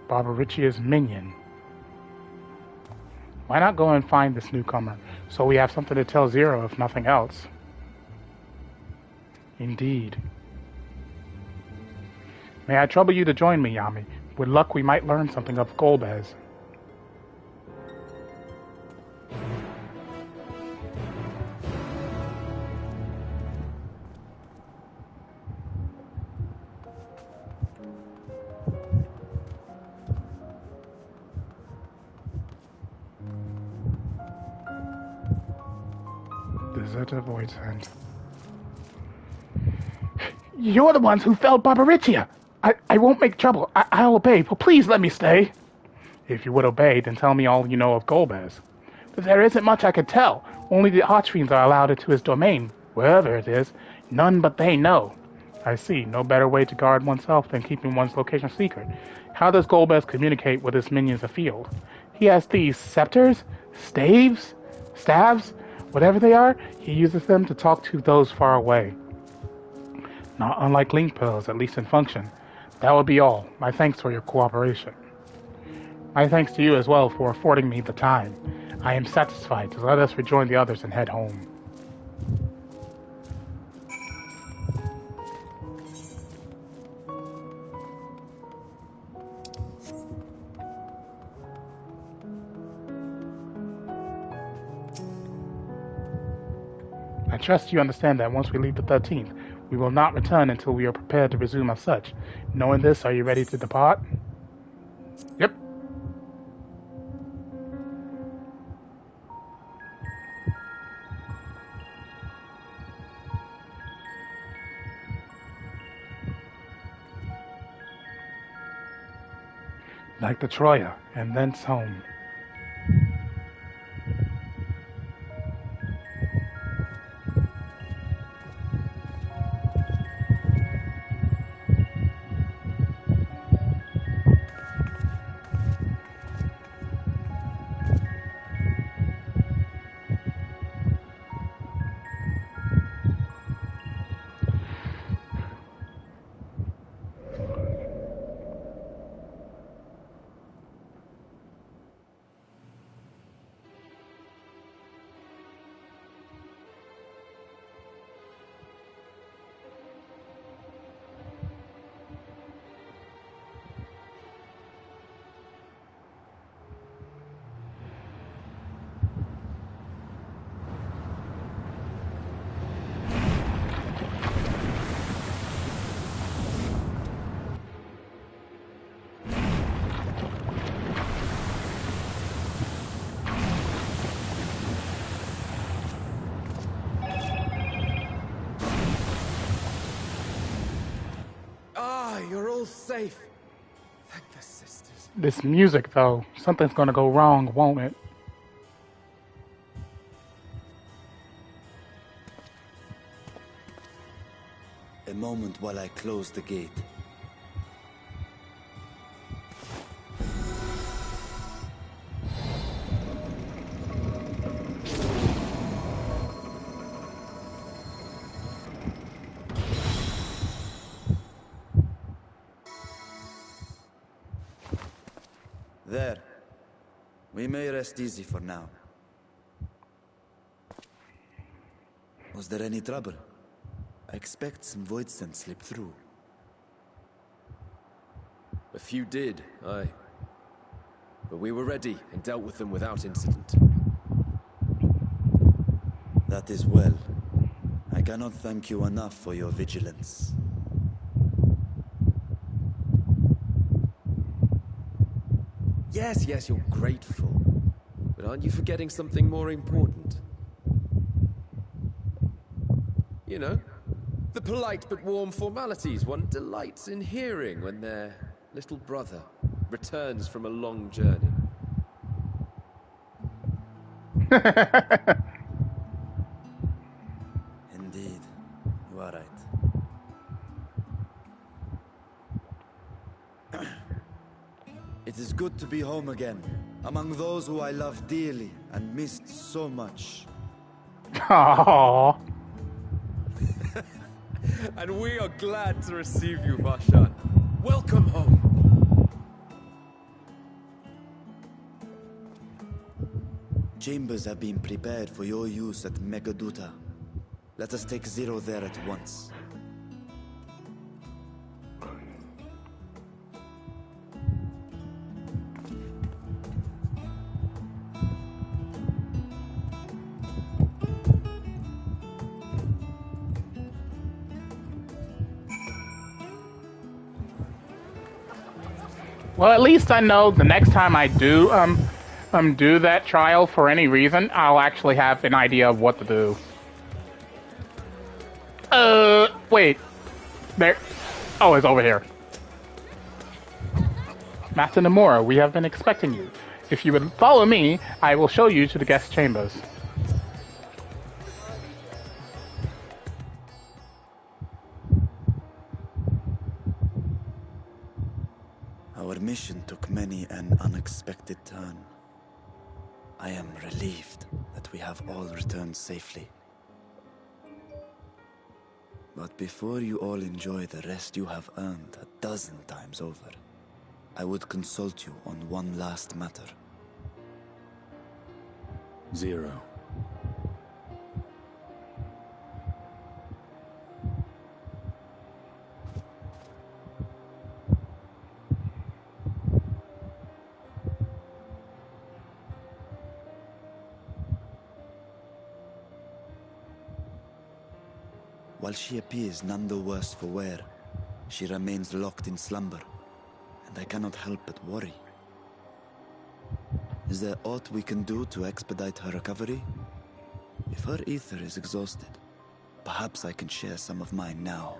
Barbarichia's minion. Why not go and find this newcomer, so we have something to tell Zero, if nothing else? Indeed. May I trouble you to join me, Yami? With luck, we might learn something of Golbez. Deserter Void Sand. You're the ones who felled Barbarichia! I won't make trouble. I'll obey, but please let me stay. If you would obey, then tell me all you know of Golbez. But there isn't much I could tell. Only the Archfiends are allowed into his domain, wherever it is. None but they know. I see. No better way to guard oneself than keeping one's location secret. How does Golbez communicate with his minions afield? He has these scepters, staves, whatever they are. He uses them to talk to those far away. Not unlike link pills, at least in function. That would be all. My thanks for your cooperation. My thanks to you as well for affording me the time. I am satisfied, so let us rejoin the others and head home. I trust you understand that once we leave the 13th, we will not return until we are prepared to resume as such. Knowing this, are you ready to depart? Yep. Like the Troya, and thence home. You're all safe. Thank the sisters. This music, though, something's gonna go wrong, won't it? A moment while I close the gate. There. We may rest easy for now. Was there any trouble? I expect some void scent slipped through. A few did, aye. But we were ready and dealt with them without incident. That is well. I cannot thank you enough for your vigilance. Yes, you're grateful. But aren't you forgetting something more important? You know, the polite but warm formalities one delights in hearing when their little brother returns from a long journey. Indeed, you are right. It is good to be home again, among those who I love dearly and missed so much. Aww. And we are glad to receive you, Vashan. Welcome home. Chambers have been prepared for your use at Megaduta. Let us take Zero there at once. Well, at least I know the next time I do do that trial for any reason, I'll actually have an idea of what to do. Wait. There. Oh, it's over here. Master Nomura, we have been expecting you. If you would follow me, I will show you to the guest chambers. Our mission took many an unexpected turn. I am relieved that we have all returned safely. But before you all enjoy the rest you have earned 12 times over, I would consult you on one last matter. Zero. While she appears none the worse for wear, she remains locked in slumber, and I cannot help but worry. Is there aught we can do to expedite her recovery? If her ether is exhausted, perhaps I can share some of mine now.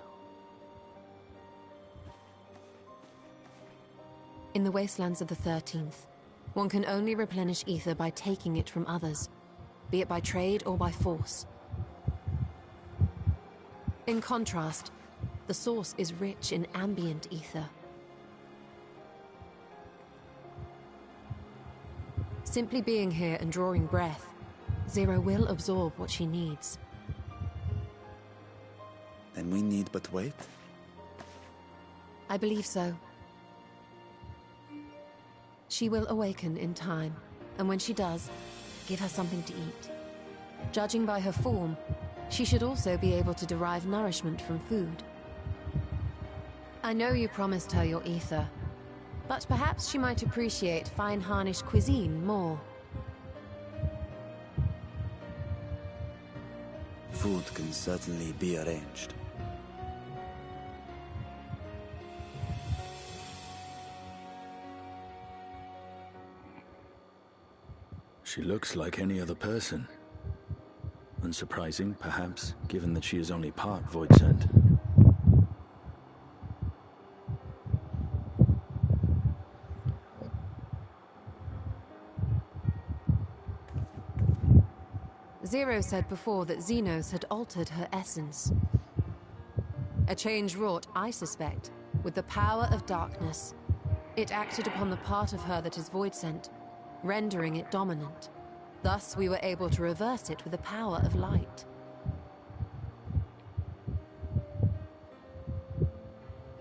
In the wastelands of the 13th, one can only replenish ether by taking it from others, be it by trade or by force. In contrast, the source is rich in ambient ether. Simply being here and drawing breath, Zero will absorb what she needs. Then we need but wait? I believe so. She will awaken in time, and when she does, give her something to eat. Judging by her form, she should also be able to derive nourishment from food. I know you promised her your ether, but perhaps she might appreciate fine harnish cuisine more. Food can certainly be arranged. She looks like any other person. Unsurprising, perhaps, given that she is only part void-sent. Zero said before that Xenos had altered her essence. A change wrought, I suspect, with the power of darkness. It acted upon the part of her that is void-sent, rendering it dominant. Thus, we were able to reverse it with the power of light.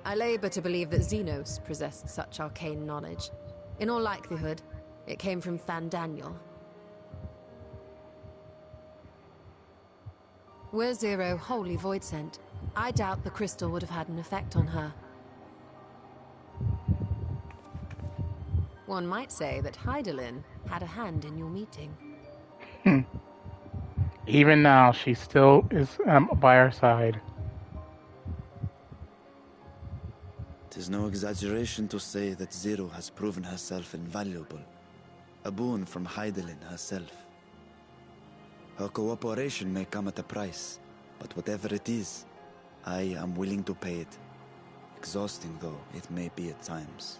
I labor to believe that Xenos possessed such arcane knowledge. In all likelihood, it came from Fandaniel. Were Zero wholly void-sent, I doubt the crystal would have had an effect on her. One might say that Hydaelyn had a hand in your meeting. Even now, she still is by our side. Tis no exaggeration to say that Zero has proven herself invaluable. A boon from Hydaelyn herself. Her cooperation may come at a price, but whatever it is, I am willing to pay it. Exhausting though it may be at times.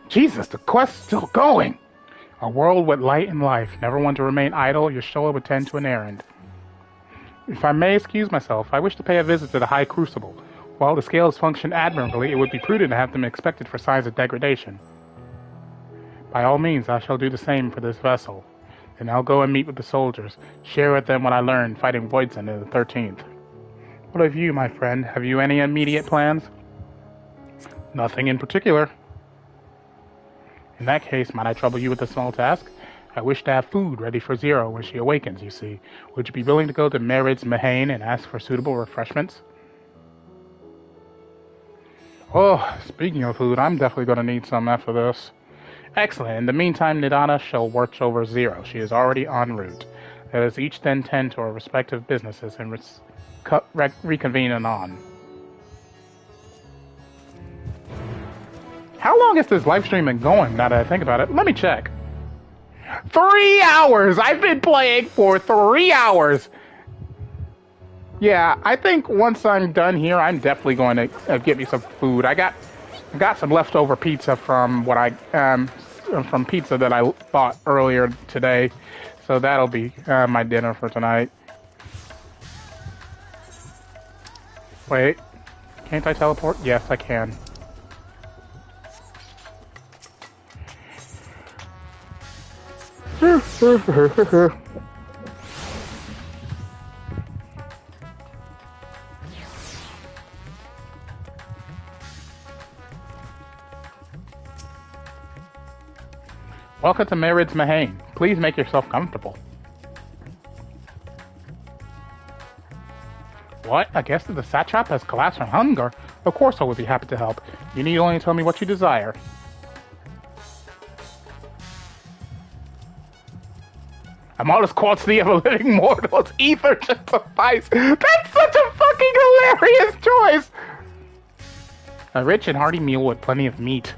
Jesus, the quest's still going! A world with light and life, never one to remain idle, your show would tend to an errand. If I may excuse myself, I wish to pay a visit to the High Crucible. While the scales function admirably, it would be prudent to have them inspected for signs of degradation. By all means, I shall do the same for this vessel. Then I'll go and meet with the soldiers, share with them what I learned fighting Voidson in the 13th. What of you, my friend? Have you any immediate plans? Nothing in particular. In that case, might I trouble you with a small task? I wish to have food ready for Zero when she awakens, you see. Would you be willing to go to Merid's Mahane and ask for suitable refreshments? Oh, speaking of food, I'm definitely going to need some after this. Excellent. In the meantime, Nidana shall watch over Zero. She is already en route. Let us each then tend to our respective businesses and reconvene anon. How long has this live stream been going, now that I think about it? Let me check. 3 hours! I've been playing for 3 hours! Yeah, I think once I'm done here, I'm definitely going to get me some food. I got some leftover pizza from from pizza that I bought earlier today, so that'll be my dinner for tonight. Wait. Can't I teleport? Yes, I can. Welcome to Merid's Mahane. Please make yourself comfortable. What? A guest of the Satrap has collapsed from hunger? Of course I would be happy to help. You need only tell me what you desire. A modest quantity of a living mortal's ether should suffice. That's such a fucking hilarious choice! A rich and hearty meal with plenty of meat.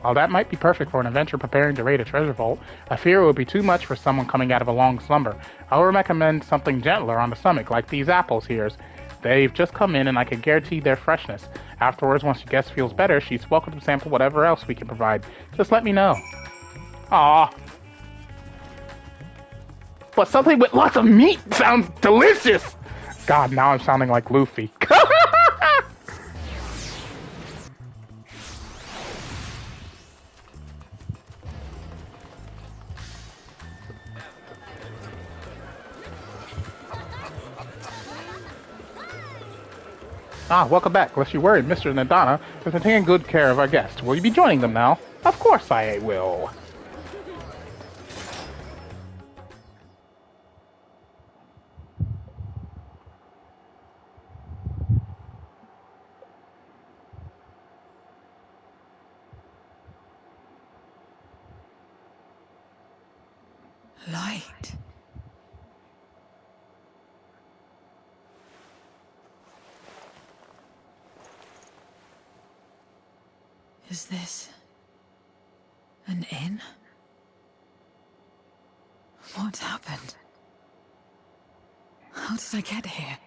While that might be perfect for an adventurer preparing to raid a treasure vault, I fear it would be too much for someone coming out of a long slumber. I would recommend something gentler on the stomach, like these apples here. They've just come in and I can guarantee their freshness. Afterwards, once your guest feels better, she's welcome to sample whatever else we can provide. Just let me know. Aww. But something with lots of meat sounds delicious! God, now I'm sounding like Luffy. Welcome back. Lest you worry, Mr. Nadana has been taking good care of our guests. Will you be joining them now? Of course I will. Light. Is this an inn? What happened? How did I get here?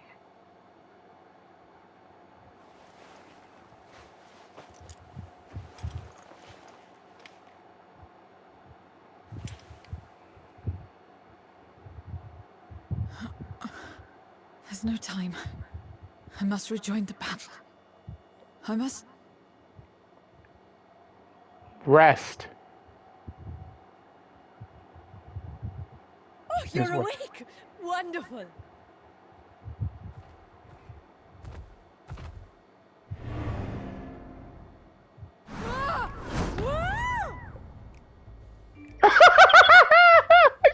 There's no time. I must rejoin the battle. I must... Rest. Oh, you're awake! Wonderful!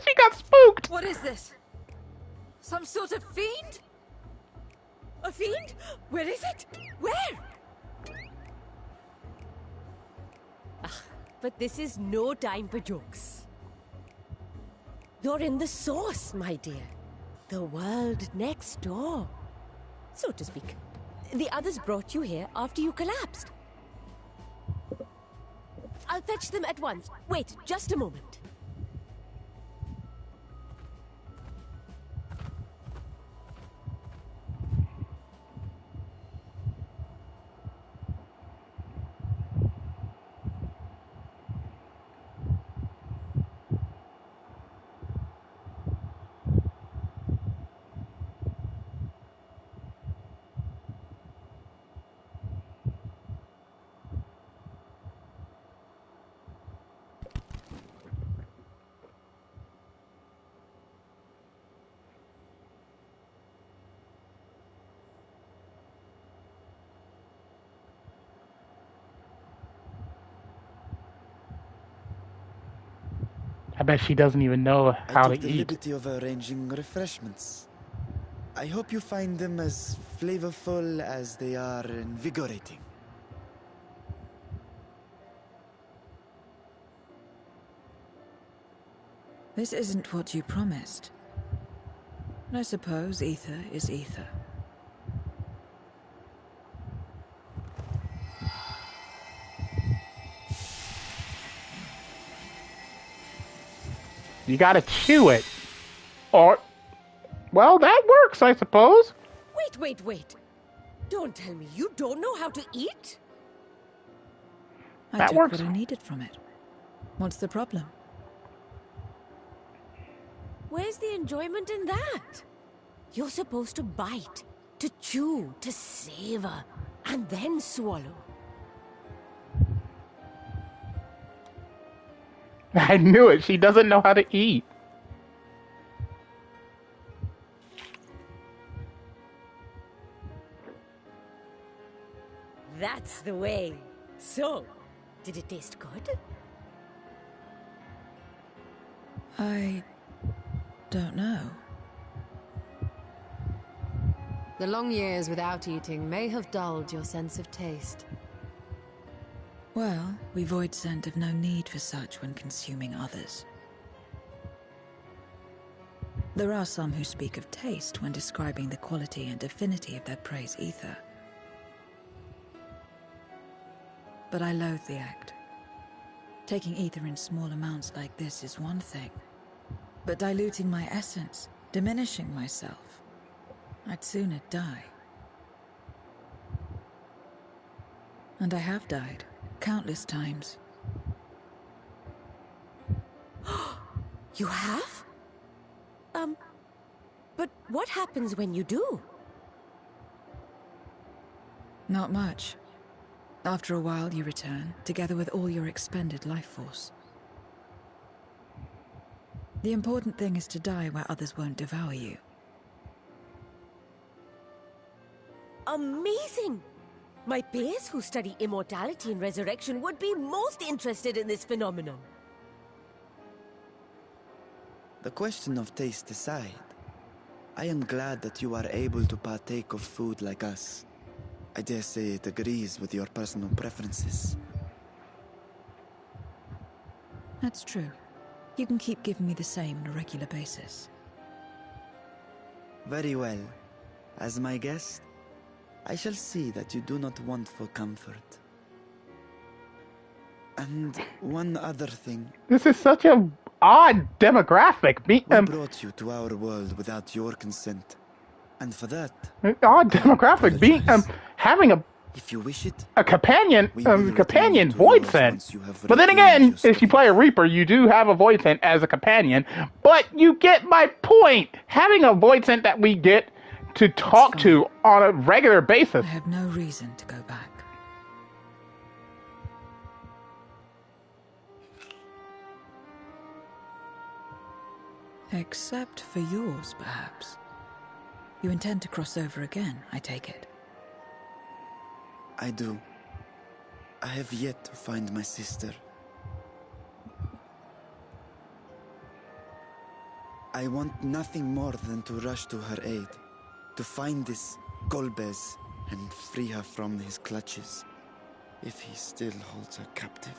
She got spooked! What is this? Some sort of fiend? A fiend? Where is it? Where? But this is no time for jokes. You're in the source, my dear. The world next door, so to speak. The others brought you here after you collapsed. I'll fetch them at once. Wait, just a moment. I bet she doesn't even know how to I took the eat. liberty of arranging refreshments. I hope you find them as flavorful as they are invigorating. This isn't what you promised. I suppose ether is ether. You gotta chew it. Or... well, that works, I suppose. Wait. Don't tell me you don't know how to eat? I That took works. what I needed from it. What's the problem? Where's the enjoyment in that? You're supposed to bite, to chew, to savor, and then swallow. I knew it. She doesn't know how to eat. That's the way. So, did it taste good? I don't know. The long years without eating may have dulled your sense of taste. Well, we void scent have no need for such when consuming others. There are some who speak of taste when describing the quality and affinity of their prey's ether. But I loathe the act. Taking ether in small amounts like this is one thing. But diluting my essence, diminishing myself, I'd sooner die. And I have died, countless times. You have? But what happens when you do? Not much. After a while, you return, together with all your expended life force. The important thing is to die where others won't devour you. Amazing! My peers who study immortality and resurrection would be most interested in this phenomenon. The question of taste aside, I am glad that you are able to partake of food like us. I dare say it agrees with your personal preferences. That's true. You can keep giving me the same on a regular basis. Very well. As my guest, I shall see that you do not want for comfort. And one other thing. This is such a odd demographic. We brought you to our world without your consent. And for that, odd demographic. Having a, if you wish it, a companion void scent. But then again, if you play a Reaper, you do have a void scent as a companion. But you get my point. Having a void scent that we get to talk to on a regular basis. I have no reason to go back. Except for yours, perhaps. You intend to cross over again, I take it. I do. I have yet to find my sister. I want nothing more than to rush to her aid, to find this Golbez and free her from his clutches, if he still holds her captive.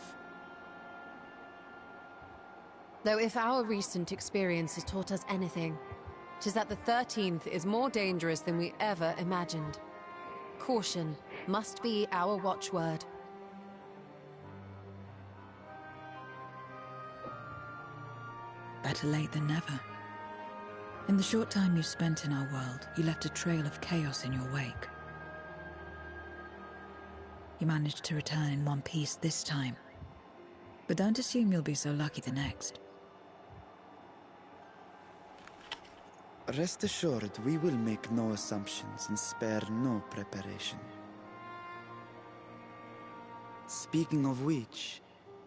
Though if our recent experience has taught us anything, 'tis that the 13th is more dangerous than we ever imagined. Caution must be our watchword. Better late than never. In the short time you spent in our world, you left a trail of chaos in your wake. You managed to return in one piece this time. But don't assume you'll be so lucky the next. Rest assured, we will make no assumptions and spare no preparation. Speaking of which,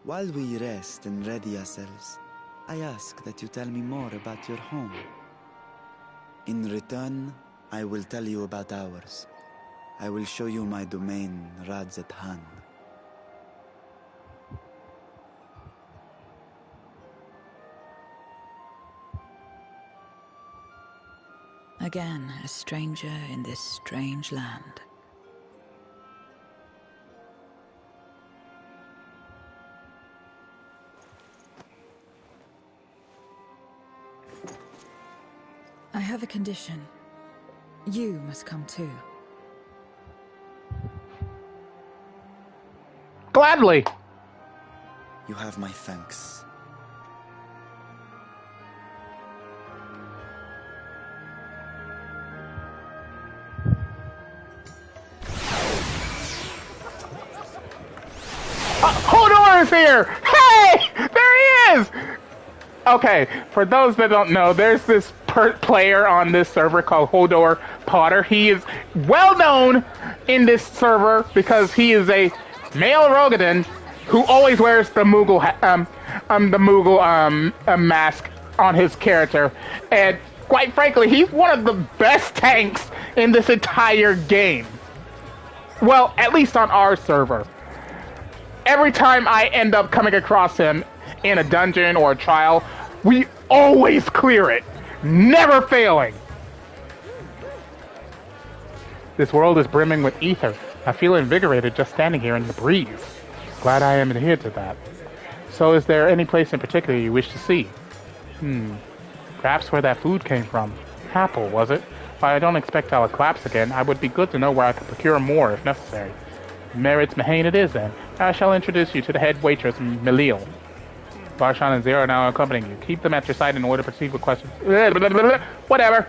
while we rest and ready ourselves, I ask that you tell me more about your home. In return, I will tell you about ours. I will show you my domain, Radzatan. Again, a stranger in this strange land. I have a condition. You must come too. Gladly. You have my thanks. Hodor is here! Hey! There he is! Okay, for those that don't know, there's this player on this server called Hodor Potter. He is well known in this server because he is a male Rogadin who always wears the Moogle mask on his character, and quite frankly, he's one of the best tanks in this entire game. Well, at least on our server. Every time I end up coming across him in a dungeon or a trial, we always clear it, never failing. This world is brimming with ether. I feel invigorated just standing here in the breeze. Glad I am adhered to that. So is there any place in particular you wish to see? Perhaps where that food came from. Apple, was it? While I don't expect I'll collapse again, I would be good to know where I could procure more if necessary. Merit's Mahane it is then. I shall introduce you to the head waitress, Melil. Barshan and Zero are now accompanying you. Keep them at your side in order to proceed with questions. Whatever.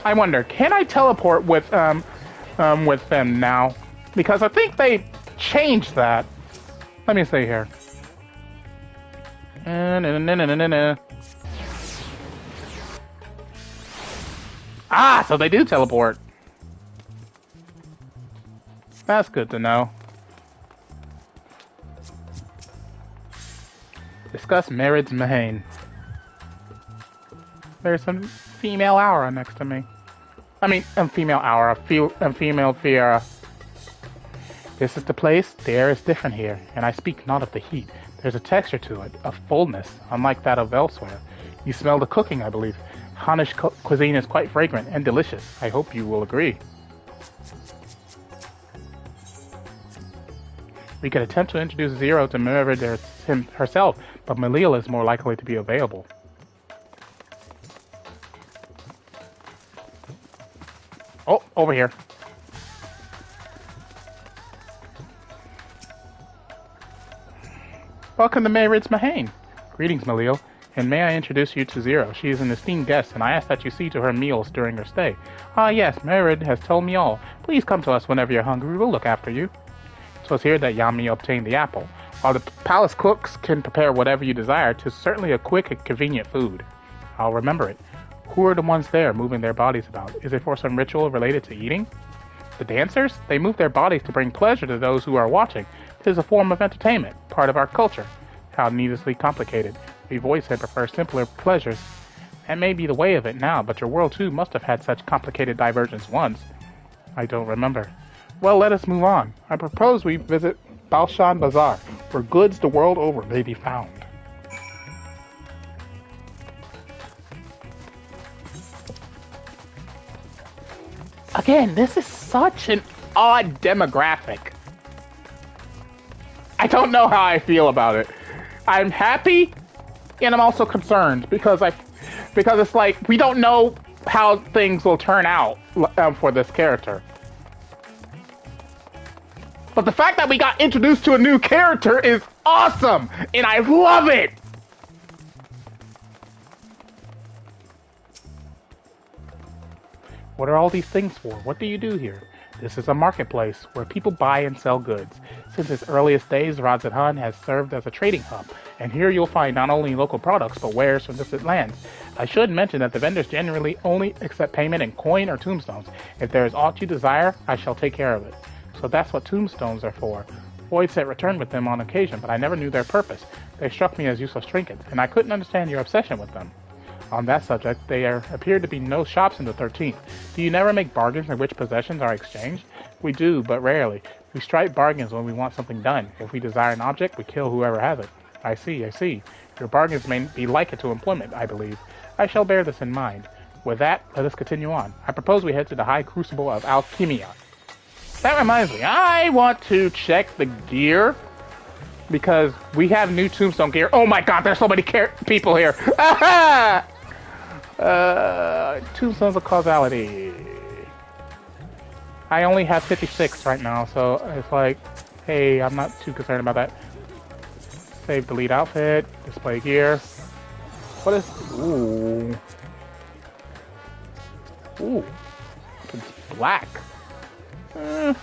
I wonder, can I teleport with them now? Because I think they changed that. Let me see here. Ah, so they do teleport. That's good to know. Discuss Merid's Mahane. There's some female aura next to me. I mean, female aura, female Fiera. This is the place. The air is different here, and I speak not of the heat. There's a texture to it, a fullness, unlike that of elsewhere. You smell the cooking, I believe. Hanish cuisine is quite fragrant and delicious. I hope you will agree. We could attempt to introduce Zero to Merid herself, but Melil is more likely to be available. Oh, over here. Welcome to Merid's Mahane. Greetings, Melil, and may I introduce you to Zero. She is an esteemed guest, and I ask that you see to her meals during her stay. Ah, yes, Merid has told me all. Please come to us whenever you're hungry. We'll look after you. It was here that Yami obtained the apple. While the palace cooks can prepare whatever you desire, 'tis certainly a quick and convenient food. I'll remember it. Who are the ones there moving their bodies about? Is it for some ritual related to eating? The dancers? They move their bodies to bring pleasure to those who are watching. 'Tis a form of entertainment, part of our culture. How needlessly complicated. We voice and prefer simpler pleasures. That may be the way of it now, but your world too must have had such complicated diversions once. I don't remember. Well, let us move on. I propose we visit Balshan Bazaar, where goods the world over may be found. Again, this is such an odd demographic. I don't know how I feel about it. I'm happy, and I'm also concerned because it's like we don't know how things will turn out for this character. But the fact that we got introduced to a new character is awesome, and I love it! What are all these things for? What do you do here? This is a marketplace where people buy and sell goods. Since its earliest days, Radzathan has served as a trading hub, and here you'll find not only local products, but wares from distant lands. I should mention that the vendors generally only accept payment in coin or tombstones. If there is aught you desire, I shall take care of it. So that's what tombstones are for. Void set returned with them on occasion, but I never knew their purpose. They struck me as useless trinkets, and I couldn't understand your obsession with them. On that subject, there appear to be no shops in the 13th. Do you never make bargains in which possessions are exchanged? We do, but rarely. We strike bargains when we want something done. If we desire an object, we kill whoever has it. I see. Your bargains may be likened to employment, I believe. I shall bear this in mind. With that, let us continue on. I propose we head to the High Crucible of Alchemia. That reminds me, I want to check the gear, because we have new tombstone gear. Oh my god, there's so many people here! Tombstones of Causality. I only have 56 right now, so it's like, hey, I'm not too concerned about that. Save delete outfit, display gear. What is... Ooh. It's black. I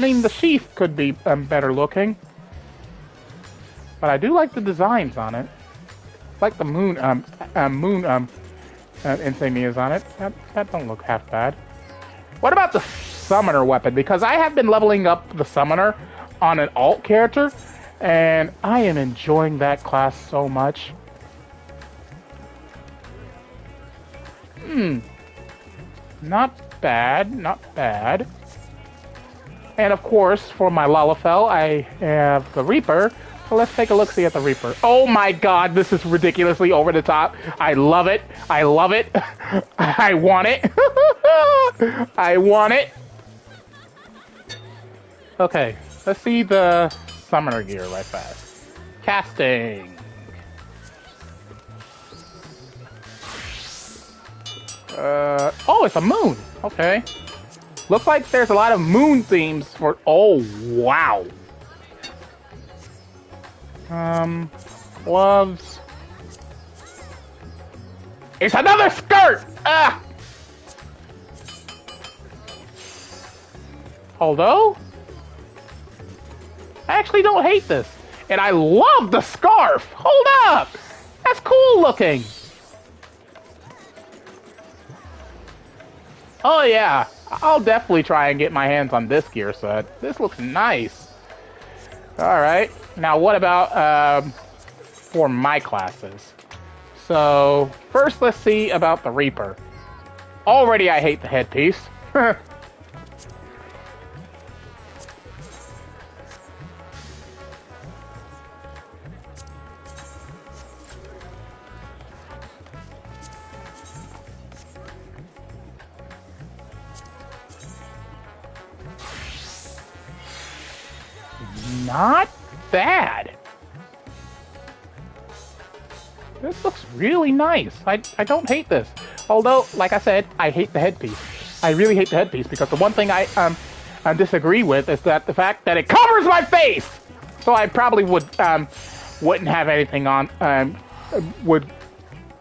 mean, the sheath could be better looking. But I do like the designs on it. Like the moon insignias on it. That don't look half bad. What about the summoner weapon? Because I have been leveling up the summoner on an alt character, and I am enjoying that class so much. Not bad, not bad. And of course, for my Lalafell, I have the Reaper. So let's take a look-see at the Reaper. Oh my god, this is ridiculously over the top. I love it. I love it. I want it. I want it. Okay, let's see the summoner gear right fast. Casting. Oh, it's a moon. Okay. Looks like there's a lot of moon themes for... Oh, wow. Gloves. It's another skirt! Ah! Although, I actually don't hate this. And I love the scarf! Hold up! That's cool looking! Oh yeah, I'll definitely try and get my hands on this gear set. This looks nice. Alright, now what about for my classes? So, first let's see about the Reaper. Already I hate the headpiece. Not bad. This looks really nice. I don't hate this. Although, like I said, I hate the headpiece. I really hate the headpiece because the one thing I disagree with is that the fact that it covers my face. So I probably wouldn't have anything on. Would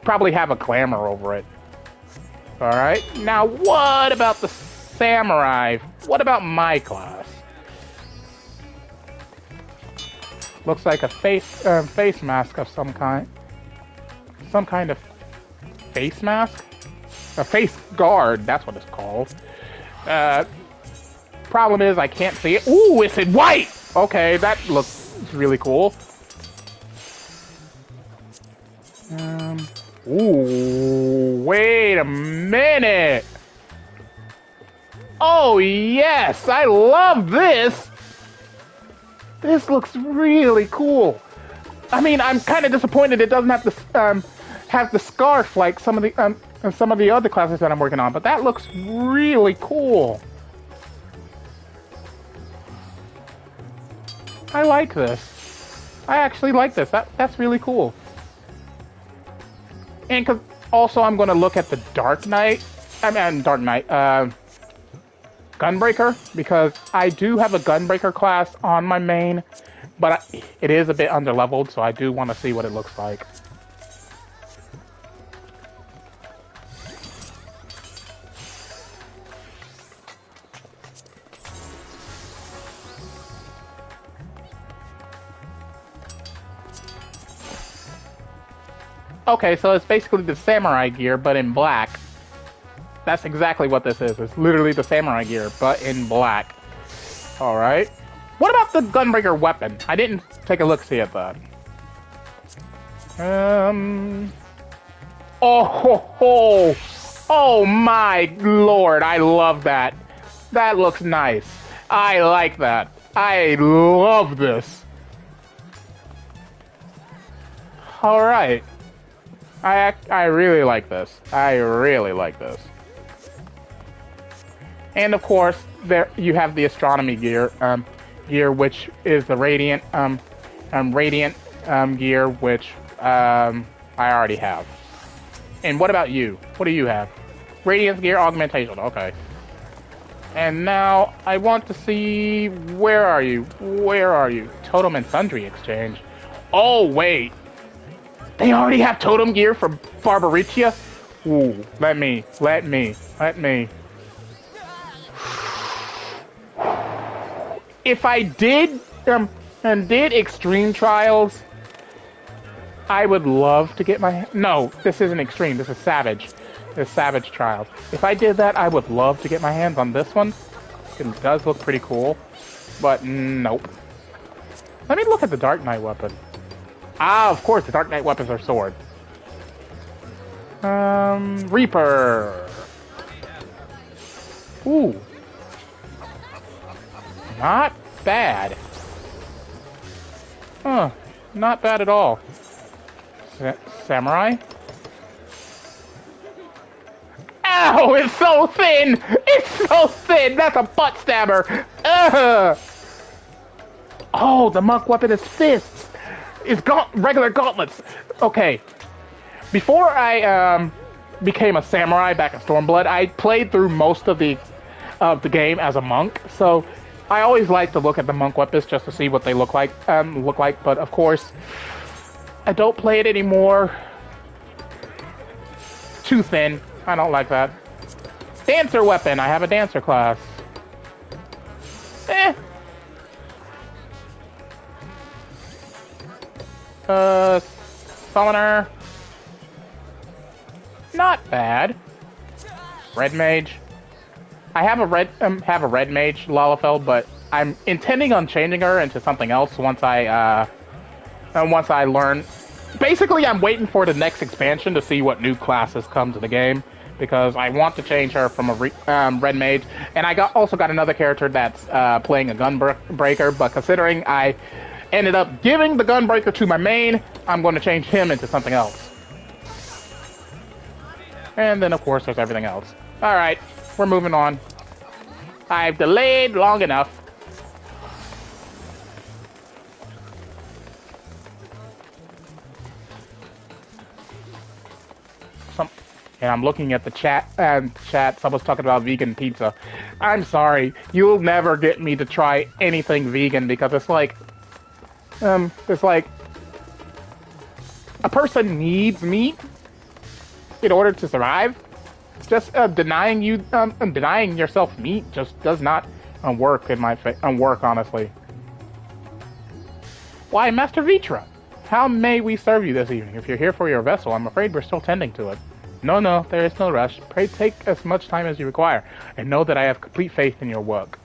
probably have a glamour over it. All right. Now, what about the samurai? What about my class? Looks like a face mask of some kind. Some kind of face mask? A face guard, that's what it's called. Problem is I can't see it. Ooh, it's in white! Okay, that looks really cool. Ooh, wait a minute! Oh yes, I love this! This looks really cool. I mean, I'm kind of disappointed it doesn't have the scarf like some of the other classes that I'm working on, but that looks really cool. I like this. I actually like this. That's really cool. And cause also I'm going to look at the Gunbreaker, because I do have a Gunbreaker class on my main, but it is a bit underleveled, so I do want to see what it looks like. Okay, so it's basically the samurai gear, but in black. That's exactly what this is. It's literally the samurai gear, but in black. Alright. What about the Gunbreaker weapon? I didn't take a look-see at that. Oh my lord, I love that. That looks nice. I like that. I love this. Alright. I really like this. I really like this. And of course, there you have the astronomy gear, which is the radiant, gear, which I already have. And what about you? What do you have? Radiance gear augmentation. Okay. And now I want to see, where are you? Where are you? Totem and Sundry exchange. Oh wait, they already have totem gear for Barbaricia. Ooh, let me. If I did extreme trials I would love to get my... No, this isn't extreme. This is Savage. This is Savage Trials. If I did that, I would love to get my hands on this one. It does look pretty cool. But nope. Let me look at the Dark Knight weapon. Ah, of course, the Dark Knight weapons are sword. Reaper. Ooh. Not bad. Huh. Not bad at all. Samurai? Ow! It's so thin! It's so thin! That's a butt stabber! Ugh! Oh, the monk weapon is fists! It's regular gauntlets! Okay. Before I became a samurai back in Stormblood, I played through most of the game as a monk, so I always like to look at the monk weapons just to see what they look like. But of course, I don't play it anymore. Too thin. I don't like that. Dancer weapon. I have a dancer class. Summoner. Not bad. Red mage. I have a red mage Lalafell, but I'm intending on changing her into something else once I learn. Basically, I'm waiting for the next expansion to see what new classes come to the game, because I want to change her from a red mage, and I also got another character that's playing a gunbreaker. But considering I ended up giving the gunbreaker to my main, I'm going to change him into something else. And then, of course, there's everything else. Alright, we're moving on. I've delayed long enough. And I'm looking at the chat, someone's talking about vegan pizza. I'm sorry, you'll never get me to try anything vegan, because it's like, a person needs meat in order to survive. Just denying yourself meat just does not work in my work, honestly. Why, Master Vitra, how may we serve you this evening? If you're here for your vessel, I'm afraid we're still tending to it. No, there is no rush. Pray take as much time as you require, and know that I have complete faith in your work.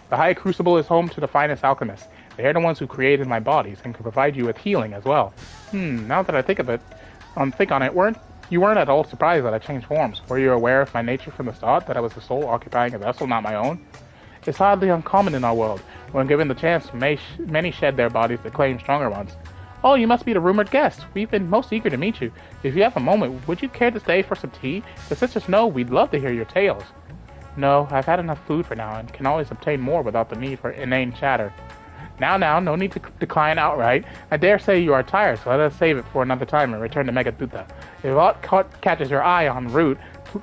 The High Crucible is home to the finest alchemists. They are the ones who created my bodies and can provide you with healing as well. Now that I think on it, you weren't at all surprised that I changed forms. Were you aware of my nature from the start, that I was the soul occupying a vessel, not my own? It's hardly uncommon in our world. When given the chance, many shed their bodies to claim stronger ones. Oh, you must be the rumored guest. We've been most eager to meet you. If you have a moment, would you care to stay for some tea? The sisters know we'd love to hear your tales. No, I've had enough food for now, and can always obtain more without the need for inane chatter. Now, no need to decline outright. I dare say you are tired, so let us save it for another time and return to Megaduta. If aught catches your eye en route,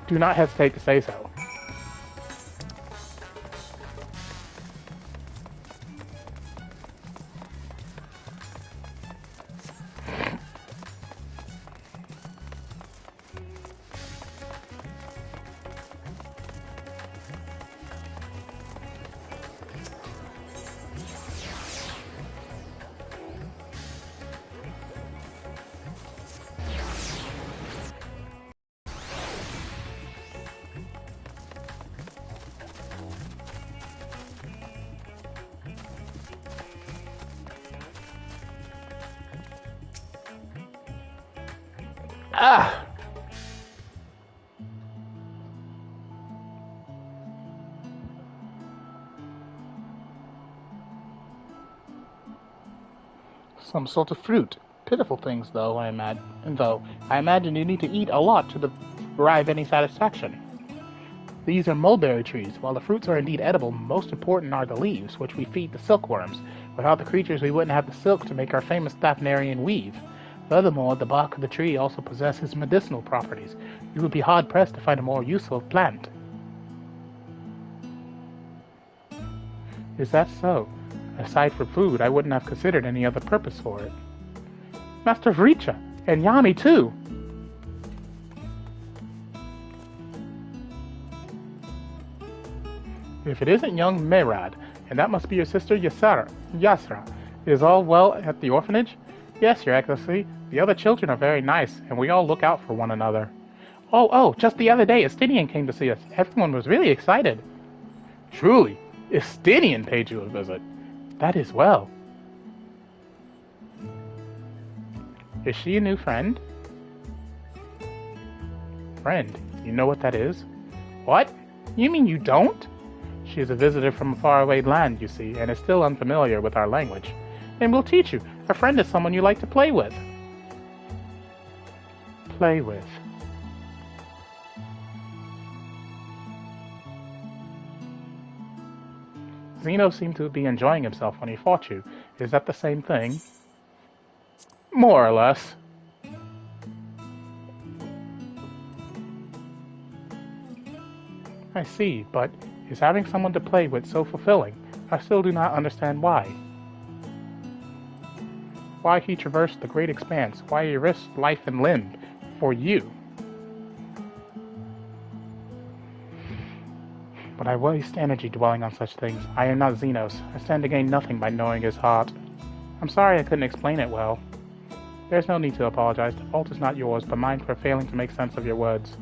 do not hesitate to say so. Some sort of fruit. Pitiful things, though, I imagine you need to eat a lot to derive any satisfaction. These are mulberry trees. While the fruits are indeed edible, most important are the leaves, which we feed the silkworms. Without the creatures, we wouldn't have the silk to make our famous Thaffnarian weave. Furthermore, the bark of the tree also possesses medicinal properties. You would be hard-pressed to find a more useful plant. Is that so? Aside from food, I wouldn't have considered any other purpose for it. Master Vricha! And Yami, too! If it isn't young Merad, and that must be your sister Yasra, is all well at the orphanage? Yes, Your Excellency. The other children are very nice, and we all look out for one another. Oh, just the other day, Estinian came to see us. Everyone was really excited. Truly, Estinian paid you a visit. That is well. Is she a new friend? Friend? You know what that is? What? You mean you don't? She is a visitor from a faraway land, you see, and is still unfamiliar with our language. Then we'll teach you. A friend is someone you like to play with. Play with. Zeno seemed to be enjoying himself when he fought you. Is that the same thing? More or less. I see, but is having someone to play with so fulfilling? I still do not understand why. Why he traversed the great expanse, why he risked life and limb for you. But I waste energy dwelling on such things. I am not Xenos. I stand to gain nothing by knowing his heart. I'm sorry I couldn't explain it well. There's no need to apologize. The fault is not yours, but mine for failing to make sense of your words.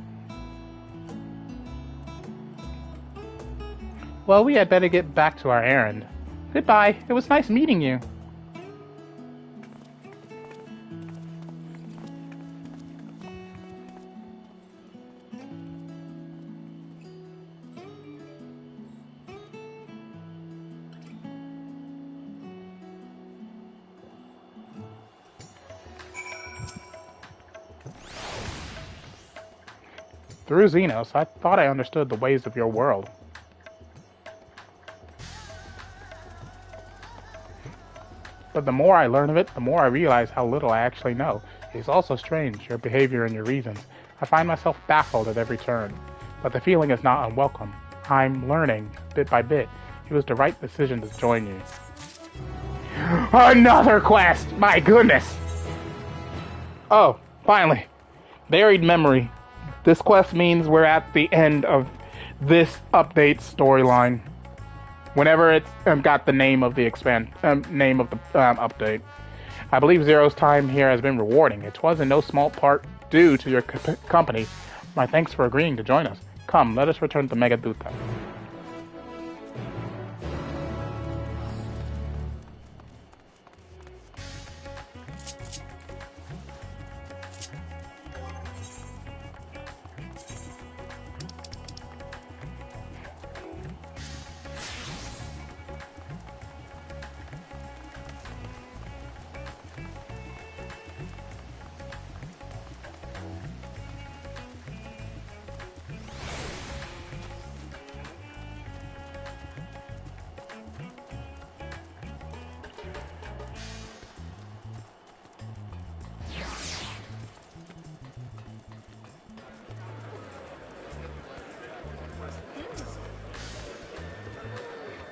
Well, we had better get back to our errand. Goodbye. It was nice meeting you. Through Xenos, I thought I understood the ways of your world. But the more I learn of it, the more I realize how little I actually know. It is also strange, your behavior and your reasons. I find myself baffled at every turn. But the feeling is not unwelcome. I'm learning, bit by bit. It was the right decision to join you. Another quest! My goodness! Oh, finally. Buried memory. This quest means we're at the end of this update storyline. Whenever it's got the name of the update. I believe Zero's time here has been rewarding. It was in no small part due to your company. My thanks for agreeing to join us. Come, let us return to Megaduta.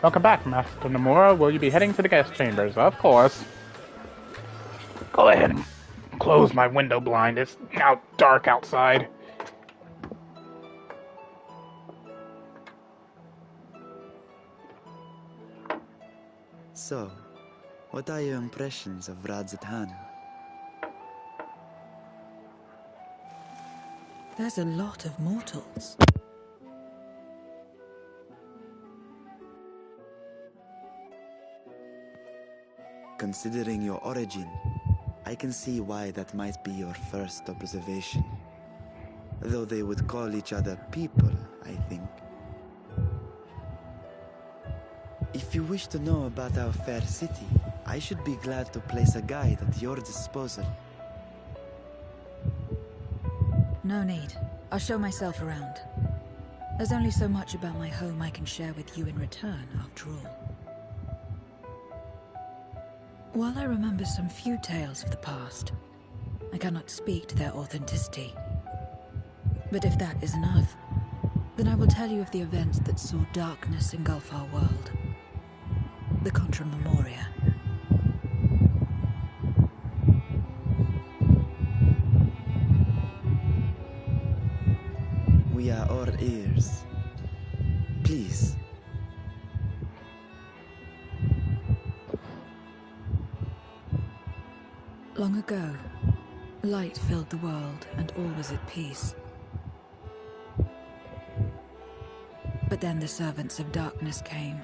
Welcome back, Master Nomura. Will you be heading to the guest chambers? Of course. Go ahead and close my window blind. It's now dark outside. So, what are your impressions of Ohtani? There's a lot of mortals. Considering your origin, I can see why that might be your first observation. Though they would call each other people, I think. If you wish to know about our fair city, I should be glad to place a guide at your disposal. No need. I'll show myself around. There's only so much about my home I can share with you in return, after all. While I remember some few tales of the past, I cannot speak to their authenticity. But if that is enough, then I will tell you of the events that saw darkness engulf our world. The Contra Memoria. We are all ears. Please. Long ago, light filled the world and all was at peace. But then the servants of darkness came,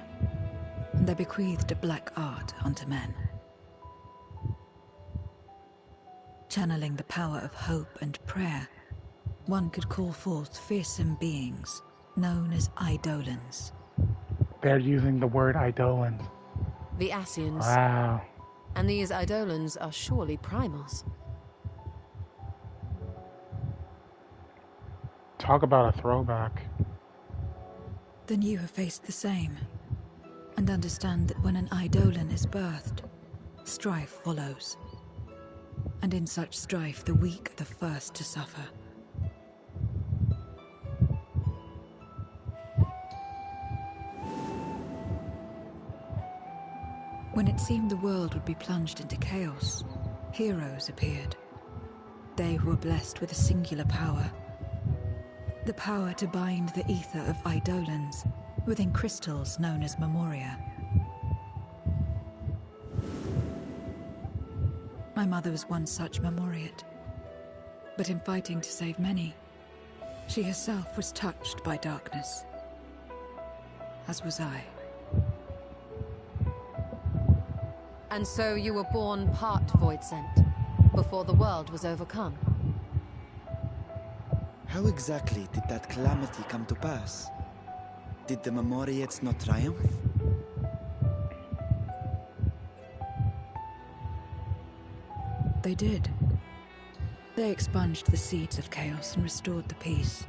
and they bequeathed a black art unto men. Channeling the power of hope and prayer, one could call forth fearsome beings known as Eidolons. They're using the word Eidolons. The Ascians. Wow. And these Eidolons are surely primals. Talk about a throwback. Then you have faced the same, and understand that when an Eidolon is birthed, strife follows. And in such strife, the weak are the first to suffer. When it seemed the world would be plunged into chaos, heroes appeared. They who were blessed with a singular power. The power to bind the ether of Eidolons within crystals known as Memoria. My mother was one such Memoriate. But in fighting to save many, she herself was touched by darkness. As was I. And so you were born part Void Sent, before the world was overcome. How exactly did that calamity come to pass? Did the Memoriates not triumph? They did. They expunged the seeds of chaos and restored the peace,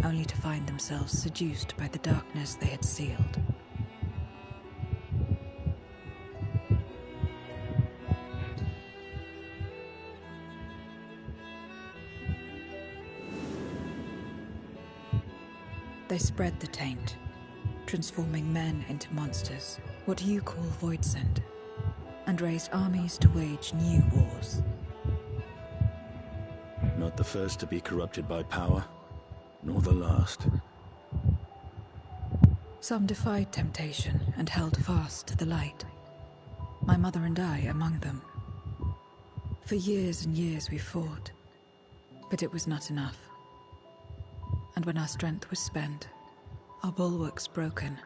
only to find themselves seduced by the darkness they had sealed. They spread the taint, transforming men into monsters, what you call Void Sent, and raised armies to wage new wars. Not the first to be corrupted by power, nor the last. Some defied temptation and held fast to the light. My mother and I among them. For years and years we fought, but it was not enough. And when our strength was spent, our bulwarks broken,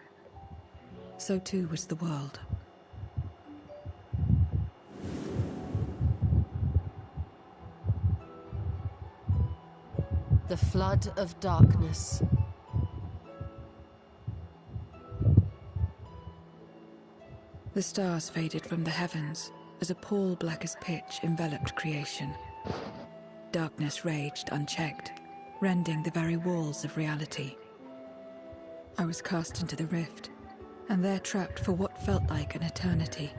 so too was the world. The flood of darkness. The stars faded from the heavens as a pall black as pitch enveloped creation. Darkness raged unchecked, rending the very walls of reality. I was cast into the rift, and there trapped for what felt like an eternity.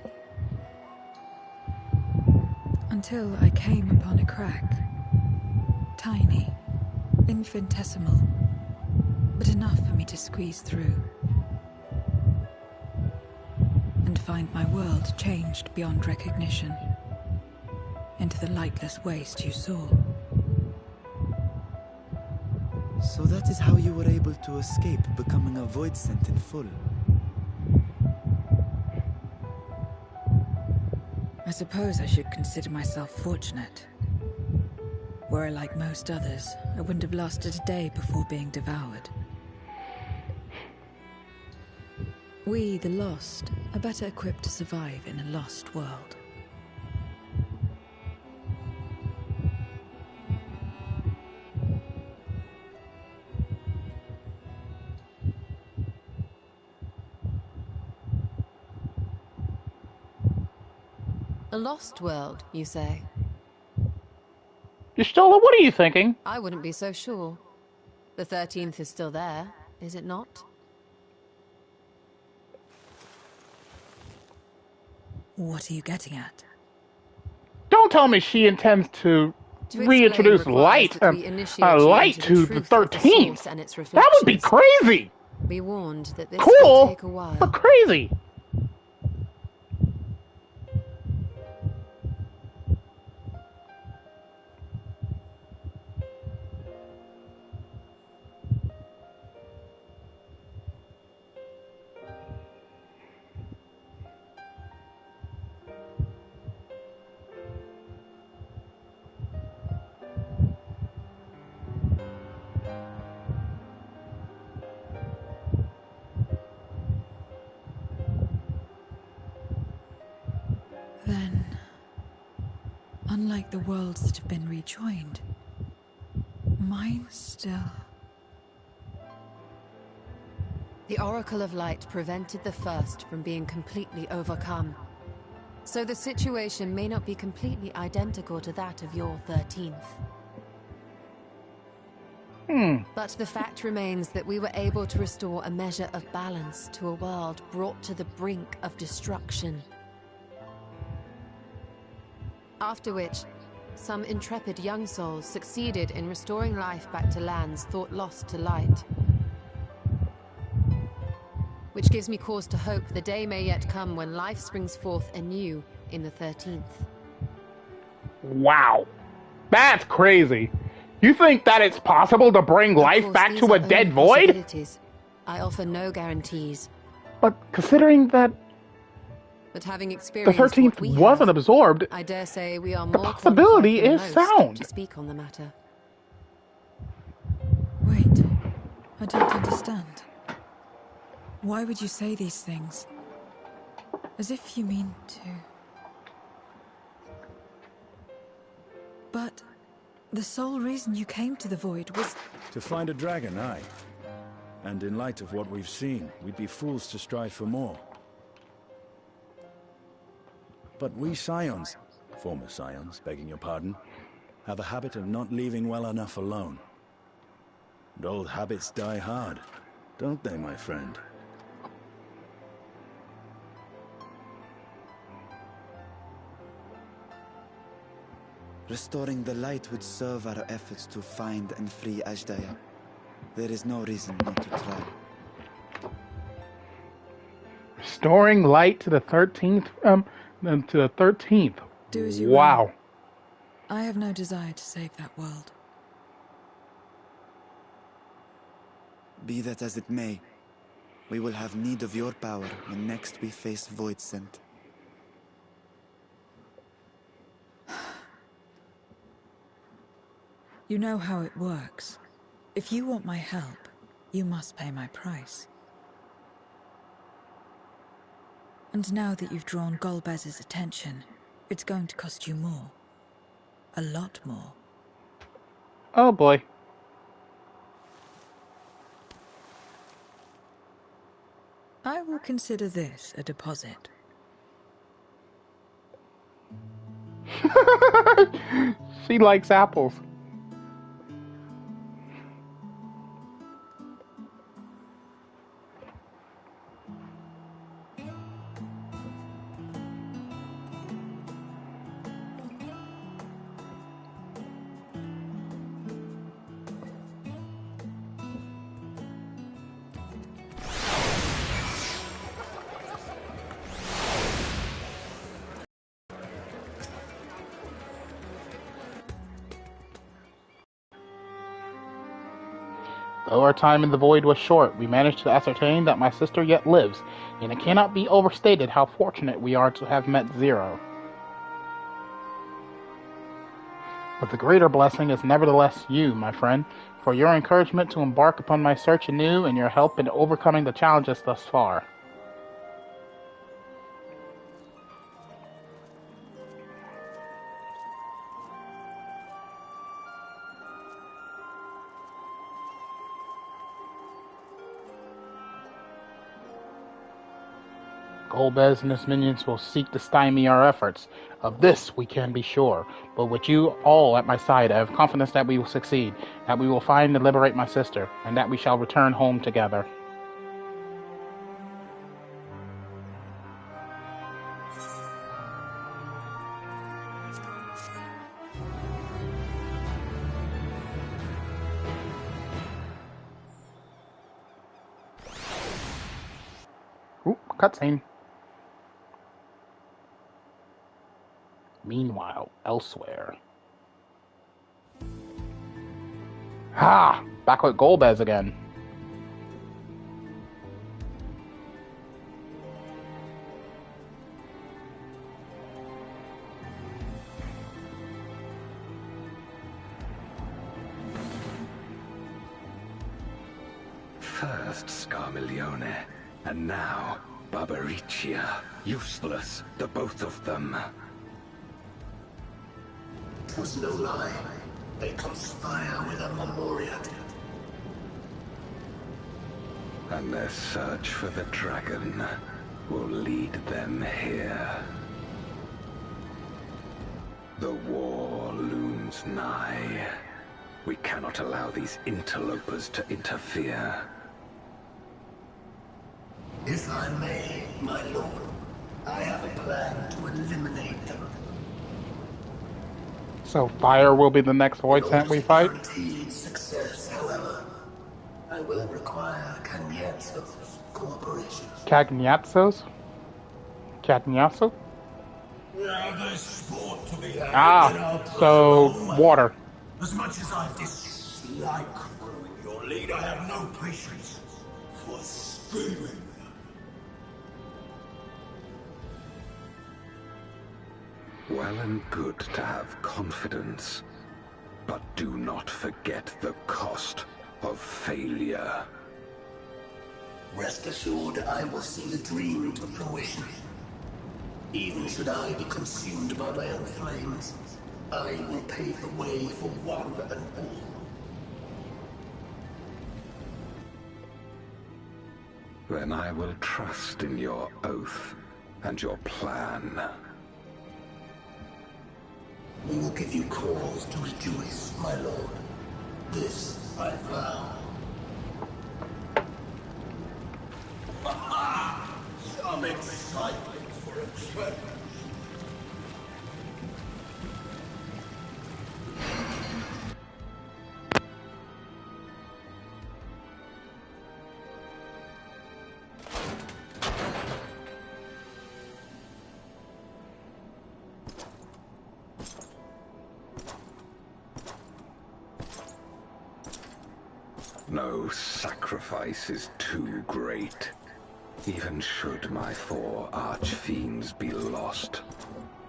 Until I came upon a crack. Tiny, infinitesimal, but enough for me to squeeze through. And find my world changed beyond recognition, into the lightless waste you saw. So that is how you were able to escape becoming a Void Sent in full. I suppose I should consider myself fortunate. Were I like most others, I wouldn't have lasted a day before being devoured. We, the lost, are better equipped to survive in a lost world. A lost world, you say? Y'shtola, what are you thinking? I wouldn't be so sure. The 13th is still there, is it not? What are you getting at? Don't tell me she intends to reintroduce light, light to the 13th. That would be crazy. Be warned that this cool, will take a while. But crazy. unlike the worlds that have been rejoined, mine still... The Oracle of Light prevented the first from being completely overcome. So the situation may not be completely identical to that of your 13th. But the fact remains that we were able to restore a measure of balance to a world brought to the brink of destruction. After which, some intrepid young souls succeeded in restoring life back to lands thought lost to light. Which gives me cause to hope the day may yet come when life springs forth anew in the 13th. Wow. That's crazy. You think that it's possible to bring life back to a dead void? I offer no guarantees. But considering that But having the experienced 13th wasn't absorbed, I dare say we are the more possibility qualified is than most sound. to speak on the matter. Wait, I don't understand. Why would you say these things? As if you mean to... But the sole reason you came to the Void was... To find a dragon, aye. And in light of what we've seen, we'd be fools to strive for more. But we Scions, former Scions, begging your pardon, have a habit of not leaving well enough alone. And old habits die hard, don't they, my friend? Restoring the light would serve our efforts to find and free Ajdaya. There is no reason not to try. Restoring light to the 13th, to the 13th. Do as you Wow. will. I have no desire to save that world. Be that as it may, we will have need of your power when next we face Voidsent. You know how it works. If you want my help, you must pay my price. And now that you've drawn Golbez's attention, it's going to cost you more. A lot more. Oh boy. I will consider this a deposit. She likes apples. Though our time in the void was short, we managed to ascertain that my sister yet lives, and it cannot be overstated how fortunate we are to have met Zero. But the greater blessing is nevertheless you, my friend, for your encouragement to embark upon my search anew and your help in overcoming the challenges thus far. Golbez and his minions will seek to stymie our efforts. Of this we can be sure. But with you all at my side, I have confidence that we will succeed, that we will find and liberate my sister, and that we shall return home together. Ooh, cutscene. Meanwhile, elsewhere. Ha! Back with Golbez again. First Scarmiglione, and now Barbariccia. Useless, the both of them. was no lie. They conspire with a Mother-Noroi. And their search for the dragon will lead them here. The war looms nigh. We cannot allow these interlopers to interfere. If I may, my lord, I have a plan to eliminate them. So fire will be the next void scent we fight? Guaranteed success, however, I will require Cagnazzo's cooperation. Cagnazzo's? Cagnazzo? Now there's sport to be had. Ah, so water. As much as I dislike throwing your lead, I have no patience for screaming. Well and good to have confidence, but do not forget the cost of failure. Rest assured, I will see the dream to fruition. Even should I be consumed by my own flames, I will pave the way for one and all. Then I will trust in your oath and your plan. We will give you cause to rejoice, my lord. This I vow. Aha! Some excitement for a change. No sacrifice is too great. Even should my 4 archfiends be lost,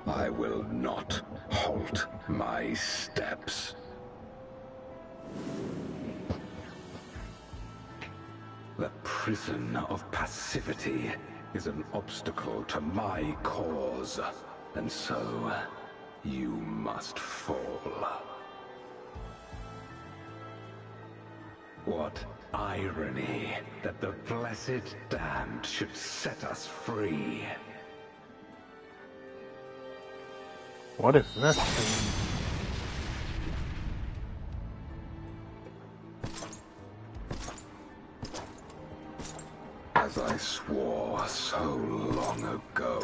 I will not halt my steps. The prison of passivity is an obstacle to my cause, and so you must fall. What irony that the blessed damned should set us free. What is this? As I swore so long ago.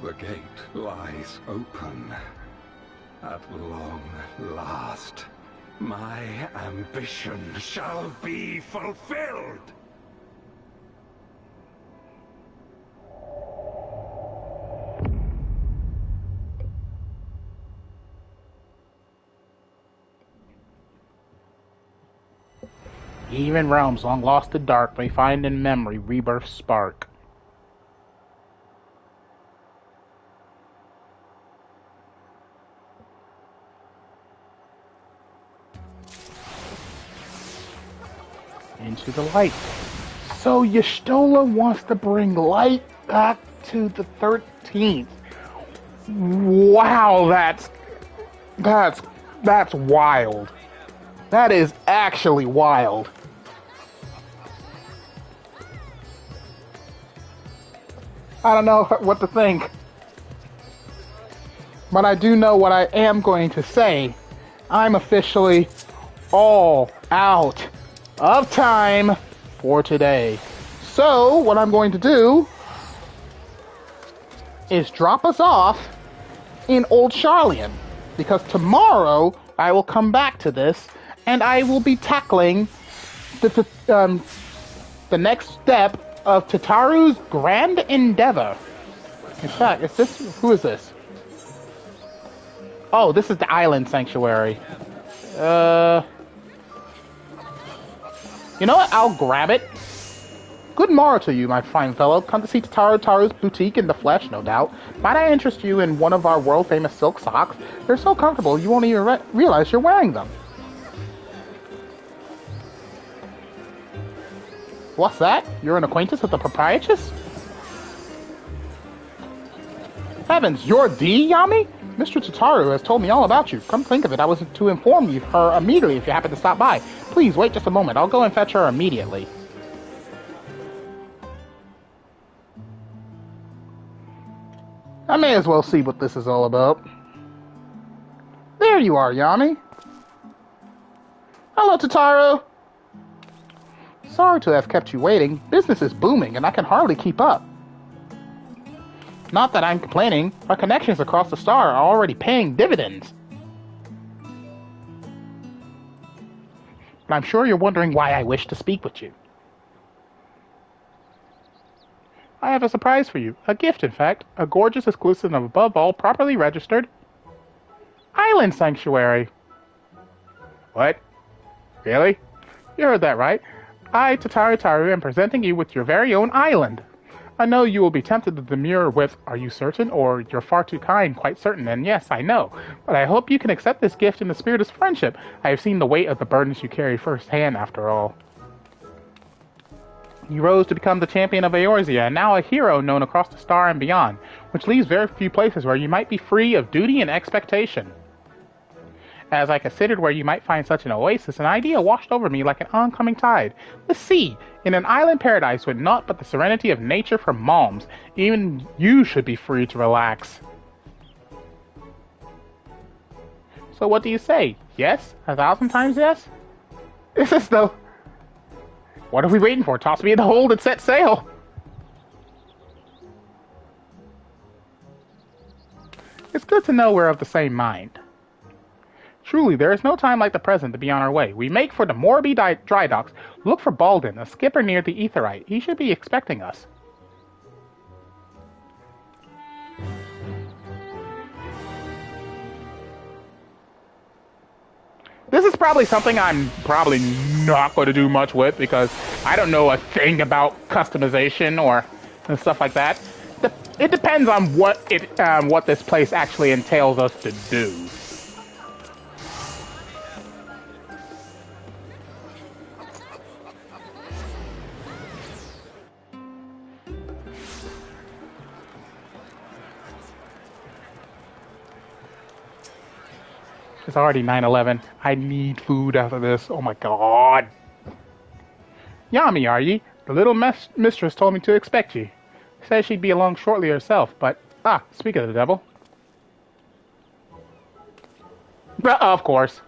The gate lies open. At long last, my ambition shall be fulfilled! Even realms long lost to dark may find in memory rebirth spark. Into the light. So Y'shtola wants to bring light back to the 13th. Wow, that's wild. That is actually wild. I don't know what to think. But I do know what I am going to say. I'm officially all out of time for today. So, what I'm going to do is drop us off in Old Charlian. Because tomorrow, I will come back to this, and I will be tackling the next step of Tataru's grand endeavor. In fact, who is this? Oh, this is the Island Sanctuary. You know what? I'll grab it. Good morrow to you, my fine fellow. Come to see Taru's boutique in the flesh, no doubt. Might I interest you in one of our world-famous silk socks? They're so comfortable you won't even realize you're wearing them. What's that? You're an acquaintance with the proprietress? Heavens, you're the Yami? Mr. Tataru has told me all about you. Come think of it, I was to inform you her immediately if you happen to stop by. Please, wait just a moment. I'll go and fetch her immediately. I may as well see what this is all about. There you are, Yami. Hello, Tataru. Sorry to have kept you waiting. Business is booming, and I can hardly keep up. Not that I'm complaining. Our connections across the star are already paying dividends. But I'm sure you're wondering why I wish to speak with you. I have a surprise for you. A gift, in fact. A gorgeous, exclusive, and above all, properly registered island sanctuary. What? Really? You heard that right. I, Taru, am presenting you with your very own island. I know you will be tempted to demur with, are you certain? Or, you're far too kind, quite certain, and yes, I know. But I hope you can accept this gift in the spirit of friendship. I have seen the weight of the burdens you carry firsthand, after all. You rose to become the champion of Eorzea, and now a hero known across the star and beyond, which leaves very few places where you might be free of duty and expectation. As I considered where you might find such an oasis, an idea washed over me like an oncoming tide. The sea, in an island paradise with naught but the serenity of nature for malms. Even you should be free to relax. So what do you say? Yes? 1,000 times yes? This is the... What are we waiting for? Toss me in the hold and set sail! It's good to know we're of the same mind. Truly, there is no time like the present to be on our way. We make for the Morbi dry docks. Look for Baldin, a skipper near the Aetheryte. He should be expecting us. This is probably something I'm probably not going to do much with because I don't know a thing about customization or stuff like that. It depends on what this place actually entails us to do. It's already 9:11. I need food after this. Oh my god. Yami, are ye? The little mistress told me to expect ye. Says she'd be along shortly herself, but... speak of the devil. Of course.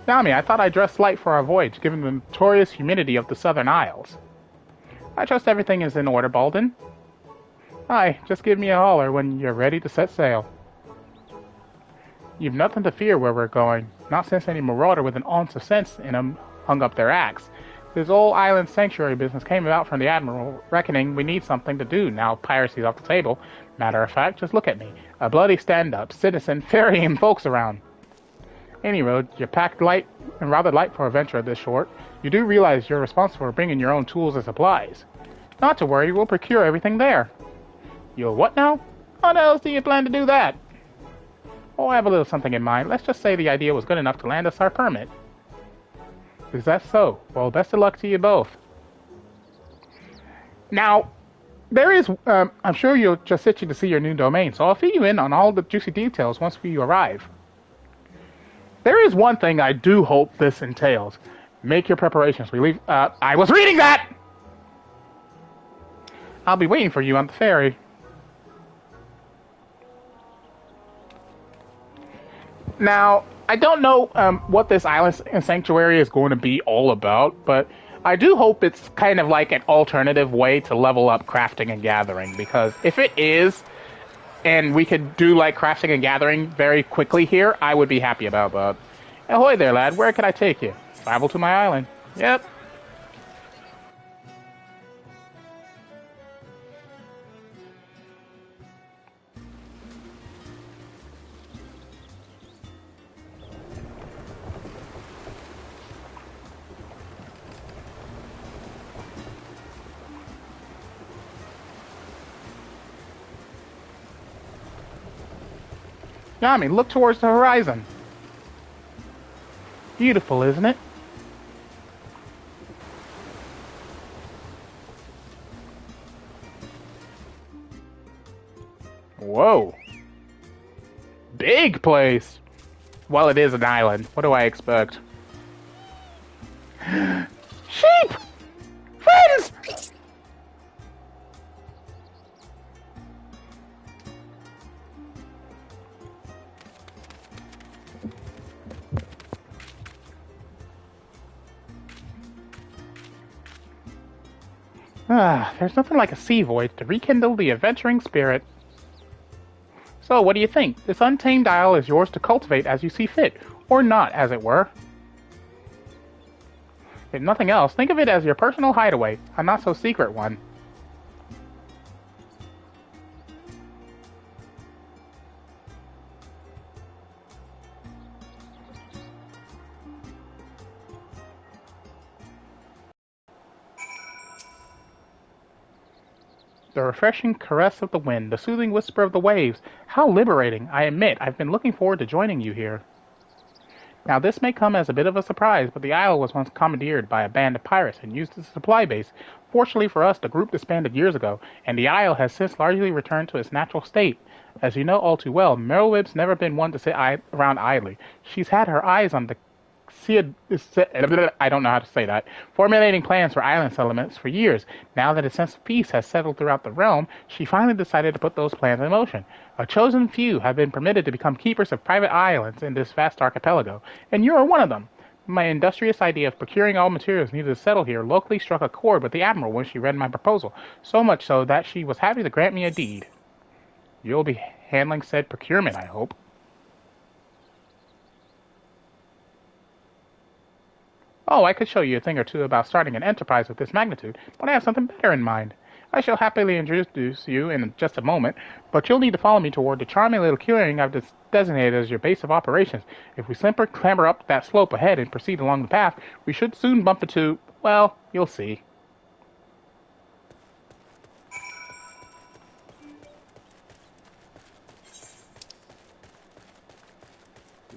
Yami, I thought I dressed light for our voyage, given the notorious humidity of the Southern Isles. I trust everything is in order, Baldin. Aye, just give me a holler when you're ready to set sail. You've nothing to fear where we're going, not since any marauder with an ounce of sense in 'em hung up their axe. This old island sanctuary business came about from the Admiral, reckoning we need something to do now piracy's off the table. Matter of fact, just look at me. A bloody stand-up, citizen, ferrying folks around. Any road, you're packed light and rather light for a venture this short. You do realize you're responsible for bringing your own tools and supplies. Not to worry, we'll procure everything there. You'll what now? How else do you plan to do that? Oh, I have a little something in mind. Let's just say the idea was good enough to land us our permit. Is that so? Well, best of luck to you both. Now, there is, I'm sure you're just itching to see your new domain, so I'll fill you in on all the juicy details once we arrive. There is one thing I do hope this entails. Make your preparations. We leave, I was reading that! I'll be waiting for you on the ferry. Now, I don't know what this island sanctuary is going to be all about, but I do hope it's kind of like an alternative way to level up crafting and gathering, because if it is, and we could do like crafting and gathering very quickly here, I would be happy about that. Ahoy there, lad. Where can I take you? Travel to my island. Yep. Yami, look towards the horizon. Beautiful, isn't it? Whoa. Big place. Well, it is an island. What do I expect? Sheep! Friends! There's nothing like a sea voyage to rekindle the adventuring spirit. So, what do you think? This untamed isle is yours to cultivate as you see fit, or not, as it were. If nothing else, think of it as your personal hideaway, a not-so-secret one. The refreshing caress of the wind, the soothing whisper of the waves. How liberating! I admit, I've been looking forward to joining you here. Now this may come as a bit of a surprise, but the isle was once commandeered by a band of pirates and used as a supply base. Fortunately for us, the group disbanded years ago, and the isle has since largely returned to its natural state. As you know all too well, Merylweb's never been one to sit around idly. She's had her eyes on the I don't know how to say that. Formulating plans for island settlements for years. Now that a sense of peace has settled throughout the realm, she finally decided to put those plans in motion. A chosen few have been permitted to become keepers of private islands in this vast archipelago, and you are one of them. My industrious idea of procuring all materials needed to settle here locally struck a chord with the Admiral when she read my proposal, so much so that she was happy to grant me a deed. You'll be handling said procurement, I hope. Oh, I could show you a thing or two about starting an enterprise of this magnitude, but I have something better in mind. I shall happily introduce you in just a moment, but you'll need to follow me toward the charming little clearing I've designated as your base of operations. If we simply clamber up that slope ahead and proceed along the path, we should soon bump into, well, you'll see.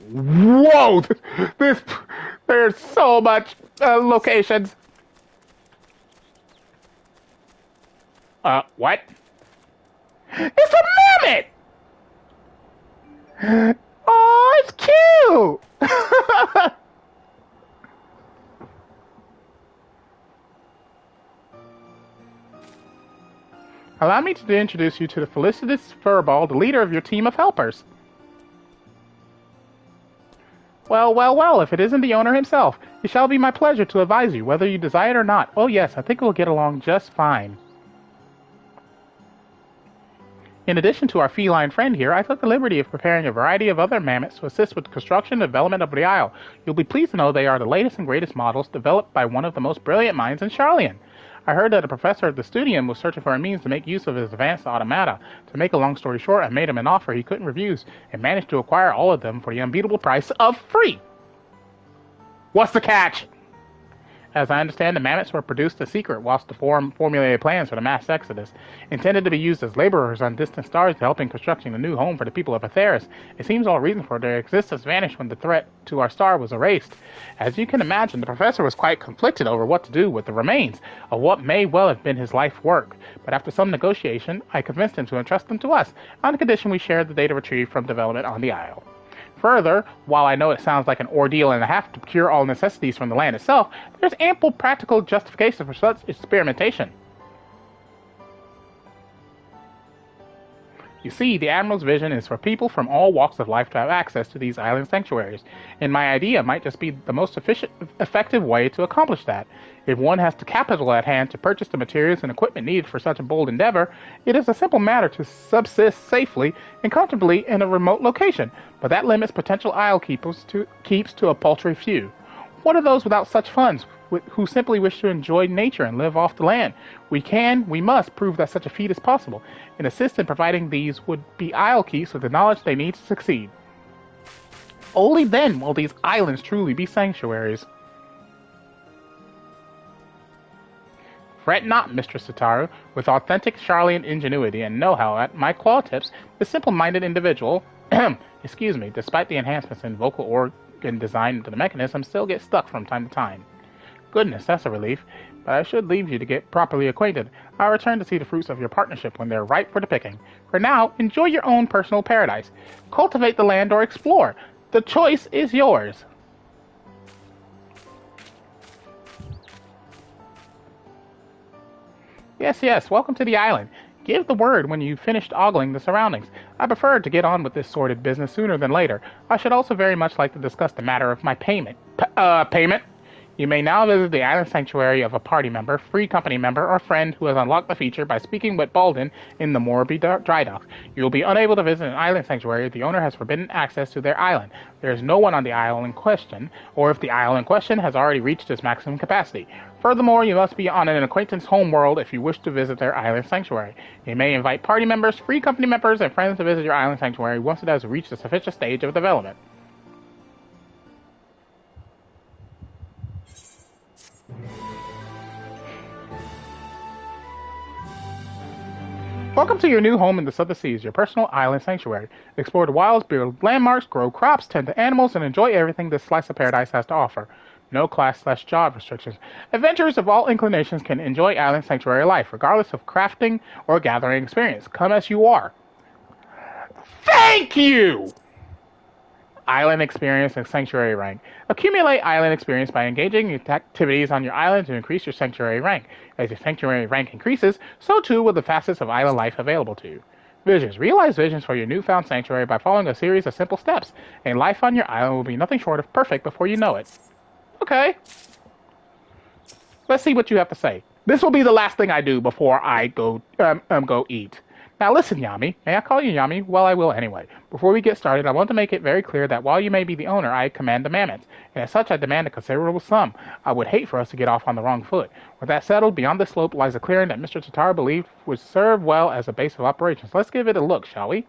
Whoa! There's so much locations. What? It's a mammoth! Oh, it's cute! Allow me to introduce you to the felicitous Furball, the leader of your team of helpers. Well, if it isn't the owner himself, it shall be my pleasure to advise you, whether you desire it or not. Oh yes, I think we'll get along just fine. In addition to our feline friend here, I took the liberty of preparing a variety of other mammoths to assist with the construction and development of the isle. You'll be pleased to know they are the latest and greatest models developed by one of the most brilliant minds in Charlian. I heard that a professor at the Studium was searching for a means to make use of his advanced automata. To make a long story short, I made him an offer he couldn't refuse, and managed to acquire all of them for the unbeatable price of free. What's the catch? As I understand, the mammoths were produced in secret whilst the formulated plans for the mass exodus, intended to be used as laborers on distant stars to help in constructing a new home for the people of Atheris. It seems all reason for their existence vanished when the threat to our star was erased. As you can imagine, the professor was quite conflicted over what to do with the remains of what may well have been his life work, but after some negotiation, I convinced him to entrust them to us, on the condition we shared the data retrieved from development on the isle. Further, while I know it sounds like an ordeal and a half to procure all necessities from the land itself, there's ample practical justification for such experimentation. You see, the Admiral's vision is for people from all walks of life to have access to these island sanctuaries, and my idea might just be the most effective way to accomplish that. If one has the capital at hand to purchase the materials and equipment needed for such a bold endeavor, it is a simple matter to subsist safely and comfortably in a remote location, but that limits potential isle keeps to a paltry few. What are those without such funds, who simply wish to enjoy nature and live off the land? We must prove that such a feat is possible, and assist in providing these would be isle keeps with the knowledge they need to succeed. Only then will these islands truly be sanctuaries. Fret not, Mistress Sitaru. With authentic Charlian ingenuity and know-how at my claw tips, the simple-minded individual, Excuse me, despite the enhancements in vocal organ design into the mechanism, still get stuck from time to time. Goodness, that's a relief. But I should leave you to get properly acquainted. I'll return to see the fruits of your partnership when they're ripe for the picking. For now, enjoy your own personal paradise. Cultivate the land or explore. The choice is yours. Yes, yes, welcome to the island. Give the word when you've finished ogling the surroundings. I prefer to get on with this sordid business sooner than later. I should also very much like to discuss the matter of my payment. Payment? You may now visit the island sanctuary of a party member, free company member, or friend who has unlocked the feature by speaking with Balden in the Morby dry docks. You will be unable to visit an island sanctuary if the owner has forbidden access to their island. There is no one on the island in question, or if the island in question has already reached its maximum capacity. Furthermore, you must be on an acquaintance homeworld if you wish to visit their island sanctuary. You may invite party members, free company members, and friends to visit your island sanctuary once it has reached a sufficient stage of development. Welcome to your new home in the Southern Seas, your personal island sanctuary. Explore the wilds, build landmarks, grow crops, tend to animals, and enjoy everything this slice of paradise has to offer. No class/job restrictions. Adventurers of all inclinations can enjoy island sanctuary life, regardless of crafting or gathering experience. Come as you are. Thank you! Island experience and sanctuary rank. Accumulate island experience by engaging in activities on your island to increase your sanctuary rank. As your sanctuary rank increases, so too will the facets of island life available to you. Visions. Realize visions for your newfound sanctuary by following a series of simple steps, and life on your island will be nothing short of perfect before you know it. Okay. Let's see what you have to say. This will be the last thing I do before I go eat. Now listen, Yami. May I call you Yami? Well, I will anyway. Before we get started, I want to make it very clear that while you may be the owner, I command the mammoths, and as such I demand a considerable sum. I would hate for us to get off on the wrong foot. With that settled, beyond this slope lies a clearing that Mr. Tatar believed would serve well as a base of operations. Let's give it a look, shall we?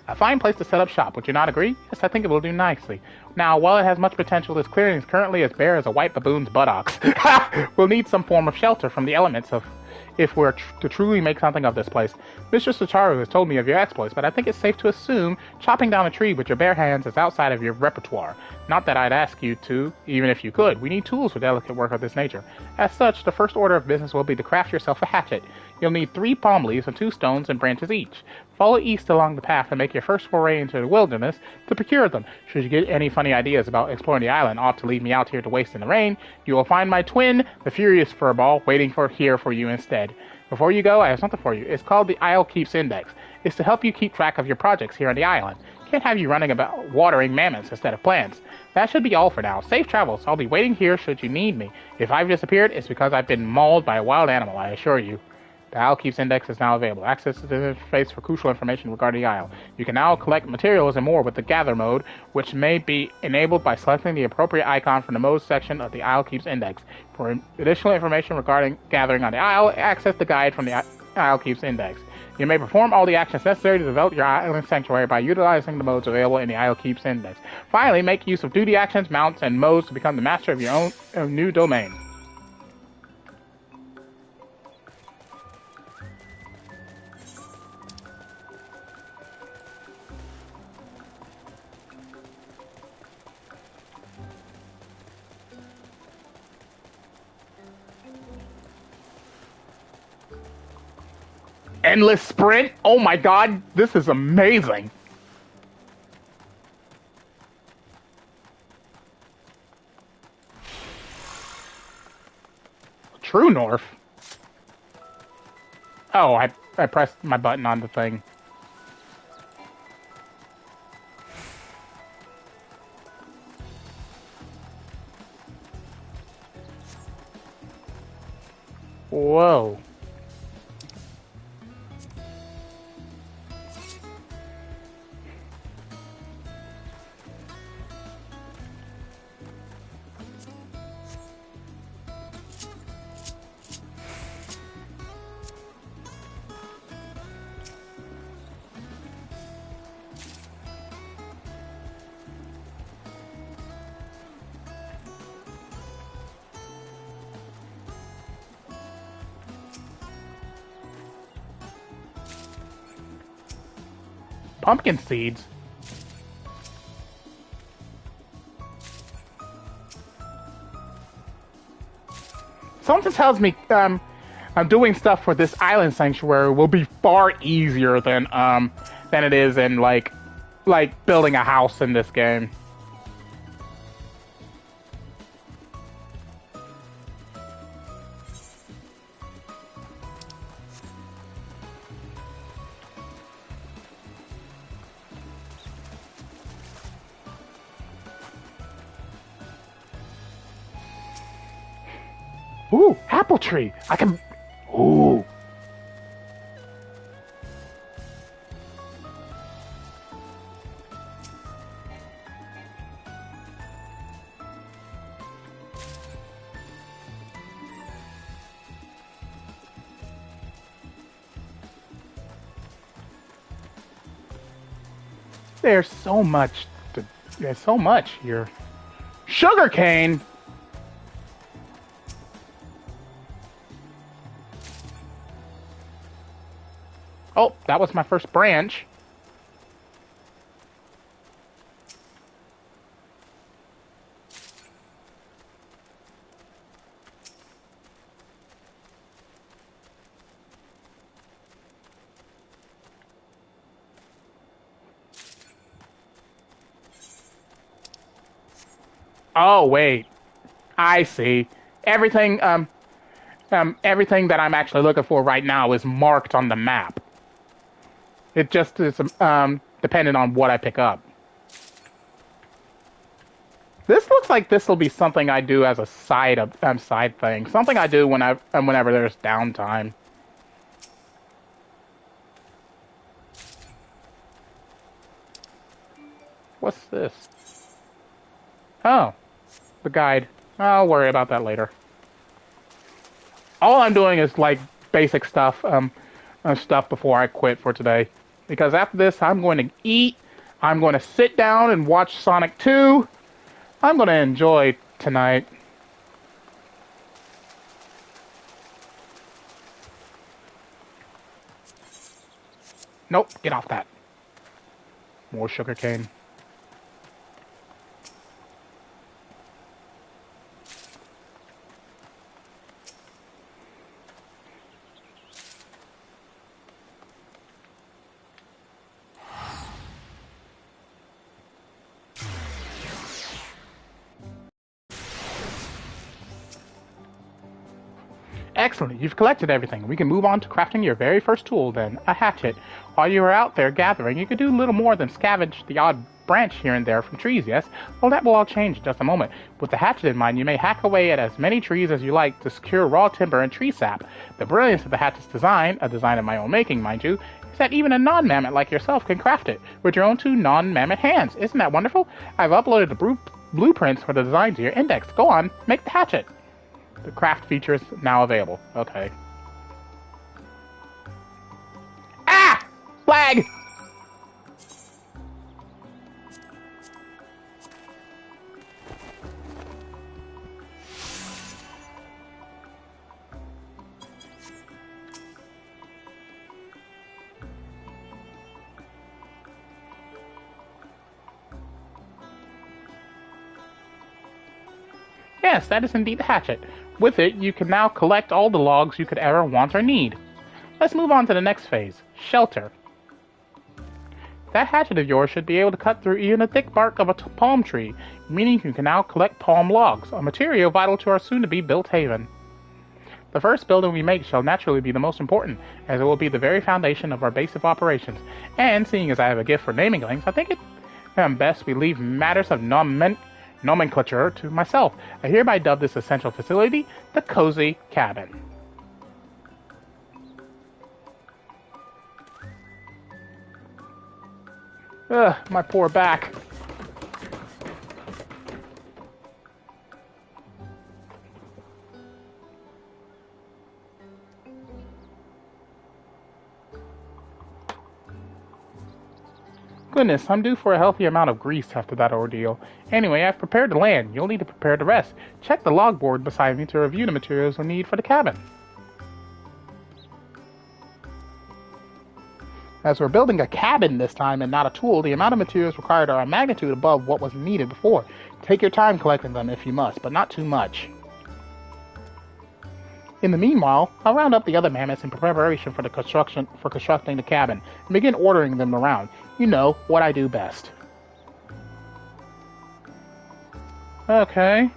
A fine place to set up shop, would you not agree? Yes, I think it will do nicely. Now, while it has much potential, this clearing is currently as bare as a white baboon's buttocks. We'll need some form of shelter from the elements if we're to truly make something of this place. Mr. Satoru has told me of your exploits, but I think it's safe to assume chopping down a tree with your bare hands is outside of your repertoire. Not that I'd ask you to, even if you could. We need tools for delicate work of this nature. As such, the first order of business will be to craft yourself a hatchet. You'll need 3 palm leaves and 2 stones and branches each. Follow east along the path and make your first foray into the wilderness to procure them. Should you get any funny ideas about exploring the island ought to leave me out here to waste in the rain, you will find my twin, the Furious Furball, waiting here for you instead. Before you go, I have something for you. It's called the Isle Keeps Index. It's to help you keep track of your projects here on the island. Can't have you running about watering mammoths instead of plants. That should be all for now. Safe travels. I'll be waiting here should you need me. If I've disappeared, it's because I've been mauled by a wild animal, I assure you. The Isle Keeps Index is now available. Access to the interface for crucial information regarding the Isle. You can now collect materials and more with the Gather mode, which may be enabled by selecting the appropriate icon from the Modes section of the Isle Keeps Index. For additional information regarding gathering on the Isle, access the guide from the Isle Keeps Index. You may perform all the actions necessary to develop your island sanctuary by utilizing the modes available in the Isle Keeps Index. Finally, make use of duty actions, mounts, and modes to become the master of your own new domain. Endless sprint? Oh my god, this is amazing. True North? Oh, I pressed my button on the thing. Whoa. pumpkin seeds. Something tells me I'm doing stuff for this island sanctuary will be far easier than it is in like building a house in this game. Ooh, apple tree. I can... Ooh. There's so much here. Sugarcane. Oh, that was my first branch. Oh, wait. I see. Everything everything that I'm actually looking for right now is marked on the map. It just is dependent on what I pick up. This looks like this will be something I do as a side thing. Something I do whenever there's downtime. What's this? Oh, the guide. I'll worry about that later. All I'm doing is like basic stuff, stuff before I quit for today. Because after this, I'm going to eat. I'm going to sit down and watch Sonic 2. I'm going to enjoy tonight. Nope, get off that. More sugarcane. Excellent, you've collected everything. We can move on to crafting your very first tool then, a hatchet. While you were out there gathering, you could do little more than scavenge the odd branch here and there from trees, yes? Well, that will all change in just a moment. With the hatchet in mind, you may hack away at as many trees as you like to secure raw timber and tree sap. The brilliance of the hatchet's design, a design of my own making, mind you, is that even a non-mammoth like yourself can craft it with your own two non-mammoth hands. Isn't that wonderful? I've uploaded the blueprints for the design to your index. Go on, make the hatchet. The craft feature is now available. Okay. Ah! Flag! Yes, that is indeed the hatchet. With it, you can now collect all the logs you could ever want or need. Let's move on to the next phase, shelter. That hatchet of yours should be able to cut through even the thick bark of a palm tree, meaning you can now collect palm logs, a material vital to our soon-to-be built haven. The first building we make shall naturally be the most important, as it will be the very foundation of our base of operations, and seeing as I have a gift for naming things, I think it best we leave matters of nomenclature to myself. I hereby dub this essential facility the Cozy Cabin. Ugh, my poor back. Goodness, I'm due for a healthy amount of grease after that ordeal. Anyway, I've prepared the land. You'll need to prepare the rest. Check the logboard beside me to review the materials we'll need for the cabin. As we're building a cabin this time and not a tool, the amount of materials required are a magnitude above what was needed before. Take your time collecting them if you must, but not too much. In the meanwhile, I'll round up the other mammoths in preparation for constructing the cabin and begin ordering them around. You know, what I do best. Okay.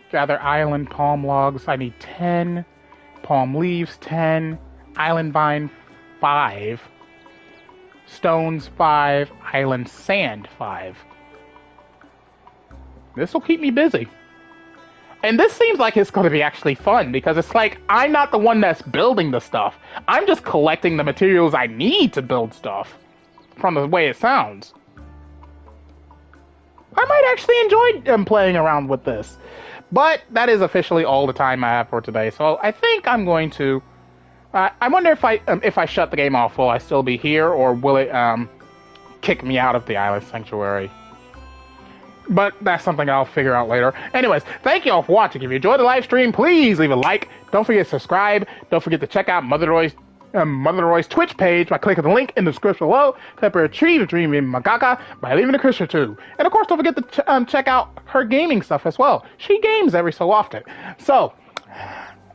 Gather island palm logs. I need 10. Palm leaves, 10. Island vine, 5. Stones, 5. Island sand, 5. This will keep me busy. And this seems like it's going to be actually fun, because it's like, I'm not the one that's building the stuff. I'm just collecting the materials I need to build stuff. From the way it sounds. I might actually enjoy playing around with this. But that is officially all the time I have for today. So I think I'm going to... I wonder if I shut the game off, will I still be here? Or will it kick me out of the island sanctuary? But that's something I'll figure out later. Anyways, thank you all for watching. If you enjoyed the live stream, please leave a like. Don't forget to subscribe. Don't forget to check out Mother-Noroi Twitch page by clicking the link in the description below to achieve a dream in Magaka by leaving a Christian too. And of course, don't forget to check out her gaming stuff as well. She games every so often. So,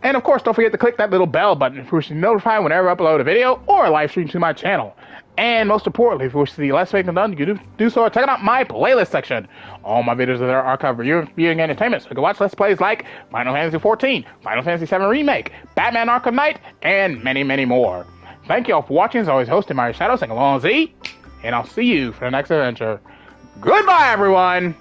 and of course, don't forget to click that little bell button if you wish to be notified whenever I upload a video or a live stream to my channel. And most importantly, if you wish to see less making done, you can do so by checking out my playlist section. All my videos are there archived for your viewing entertainment, so you can watch Let's Plays like Final Fantasy XIV, Final Fantasy VII Remake, Batman Arkham Knight, and many, many more. Thank you all for watching. As always, hosted Mario Shadow, saying along Z, and I'll see you for the next adventure. Goodbye, everyone!